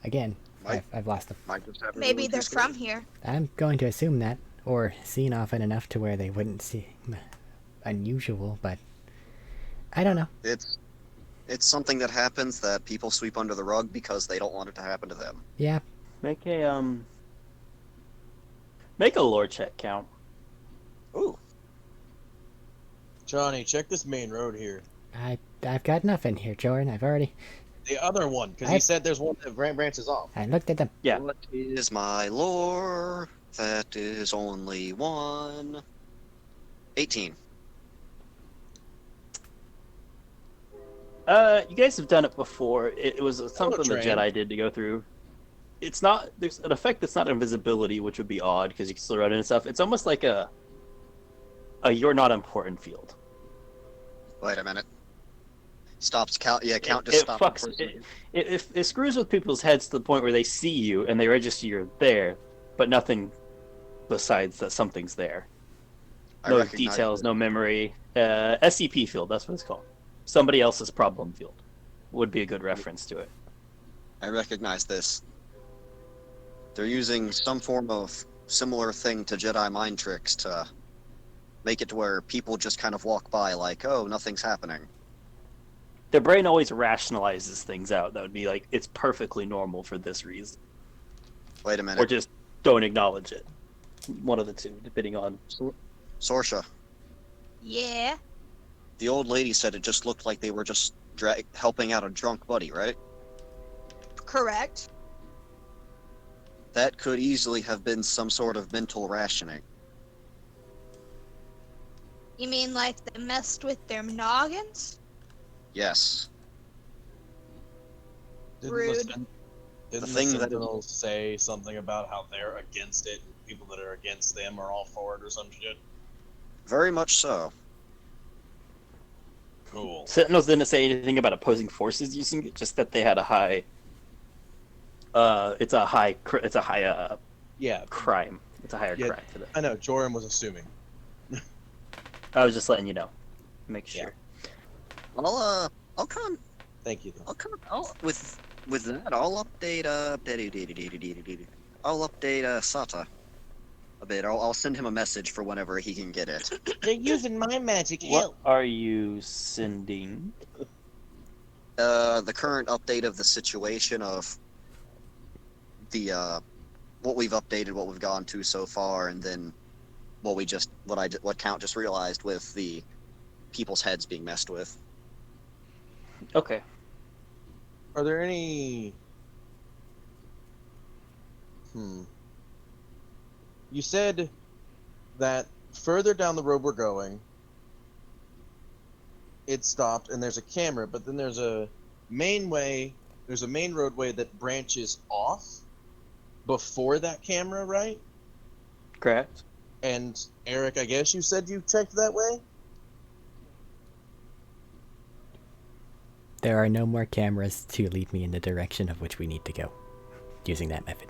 again, I've lost them. Might just have maybe everyone they're too scared. from here. I'm going to assume that, or seen often enough to where they wouldn't seem unusual, but I don't know. It's something that happens that people sweep under the rug because they don't want it to happen to them. Yeah, Make a lore check count. Ooh, Johnny, check this main road here. I've got nothing here, Jordan. I've already The other one, because he said there's one that branches off. I looked at them. Yeah. What is my lore? That is only 1. 18. You guys have done it before. It was something the train. Jedi did to go through. It's not. There's an effect that's not invisibility, which would be odd because you can still run into stuff. It's almost like a you're not important field. Wait a minute. Stops count. Yeah, count It just stopped. fucks. It screws with people's heads to the point where they see you and they register you're there, but nothing besides that something's there. I No recognize details, it. no memory. SCP field. That's what it's called. Somebody else's problem field would be a good reference to it. I recognize this. They're using some form of similar thing to Jedi mind tricks to make it to where people just kind of walk by like, oh, nothing's happening. Their brain always rationalizes things out. That would be like, it's perfectly normal for this reason. Wait a Or minute. just don't acknowledge it. One of the two, depending on... Sorsha, Yeah. the old lady said it just looked like they were just helping out a drunk buddy, right? Correct. That could easily have been some sort of mental rationing. You mean like they messed with their noggins? Yes. Didn't Rude. listen. Didn't the thing that Sentinels say something about how they're against it, and people that are against them are all for it or some shit? very much so. Cool. Sentinels didn't say anything about opposing forces using it, just that they had a high. It's a high Yeah, crime. It's a higher Yeah. crime for them. I know. Joram was assuming. I was just letting you know. Make sure. I'll come. Thank you. With that, I'll update Sata a bit. I'll send him a message for whenever he can get it. They're using my magic What are you sending? The current update of the situation of the what we've updated, what we've gone to so far, and then what Count just realized with the people's heads being messed with. Okay. Are there any? You said that further down the road we're going, it stopped and there's a camera, but then there's a main roadway that branches off before that camera, right? Correct. And Eric, I guess you said you checked that way? There are no more cameras to lead me in the direction of which we need to go, using that method.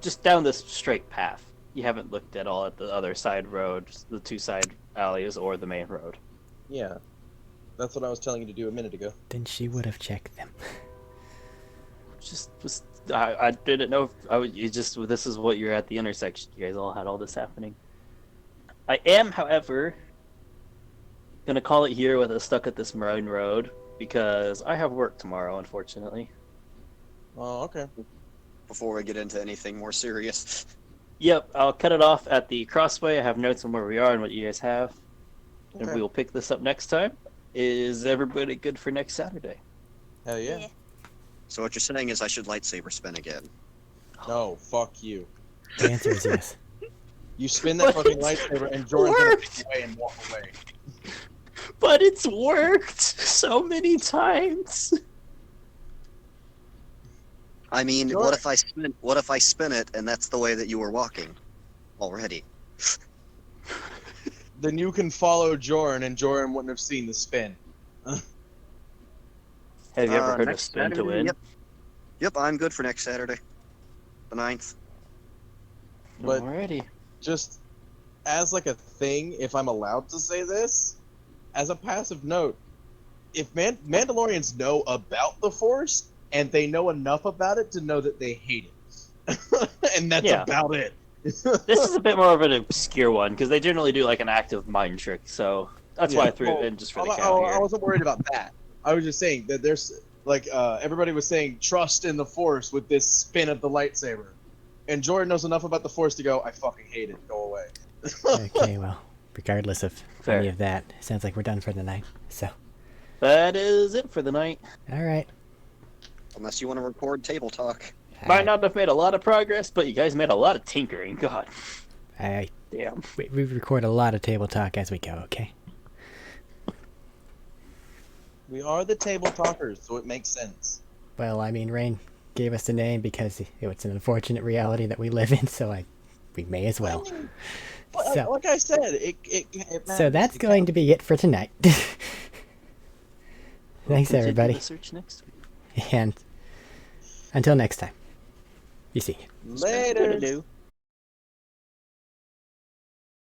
Just down this straight path. You haven't looked at all at the other side roads, the two side alleys, or the main road. Yeah. That's what I was telling you to do a minute ago. Then she would have checked them. I didn't know if I would. This is what you're at the intersection. You guys all had all this happening. I am, however, gonna call it here with us stuck at this main road because I have work tomorrow, unfortunately. Oh, okay. Before we get into anything more serious. Yep, I'll cut it off at the crossway. I have notes on where we are and what you guys have, and Okay. we will pick this up next time. Is everybody good for next Saturday? Hell yeah. Yeah. So what you're saying is I should lightsaber spin again. No, fuck you. The answer is yes. You spin that fucking lightsaber and Jordan's gonna put away and walk away. But it's worked so many times. I mean, Sure. what if I spin it and that's the way that you were walking already? Then you can follow Jordan and Jordan wouldn't have seen the spin. Have you ever heard of Next spin to Saturday? win? Yep, I'm good for next Saturday. The 9th. But Alrighty. just as like a thing, if I'm allowed to say this, as a passive note, if Mandalorians know about the Force and they know enough about it to know that they hate it, and that's Yeah. about it. This is a bit more of an obscure one because they generally do like an active mind trick, so that's why I threw it in just for the count I here. wasn't worried about that. I was just saying that there's like everybody was saying trust in the Force with this spin of the lightsaber, and Jordan knows enough about the Force to go, I fucking hate it. Go away. Okay, well, regardless of Fair. any of that, sounds like we're done for the night. So, That is it for the night. alright. Unless you want to record table talk. Might not have made a lot of progress, but you guys made a lot of tinkering. God I damn. we record a lot of table talk as we go, okay? We are the table talkers, so it makes sense. Well, I mean, Rain gave us the name because it's an unfortunate reality that we live in, so we may as well. But So- like I said, it So matters. that's going to be it for tonight. Thanks, Continue everybody. the search next week. And until next time, you see. Later. Doo-doo-doo.